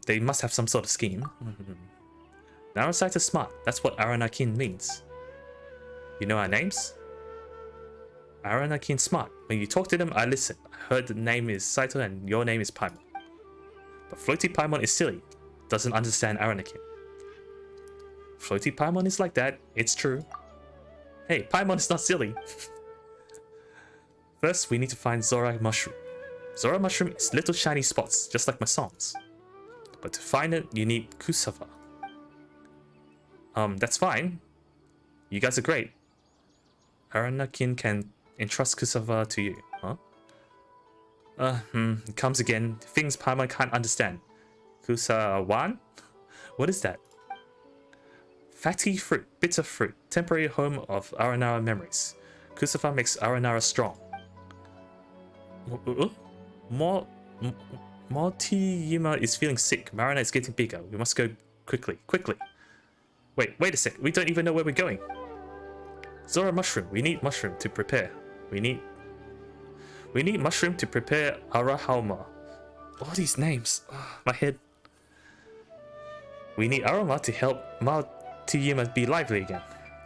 They must have some sort of scheme. Narasite is smart. That's what Aranakin means. You know our names? Aranakin smart. When you talk to them, I listen. I heard the name is Saito and your name is Paimon. But Floaty Paimon is silly. Doesn't understand Aranakin. Floaty Paimon is like that. It's true. Hey, Paimon is not silly. First, we need to find Zora Mushroom. Zora Mushroom is little shiny spots, just like my songs. But to find it, you need Kusava. That's fine. You guys are great. Aranakin can entrust Kusava to you, huh? It comes again. Things Paimon can't understand. Kusawan? What is that? Fatty fruit, bitter fruit, temporary home of Aranara memories. Kusafa makes Aranara strong. Mortiyuma is feeling sick. Marana is getting bigger. We must go quickly. Quickly. Wait a sec. We don't even know where we're going. Zora mushroom. We need mushroom to prepare. We need mushroom to prepare Arahauma. All these names. Oh, my head. We need Aroma to help Mortiyuma be lively again.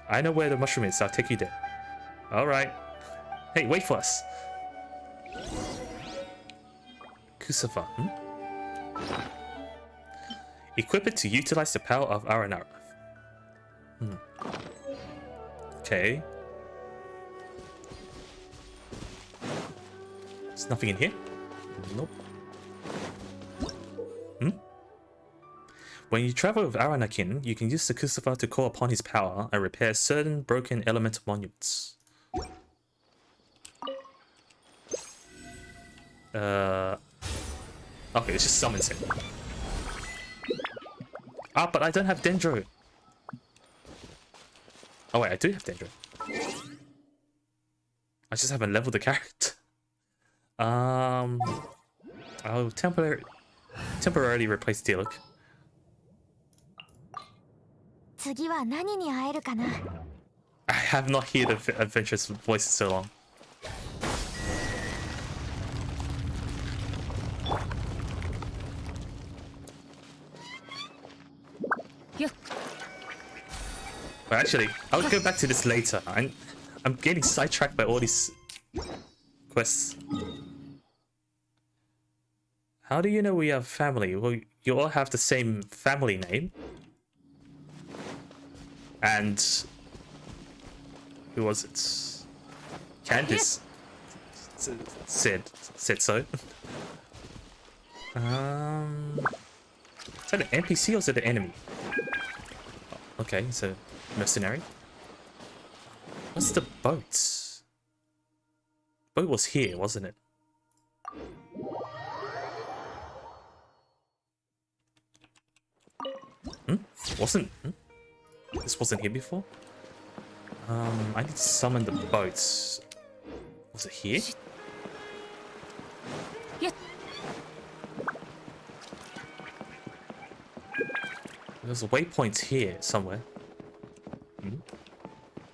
I know where the mushroom is. I'll take you there. Alright. Hey, wait for us. Kusafa. Equip it to utilize the power of Aranara. Okay. There's nothing in here? Nope. When you travel with Aranakin, you can use the Kusafa to call upon his power and repair certain broken elemental monuments. Okay, it just summons him. Ah, but I don't have Dendro. Oh wait, I do have Dendro. I just haven't leveled the character. I'll temporarily replace Diluc. I have not heard the adventurous voice in so long. Well, actually, I'll go back to this later. I'm getting sidetracked by all these quests. How do you know we have family? Well, you all have the same family name. And who was it? Candice said so. Is that an NPC or is it an enemy? Okay, so mercenary. What's the boat? Boat was here, wasn't it? This wasn't here before? I need to summon the boats. Was it here? There's a waypoint here somewhere.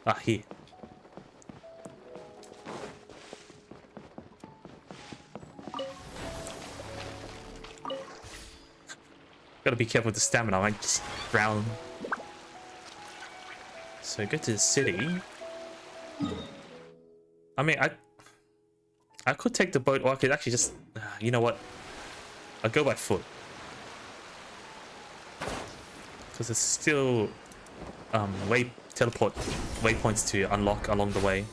Ah, here. Gotta be careful with the stamina, I might just drown. So go to the city. I mean, I could take the boat, or I could actually just, you know what? I'll go by foot. Because there's still teleport waypoints to unlock along the way.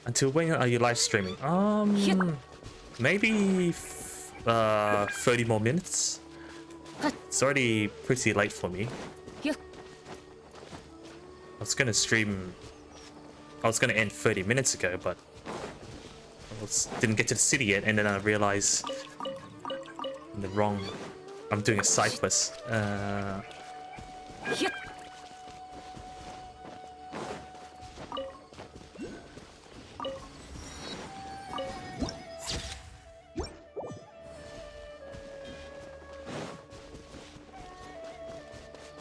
Until when are you live streaming? Maybe 30 more minutes. It's already pretty late for me. I was gonna stream. I was gonna end 30 minutes ago, but I didn't get to the city yet, and then I realized I'm doing a side quest.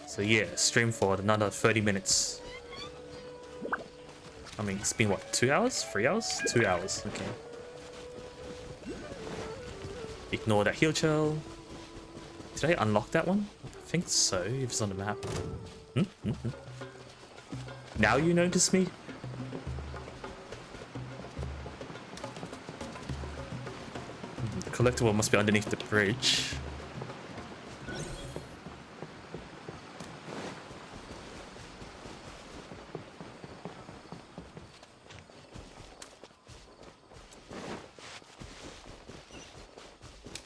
So yeah, stream for another 30 minutes. I mean, it's been what, 2 hours? 3 hours? 2 hours, okay. Ignore that heal gel. Did I unlock that one? I think so, if it's on the map. Now you notice me? The collectible must be underneath the bridge.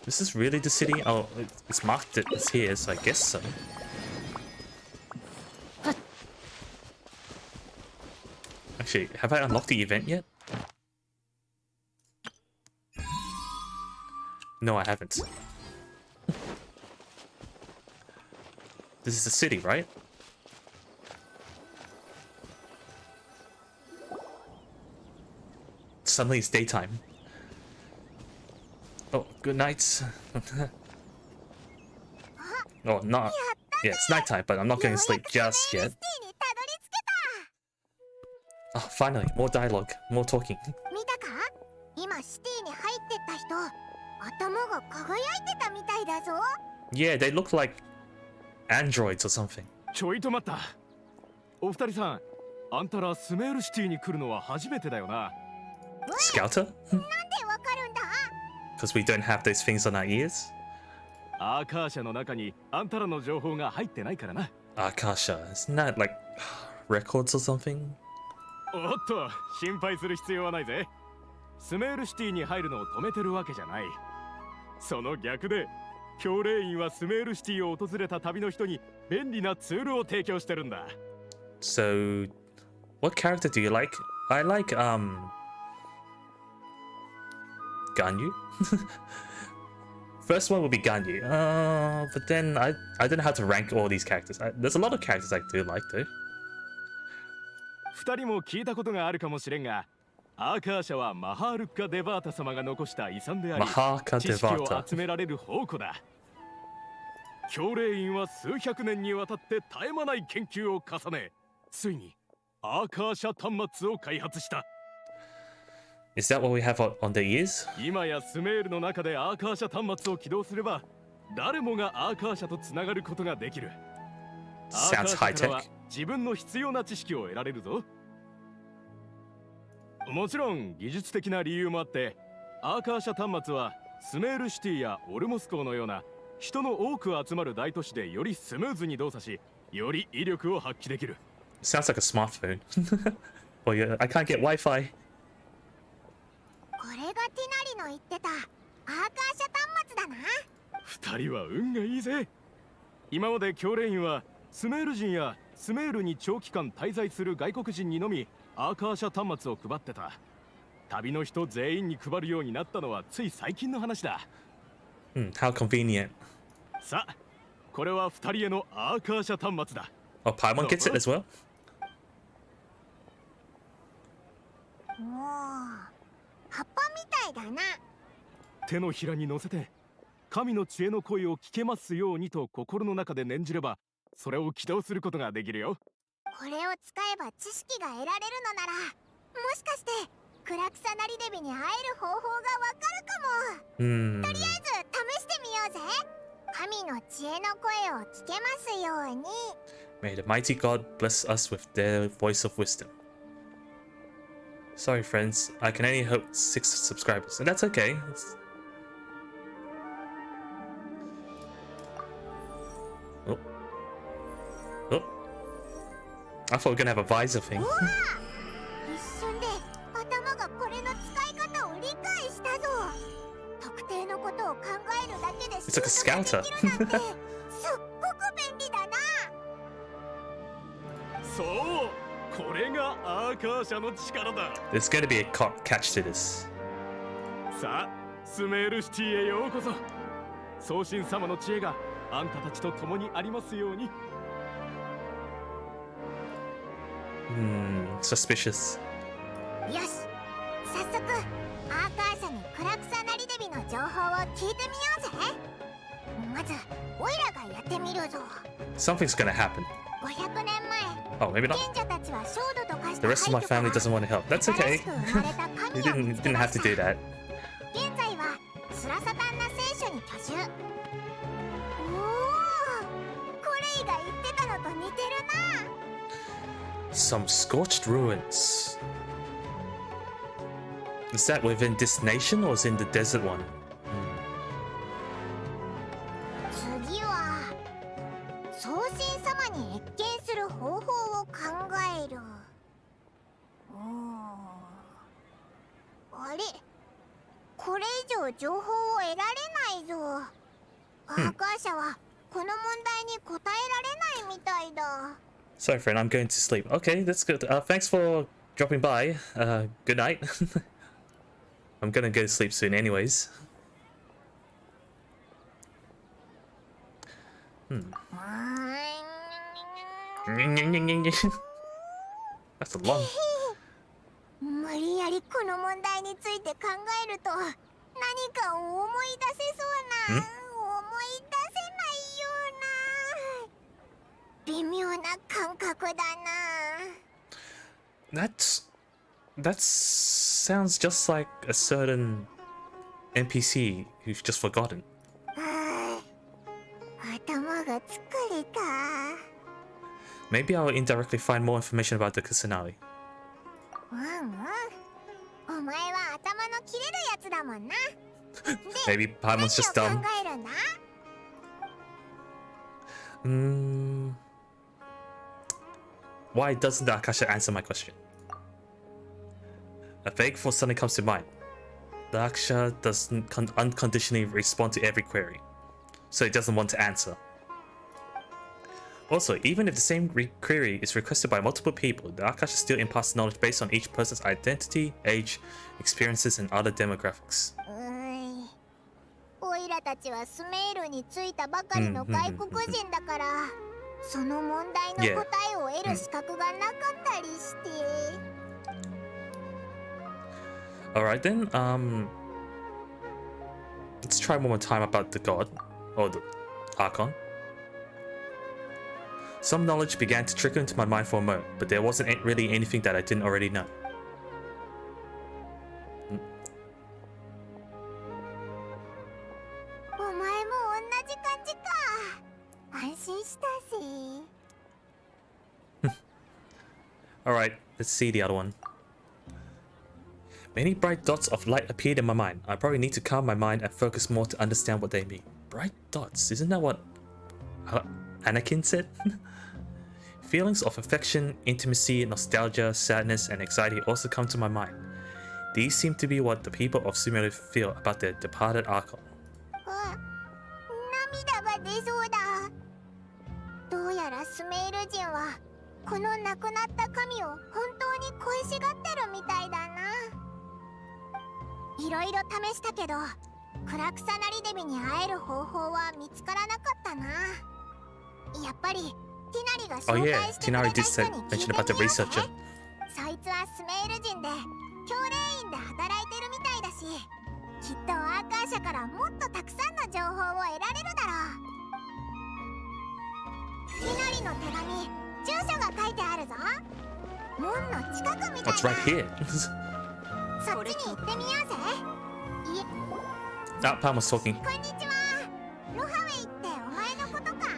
This is really the city? Oh, it's marked it's here, so I guess so. Actually, have I unlocked the event yet? No, I haven't. This is the city, right? Suddenly it's daytime. Oh, good night. Oh, not. Yeah, it's nighttime, but I'm not going to sleep just yet. Oh, finally, more dialogue, more talking. Yeah, they look like androids or something. ちょいと待った。お二人さん、あんたらスメールシティに来るのは初めてだよな。Scouter? Because we don't have those things on our ears? アーカーシャの中にあんたらの情報が入ってないからな。Akasha, isn't that like records or something? おっと、心配する必要はないぜ。スメールシティに入るのを止めてるわけじゃない。その逆で、教令員はスメールシティを訪れた旅の人に便利なツールを提供してるんだ。So, what character do you like? I like, Ganyu? First one would be Ganyu. But then I don't know how to rank all these characters. There's a lot of characters I do like though. 二人も聞いたことがあるかもしれんが、アーカー社はマハールッカ・デバータ様が残した遺産であり、知識を集められる宝庫だ。教令員は数百年にわたって絶え間ない研究を重ね、ついにアーカー社端末を開発した。Is that what we have on the ears? 今やスメールの中でアーカー社端末を起動すれば、誰もがアーカー社とつながることができる。Sounds high tech. 自分の必要な知識を得られるぞ。もちろん技術的な理由もあって、アーカー社端末はスメールシティやオルモス港のような人の多く集まる大都市でよりスムーズに動作し、より威力を発揮できる。Sounds like a smartphone. Well, yeah, I can't get Wi-Fi. これがティナリの言ってたアーカー社端末だな。二人は運がいいぜ。今まで教令員はスメール人やスメールに長期間滞在する外国人にのみアーカー社端末を配ってた。旅の人全員に配るようになったのはつい最近の話だ。How convenient. さあ、これは二人へのアーカー社端末だ。Oh, Paimon gets it as well? もう葉っぱみたいだな。手のひらに乗せて神の知恵の声を聞けますようにと心の中で念じれば、それを起動することができるよ。これを使えば知識が得られるのなら、もしかしてクラクサナリデビに会える方法がわかるかも。とりあえず試してみようぜ。神の知恵の声を聞けますように。 May the mighty God bless us with their voice of wisdom. Sorry, friends. I can only hope 6 subscribers, and that's okay. Oh. Oh. I thought we were gonna have a visor thing. 一瞬で頭がこれの使い方を理解したぞ。特定のことを考えるだけで It's like a scouter. すっごく便利だな。そう、これがアーカー社の力だ。There's gonna be a catch to this. さあ、スメールシティへようこそ。送信様の知恵があんたたちと共にありますように。Suspicious. よし、早速アーカー社にクラクサナリデビの情報を聞いてみようぜ。まずオイラがやってみるぞ。 Something's gonna happen. 500年前、 Oh, maybe not. 賢者たちは焦土と化した The rest of my family doesn't want to help. That's okay. 新しく生まれた You 神を見つけ didn't ま have し to た。 do that. 現在はスラサタンナ聖書に居住。おお、コレイが言ってたのと似てるな。 Some scorched ruins. Is that within this nation or is it in the desert one? 次は送信様に謁見する方法を考える。あれ、ここれ以上情報を得られないぞ。アーカーシャはこの問題に答えられないみたいだ。Sorry, friend, I'm going to sleep. Okay, that's good. Thanks for dropping by. Good night. I'm gonna go to sleep soon, anyways. That's a long. 無理やりこの問題について考えると何かを思い出せそうな、思い出せないような微妙な感覚だな。That sounds just like a certain NPC who's just forgotten. 頭が疲れた。Maybe I'll indirectly find more information about the Kusanagi. お前は頭の切れるやつだもんな。Maybe Paimon's just dumb. Why doesn't the Akasha answer my question? A vague thought suddenly comes to mind. The Akasha doesn't unconditionally respond to every query, so it doesn't want to answer. Also, even if the same query is requested by multiple people, the Akasha still imparts knowledge based on each person's identity, age, experiences, and other demographics. オイラたちはスメールに着いたばかりの外国人だから、その問題の答えを得る資格がなかったりして。Alright then, let's try one more time about the god, or the Archon. Some knowledge began to trickle into my mind for a moment, but there wasn't really anything that I didn't already know. お前も同じ感じか。安心したぜ。Alright, let's see the other one. Many bright dots of light appeared in my mind. I probably need to calm my mind and focus more to understand what they mean. Bright dots, isn't that what Anakin said? Feelings of affection, intimacy, nostalgia, sadness, and anxiety also come to my mind. These seem to be what the people of Sumeru feel about their departed Archon. 涙が出そうだ。どうやらスメール人はこの亡くなった神を本当に恋しがってるみたいだな。いろいろ試したけど、クラクサナリデビに会える方法は見つからなかったな。やっぱりティナリが紹介してくれた人に聞いてみようぜ。そいつはスメール人で教令員で働いてるみたいだし、きっとアーカー社からもっとたくさんの情報を得られるだろう。ティナリの手紙、住所が書いてあるぞ。門の近くみたいだ。What's right here? そっちに行ってみようぜ。Pam was talking. こんにちは。ロハウェイってお前のことか？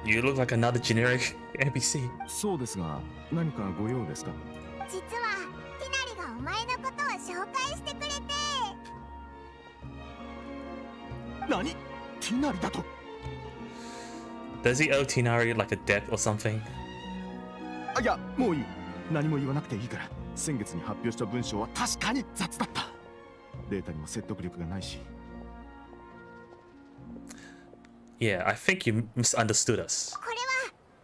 You look like another generic NPC. そうですが、何かご用ですか？実はティナリがお前のことを紹介してくれて。何？ティナリだと？ Does he owe Tinari like a debt or something? あ、いや、もういい。何も言わなくていいから。先月に発表した文章は確かに雑だった。データにも説得力がないし。Yeah, I think you misunderstood us. これは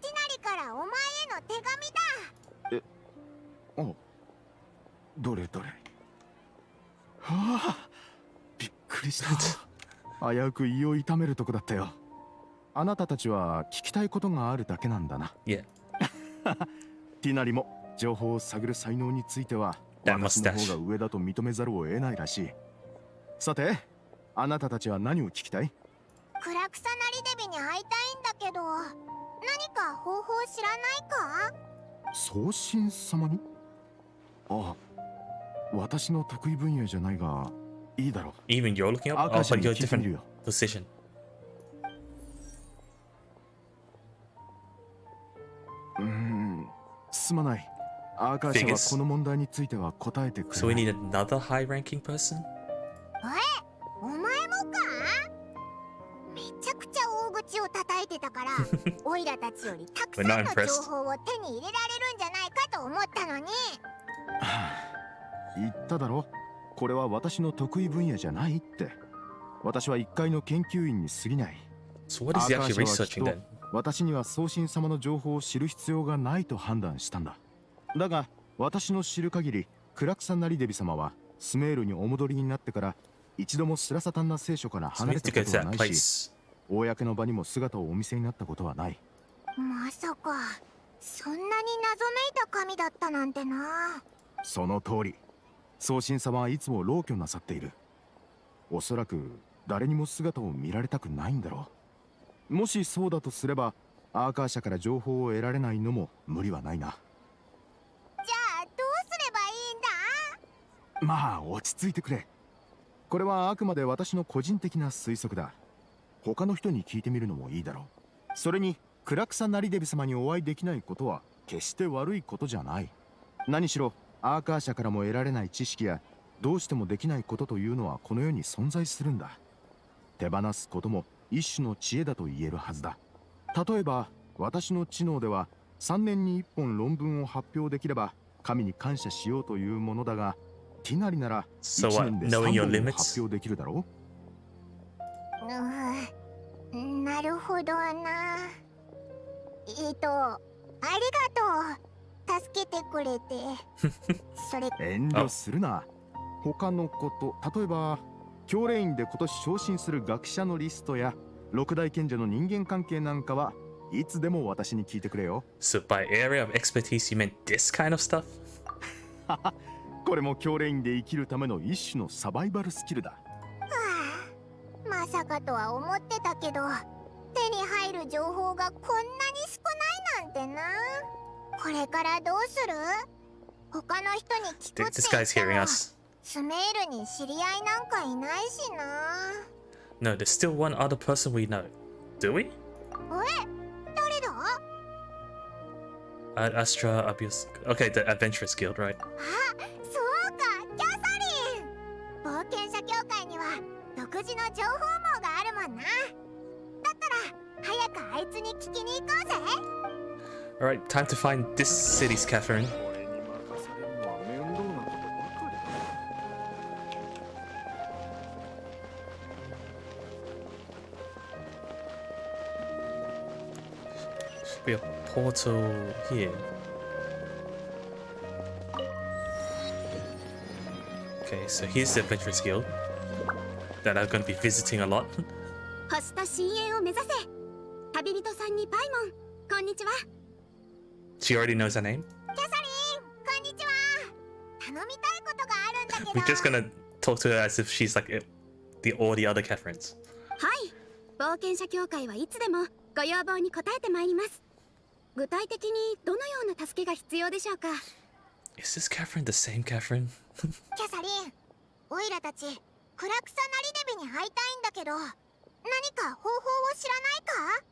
ティナリからお前への手紙だ。あ、どれどれ。はあ、びっくりした。危うく胃を痛めるとこだったよ。あなたたちは聞きたいことがあるだけなんだな。Yeah. ティナリも情報を探る才能については私の方が上だと認めざるを得ないらしい。さて、あなたたちは何を聞きたい？クラクサナリデビに会いたいんだけど、何か方法知らないか？送信様に？あ、私の得意分野じゃないが、いいだろう。Even you're looking up? Oh, but you're a different position. すまない。アーカー社はこの問題については答えてくれない。So we need another high-ranking person? お前もか？めちゃくちゃ大口を叩いてたから、オイラたちよりたくさんの情報を手に入れられるんじゃないかと思ったのに。言っただろ。これは私の得意分野じゃないって。私は一階の研究員に過ぎない。So what is he actually researching then? 私には宗神様の情報を知る必要がないと判断したんだ。だが私の知る限り、クラクサナリデビ様はスメールにお戻りになってから一度もスラサタンナ聖書から離れたことはないし、公の場にも姿をお見せになったことはない。まさかそんなに謎めいた神だったなんてな。その通り、宗神様はいつも浪居なさっている。おそらく誰にも姿を見られたくないんだろう。もしそうだとすれば、アーカー社から情報を得られないのも無理はないな。じゃあどうすればいいんだ？まあ落ち着いてくれ。これはあくまで私の個人的な推測だ。他の人に聞いてみるのもいいだろう。それにクラクサナリデビ様にお会いできないことは決して悪いことじゃない。何しろアーカー社からも得られない知識やどうしてもできないことというのはこの世に存在するんだ。手放すことも一種の知恵だと言えるはずだ。例えば私の知能では3年に1本論文を発表できれば神に感謝しようというものだが、ティナリなら1年で3本発表できるだろう。なるほどな。ありがとう。助けてくれて。それ遠慮するな。他のこと、例えば教令院で今年昇進する学者のリストや六大賢者の人間関係なんかはいつでも私に聞いてくれよ。So by area of expertise, you meant this kind of stuff? これも教令院で生きるための一種のサバイバルスキルだ。まさかとは思ってたけど、手に入る情報がこんなに少ないなんてな。これからどうする？他の人に聞くって言ってもスメールに知り合いなんかいないしな。No, there's still one other person we know. Do we? 誰だ？ Astra, Abius. Okay, the Adventurers Guild, right? そうか、キャサリン。冒険者協会には独自の情報網があるもんな。だったら早くあいつに聞きに行こうぜ。Alright, time to find this city's Catherine. Should be a portal here. Okay, so here's the Adventurers Guild that I'm going to be visiting a lot. 星と深淵を目指せ。旅人さんにパイモン、こんにちは。She already knows her name. キャサリン、こんにちは。頼みたいことがあるんだけど。We're just gonna talk to her as if she's like all the other Catherines. はい、冒険者協会はいつでもご要望に応えてまいります。具体的にどのような助けが必要でしょうか？ Is this Catherine the same Catherine? キャサリン、オイラたちクラクサナリデビに会いたいんだけど、何か方法を知らないか？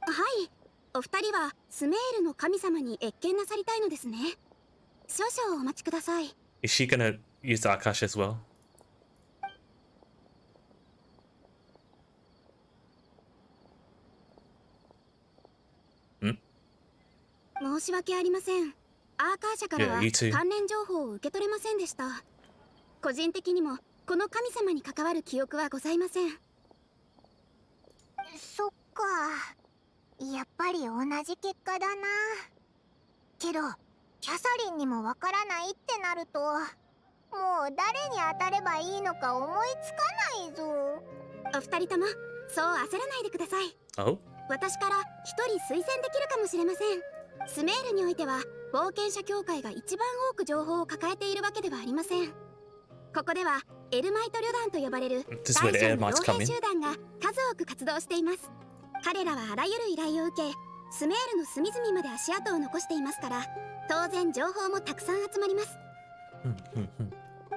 はい、お二人はスメールの神様に謁見なさりたいのですね。少々お待ちください。Is she gonna use the Akash as well? 申し訳ありません。アーカー社からは Yeah, you too. 関連情報を受け取れませんでした。個人的にもこの神様に関わる記憶はございません。そっか、やっぱり同じ結果だな。けどキャサリンにもわからないってなると、もう誰に当たればいいのか思いつかないぞ。お二人ともそう焦らないでください。 Oh? 私から一人推薦できるかもしれません。スメールにおいては冒険者協会が一番多く情報を抱えているわけではありません。ここではエルマイト旅団と呼ばれる大小の傭兵集団が数多く活動しています。彼らはあらゆる依頼を受け、スメールの隅々まで足跡を残していますから、当然情報もたくさん集まります。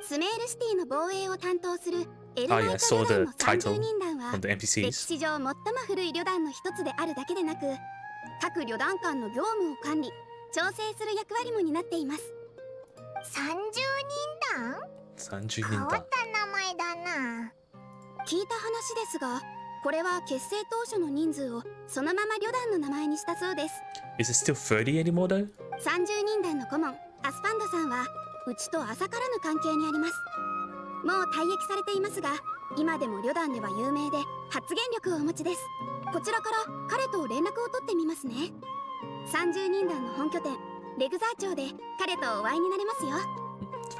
スメールシティの防衛を担当するエルマイト旅団の30人団は歴史上最も古い旅団の一つであるだけでなく、各旅団間の業務を管理、調整する役割も担っています。30人団？変わった名前だな。聞いた話ですが、これは結成当初の人数をそのまま旅団の名前にしたそうです。Is it still 30 anymore though? 30人団の顧問アスパンドさんはうちと浅からぬ関係にあります。もう退役されていますが、今でも旅団では有名で発言力をお持ちです。こちらから彼と連絡を取ってみますね。30人団の本拠点レグザー町で彼とお会いになれますよ。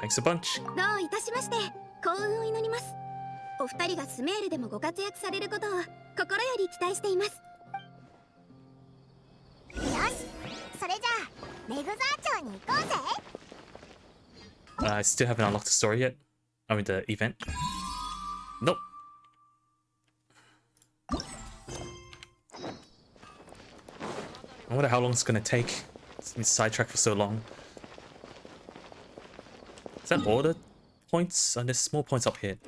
Thanks a bunch. どういたしまして。幸運を祈ります。お二人がスメールでもご活躍されることを心より期待しています。よし、それじゃあレグザー町に行こうぜ。I still haven't unlocked the story yet. I mean the event. Nope. I wonder how long it's gonna take. It's been sidetracked for so long. Is that all the points? And there's small points up here.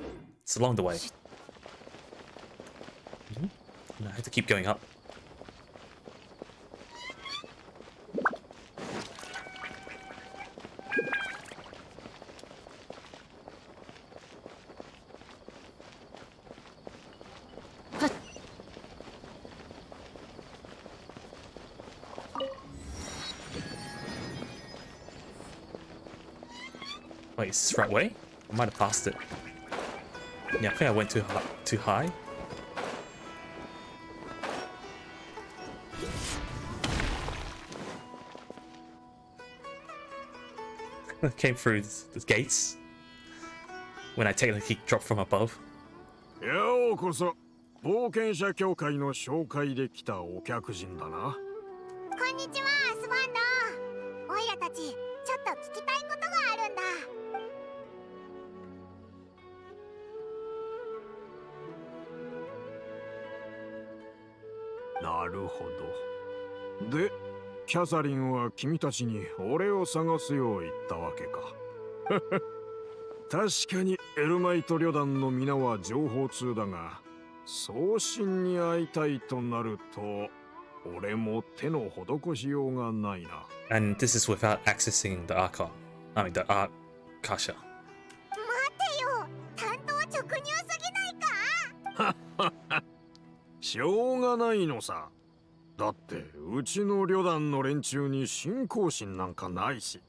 It's along the way. No, I have to keep going up. Wait, is this the right way? I might have passed it. Yeah, I think I went too high. Came through the gates when I technically dropped from above. ようこそ冒険者協会の紹介で来たお客人だな。こんにちは、スワンド。オイラたちちょっと聞きたいことがあるんだ。なるほど。で、キャサリンは君たちに俺を探すよう言ったわけか。確かにエルマイト旅団の皆は情報通だが、送信に会いたいとなると、俺も手の施しようがないな。And this is without accessing the Archon. I mean the Arcasha. 待てよ、担当直入すぎないか。しょうがないのさ。だってうちの旅団の連中に信仰心なんかないし、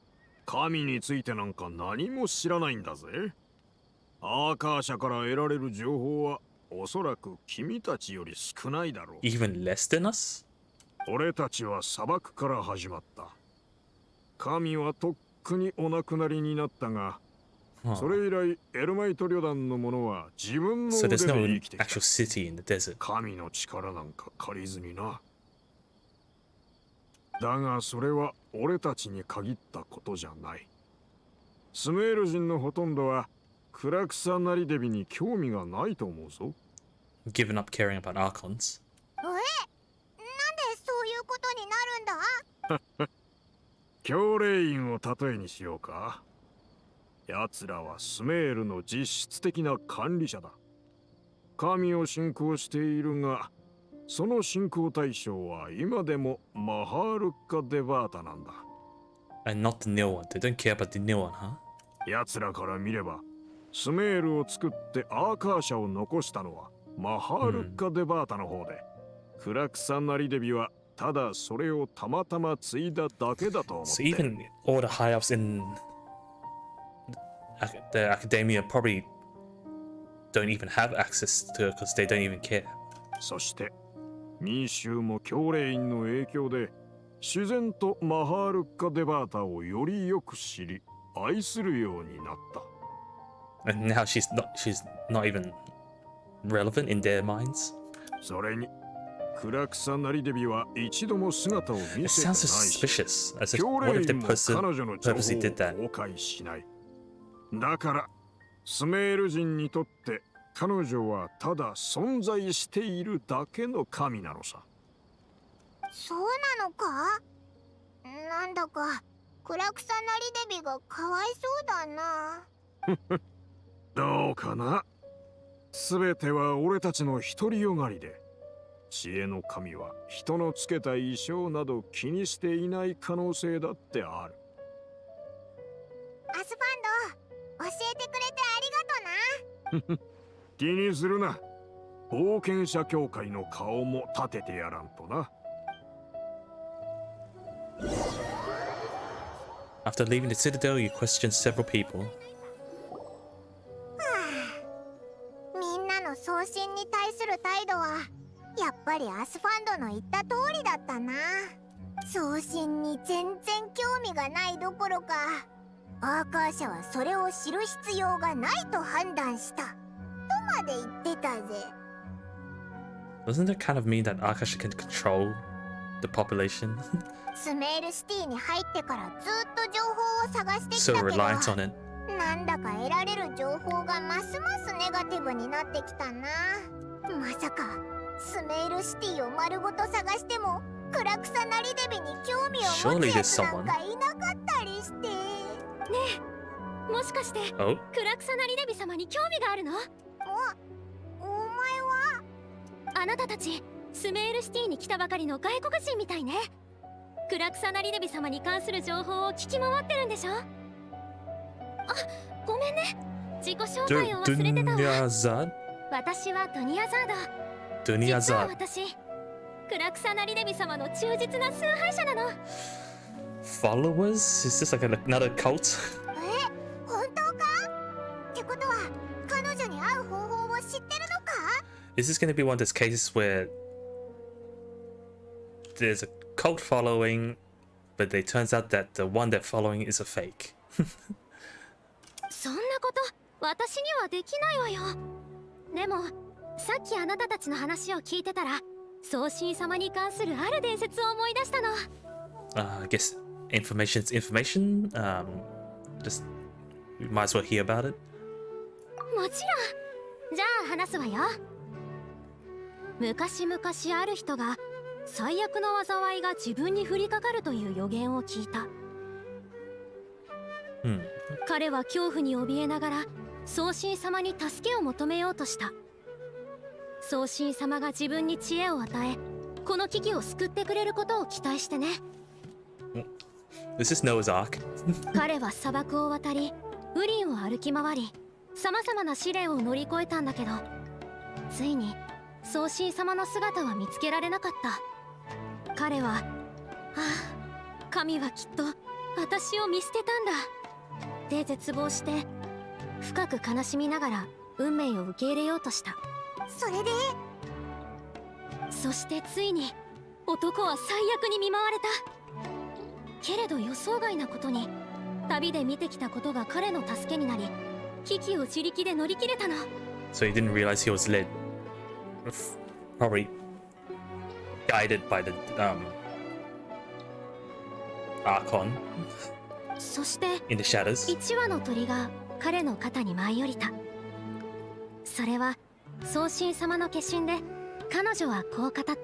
神についてなんか何も知らないんだぜ。アーカー社から得られる情報はおそらく君たちより少ないだろう。Even less than us? 俺たちは砂漠から始まった。神はとっくにお亡くなりになったが、それ以来エルマイト旅団の者は自分の So 腕 there's で no 生きてきた。 actual city in the desert. 神の力なんか借りずにな。だがそれは俺たちに限ったことじゃない。スメール人のほとんどはクラクサナリデビに興味がないと思うぞ。Given up caring about Archons. なんでそういうことになるんだ。教令員を例えにしようか。奴らはスメールの実質的な管理者だ。神を信仰しているが、その信仰対象は今でもマハールッカ・デバータなんだ。And not the new one. They don't care about the new one, huh? 奴らから見れば、スメールを作ってアーカー社を残したのはマハールッカ・デバータの方で、クラクサナリデビはただそれをたまたま継いだだけだと思って。So even all the high ups in the academia probably don't even have access to it because they don't even care. そして民衆も教令員の影響で自然とマハールッカ・デバータをよりよく知り愛するようになった。 And now she's not even relevant in their minds. それにクラクサナリデビは一度も姿を見せてない It sounds し、 suspicious. As if 教 what 令 if they 員も彼女の情報を purposely did that? 公開しない。だからスメール人にとって彼女はただ存在しているだけの神なのさ。そうなのか。なんだかクラクサナリデビがかわいそうだな。どうかな。すべては俺たちの独りよがりで、知恵の神は人のつけた衣装など気にしていない可能性だってある。アスファンド、教えてくれてありがとな。気にするな。冒険者協会の顔も立ててやらんとな。After leaving the citadel, you question several people. あ送信に対する態度はやっぱりアスファンドの言った通りだったな。送信に全然興味がないどころか、アーカー社はそれを知る必要がないと判断したとまで言ってたぜ。 Doesn't it kind of mean that Akasha can control the population? スメールシティに入ってからずっと情報を探してき So たけ reliant ど、 on it. なんだか得られる情報がますますネガティブになってきたな。まさかスメールシティを丸ごと探してもクラクサナリデビに興味を持つやつなんかいなかったりして。ねえ、もしかして、Oh? クラクサナリデビ様に興味があるの？お前は？あなたたちスメールシティに来たばかりの外国人みたいね。クラクサナリデビ様に関する情報を聞き回ってるんでしょ？あ、ごめんね。自己紹介を忘れてたわ。私はドニアザード。実は私、クラクサナリデビ様の忠実な崇拝者なの。Followers? Is this like another cult? 本当か？ってことは彼女に会う方法を知ってるのか？ Is this going to be one of those cases where there's a cult following, but it turns out that the one they're following is a fake? そんなこと私にはできないわよ。でもさっきあなたたちの話を聞いてたら、送信様に関するある伝説を思い出したの。I guess information's information. Just we might as well hear about it. もちろん。じゃあ話すわよ。昔々ある人が最悪の災いが自分に降りかかるという予言を聞いた。彼は恐怖に怯えながら送信様に助けを求めようとした。送信様が自分に知恵を与え、この危機を救ってくれることを期待してね。This is Noah's Ark. 彼は砂漠を渡り、ウリンを歩き回り、様々な試練を乗り越えたんだけど、ついに送信様の姿は見つけられなかった。彼は、神はきっと私を見捨てたんだで絶望して、深く悲しみながら運命を受け入れようとした。それで？そしてついに男は最悪に見舞われた。けれど予想外なことに、旅で見てきたことが彼の助けになり、危機を自力で乗り切れたの。So he didn't realize he was led, probably guided by the Archon そして in the shadows. 1羽の鳥が彼の肩に舞い降りた。それは送信様の化身で、彼女はこう語った。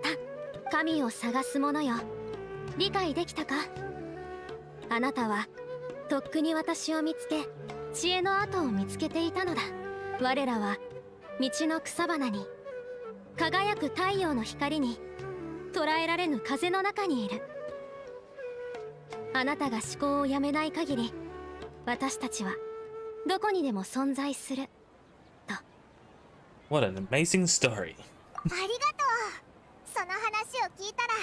神を探す者よ、理解できたか？あなたはとっくに私を見つけ、知恵の跡を見つけていたのだ。我らは道の草花に、輝く太陽の光に、捉えられぬ風の中にいる。あなたが思考をやめない限り、私たちはどこにでも存在すると。 What an amazing story. ありがとう。その話を聞いたら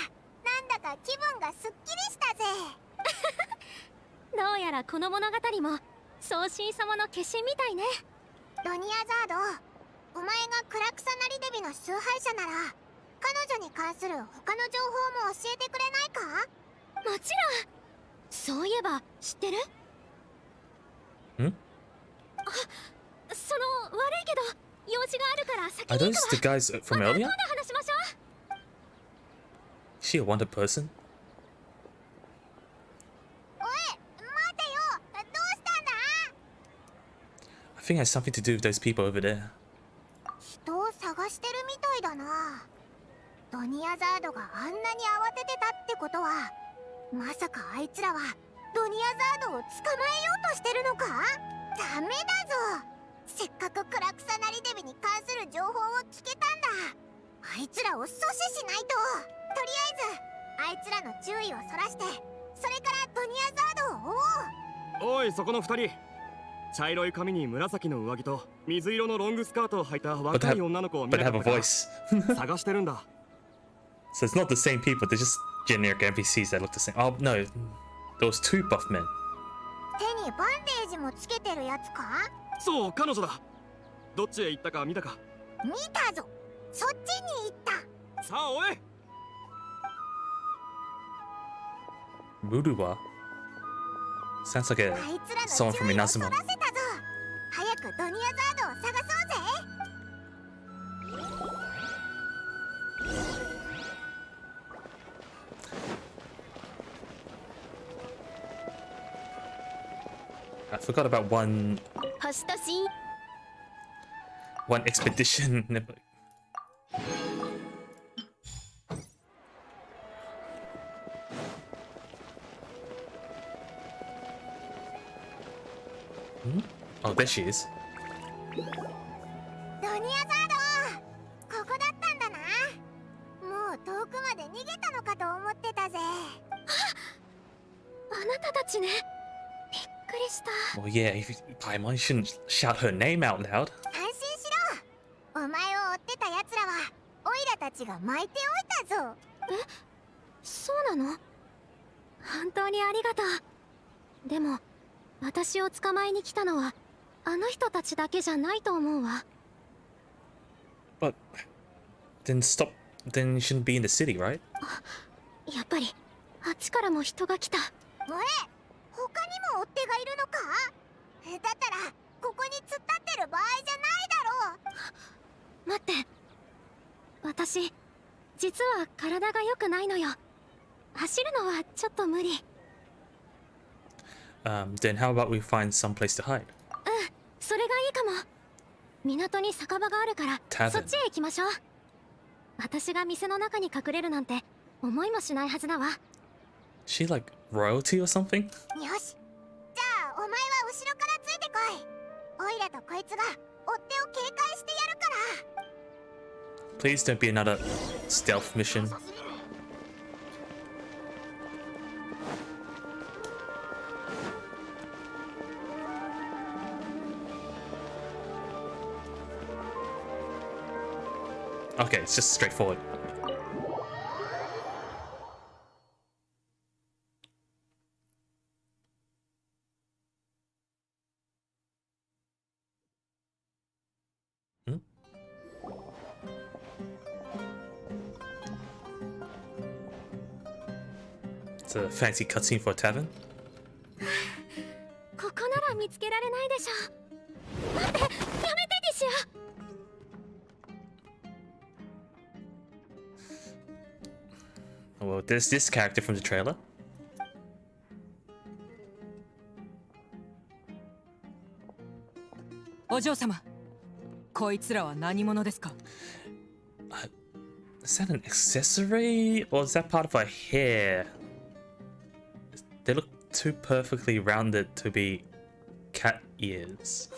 なんだか気分がすっきりしたぜ。どうやらこの物語も送信様の化身みたいね。ドニアザード、お前がクラクサナリデビの崇拝者なら、彼女に関する他の情報も教えてくれないか？もちろん。そういえば知ってる？ん？あ、その悪いけど用事があるから先 Are に行 those くわ。 the guys from また earlier? 今度話しましょう。 Is she a wanted person? おい、待てよ。どうしたんだ？ I think it has something to do with those people over there. 人を探してるみたいだな。ドニアザードがあんなに慌ててたってことは、まさかあいつらはドニアザードを捕まえようとしてるのか？ダメだぞ。せっかくクラクサナリデビに関する情報を聞けたんだ。あいつらを阻止しないと。とりあえずあいつらの注意をそらして、それからドニアザードを追おう。おい、そこの2人。茶色い髪に紫の上着と水色のロングスカートを履いた若い女の子を見 But な they か have っ a たか？ voice. 探してるんだ。So it's not the same people, they're just generic NPCs that look the same. Oh no, those two buff men. 手にバンデージもつけてるやつか？そう、彼女だ。どっちへ行ったか見たか？見たぞ。そっちに行った。さあおい。Muruwa? Sounds like あいつら someone の from 注意を Inazuma. そらせたぞ。早くドニアザードを探そうぜ。I forgot about one 星と新 expedition. Oh, there she is. ドニアザード、ここだったんだな。もう遠くまで逃げたのかと思ってたぜ。あなたたちね。びっくりした。 Well, yeah, if Paimon shouldn't shout her name out loud. 安心しろ。お前を追ってた奴らはオイラたちが巻いておいたぞ。そうなの？本当にありがとう。でも私を捕まえに来たのはあの人たちだけじゃないと思うわ。 But then you shouldn't be in the city, right? やっぱりあっちからも人が来た。おい、他にも追っ手がいるのか？だったらここに突っ立ってる場合じゃないだろう。待って、私実は体が良くないのよ。走るのはちょっと無理。Then how about we find some place to hide? それがいいかも。港に酒場があるから Tavern. そっちへ行きましょう。私が店の中に隠れるなんて思いもしないはずだわ。 She like royalty or something? よし、じゃあお前は後ろからついてこい。オイラとこいつが追っ手を警戒してやるから。 Please don't be another stealth mission. Okay, it's just straightforward. It's a fancy cutscene for a tavern. ここなら見つけられないでしょ。待って、やめてディシア。 Well, there's this character from the trailer. お嬢様、こいつらは何者ですか？ Is that an accessory or is that part of her hair? They look too perfectly rounded to be cat ears.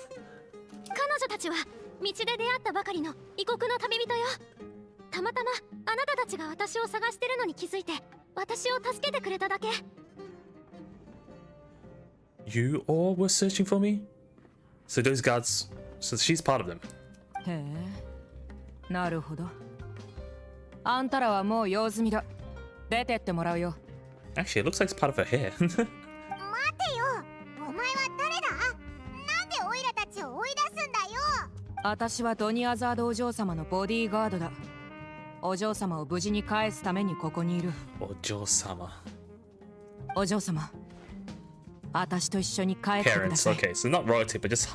彼女たちは道で出会ったばかりの異国の旅人よ。たまたまあなたたちが私を探してるのに気づいて私を助けてくれただけ。 You all were searching for me? So those guards... So she's part of them. へえ、なるほど。あんたらはもう用済みだ。出てってもらうよ。 Actually, it looks like it's part of her hair. 待てよ、お前は誰だ？なんでオイラたちを追い出すんだよ。私はドニアザードお嬢様のボディーガードだ。お嬢様を無事に返すためにここにいる。Ojo-sama. お嬢様、私と一緒に帰ってくだ Parents, さい。 okay, so not royalty, but just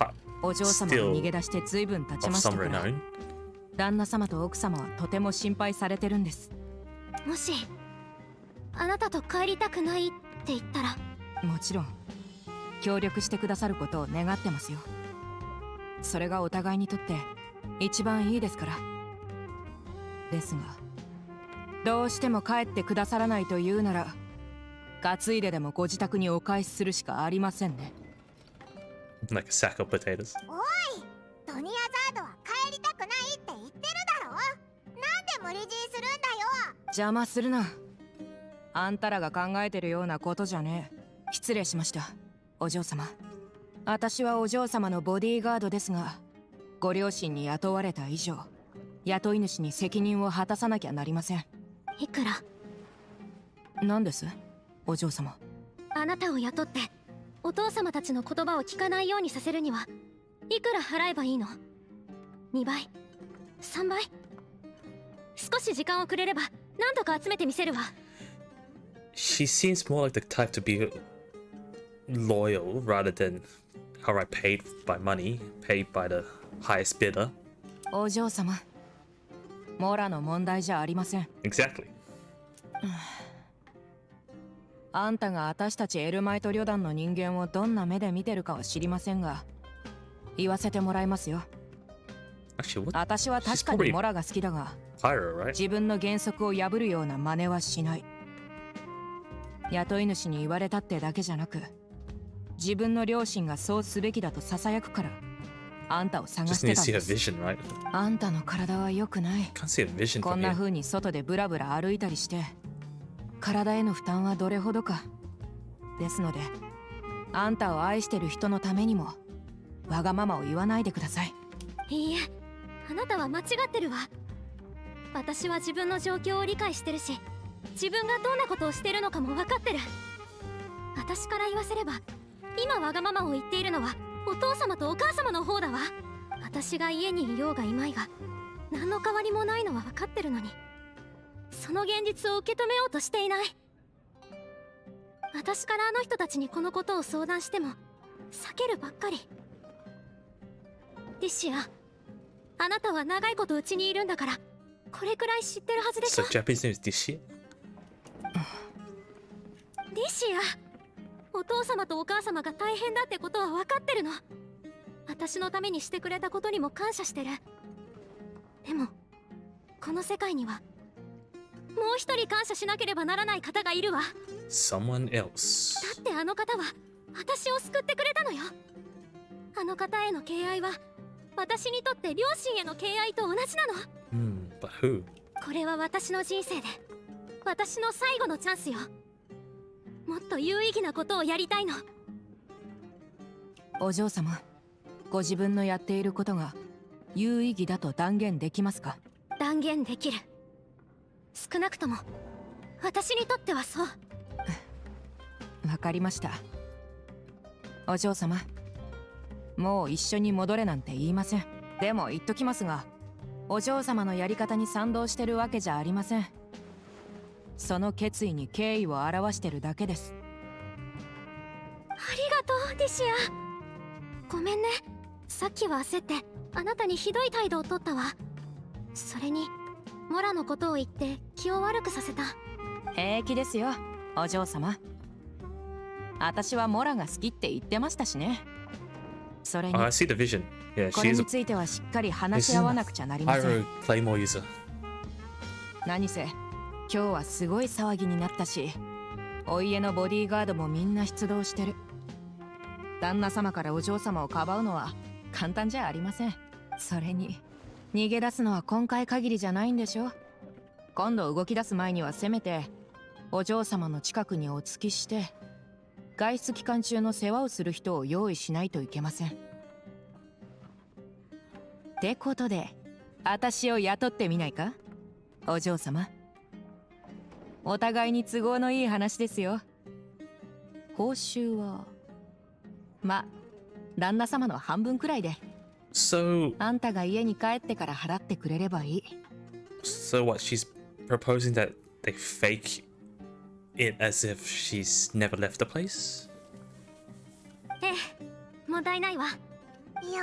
お嬢様が逃げ出して随分経ち of ました some から。 renown. 旦那様と奥様はとても心配されてるんです。もしあなたと帰りたくないって言ったら。もちろん協力してくださることを願ってますよ。それがお互いにとって一番いいですから。ですが、どうしても帰ってくださらないというなら、担いででもご自宅にお返しするしかありませんね。 Like a sack of potatoes. おい、ドニアザードは帰りたくないって言ってるだろ。なんで無理強いするんだよ。邪魔するな。あんたらが考えてるようなことじゃねえ。失礼しました、お嬢様。私はお嬢様のボディーガードですが、ご両親に雇われた以上、雇い主に責任を果たさなきゃなりません。いくら？何です、お嬢様。あなたを雇ってお父様たちの言葉を聞かないようにさせるにはいくら払えばいいの？2倍3倍。少し時間をくれれば何とか集めてみせるわ。 She seems more like the type to be loyal rather than outright paid by money, paid by the highest bidder. お嬢様、モラの問題じゃありません。 Exactly. あんたが私たちエルマイト旅団の人間をどんな目で見てるかは知りませんが、言わせてもらいますよ。Actually, what? 私は確かにモラが好きだが、 Pyro, right? 自分の原則を破るような真似はしない。雇い主に言われたってだけじゃなく、自分の両親がそうすべきだと囁くからあんたを探 Just して need to たん see で her す。 vision, right? あんたの体は良くない。 Can't see a vision こ from んな here. 風に外でブラブラ歩いたりして体への負担はどれほどか。ですのであんたを愛してる人のためにもわがままを言わないでください。いいえ、あなたは間違ってるわ。私は自分の状況を理解してるし、自分がどんなことをしてるのかも分かってる。私から言わせれば、今わがままを言っているのはお父様とお母様の方だわ。私が家にいようがいまいが何の変わりもないのは分かってるのに、その現実を受け止めようとしていない。私からあの人たちにこのことを相談しても避けるばっかり。リシア、あなたは長いことうちにいるんだからこれくらい知ってるはずでし So ょ。 Japanese name is Dishia? リシア、お父様とお母様が大変だってことは分かってるの。私のためにしてくれたことにも感謝してる。でもこの世界にはもう一人感謝しなければならない方がいるわ。 Someone else. だってあの方は私を救ってくれたのよ。あの方への敬愛は私にとって両親への敬愛と同じなの。But who? これは私の人生で私の最後のチャンスよ。もっと有意義なことをやりたいの。お嬢様、ご自分のやっていることが有意義だと断言できますか？断言できる。少なくとも私にとってはそう。わかりました。お嬢様、もう一緒に戻れなんて言いません。でも言っときますが、お嬢様のやり方に賛同してるわけじゃありません。その決意に敬意を表してるだけです。ありがとう、リシア。ごめんね、さっきは焦ってあなたにひどい態度をとったわ。それにモラのことを言って気を悪くさせた。平気ですよ、お嬢様。私はモラが好きって言ってましたしね。それに I see the vision. Yeah, これ she's に a ついてはしっかり話し合わなくちゃなりません。 Pyro Claymore user. 何せ今日はすごい騒ぎになったし、お家のボディーガードもみんな出動してる。旦那様からお嬢様をかばうのは簡単じゃありません。それに逃げ出すのは今回限りじゃないんでしょ。今度動き出す前にはせめてお嬢様の近くにお付きして外出期間中の世話をする人を用意しないといけません。ってことで私を雇ってみないか、お嬢様。お互いに都合のいい話ですよ。報酬は旦那様の半分くらいで、 So あんたが家に帰ってから払ってくれればいい。 what? She's proposing that they fake it as if she's never left the place? ええ、問題ないわ。よ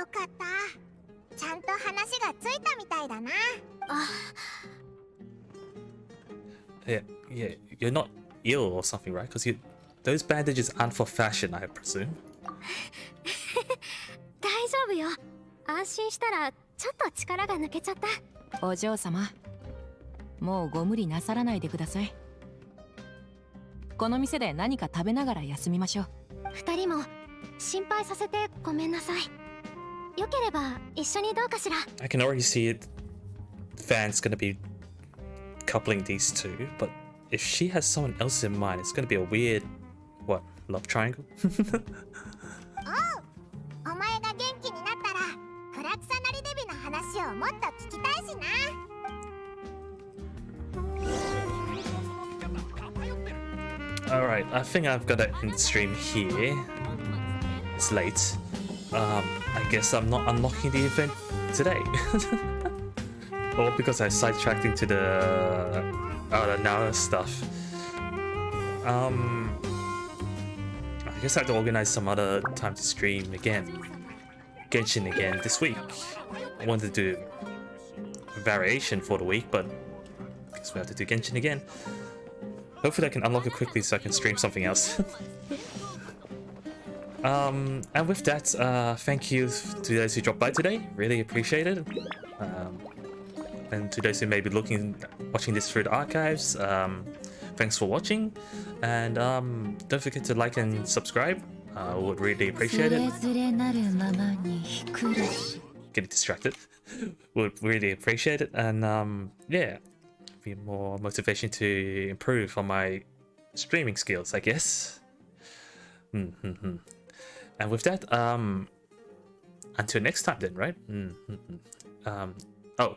かった。ちゃんと話がついたみたいだな。Yeah, you're not ill or something, right? Because those bandages aren't for fashion, I presume. 大丈夫よ。安心したらちょっと力が抜けちゃった。お嬢様、もうご無理なさらないでください。この店で何か食べながら休みましょう。二人も心配させてごめんなさい。よければ一緒にどうかしら。 I can already see it. Van's gonna be coupling these two, but if she has someone else in mind, it's gonna be a weird, what, love triangle? お前が元気になったらクラクサナリデビの話をもっと聞きたいしな。Alright, I think I've got to end the stream here. It's late. I guess I'm not unlocking the event today. Or because I sidetracked into the now stuff. I guess I have to organize some other time to stream again. Genshin again this week. I wanted to do a variation for the week, but I guess we have to do Genshin again. Hopefully I can unlock it quickly so I can stream something else. And with that, thank you to those who dropped by today. Really appreciate it. And to those who may be watching this through the archives, thanks for watching. And don't forget to like and subscribe. I would really appreciate it. Getting distracted. Would really appreciate it. And yeah, be more motivation to improve on my streaming skills, I guess. And with that, until next time then, right? Oh,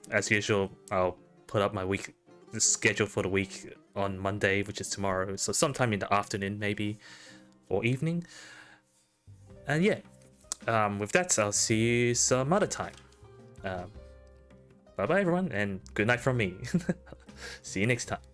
as usual, I'll put up my the schedule for the week on Monday, which is tomorrow. So sometime in the afternoon, maybe, or evening. And yeah, with that, I'll see you some other time. Bye bye, everyone, and good night from me. See you next time.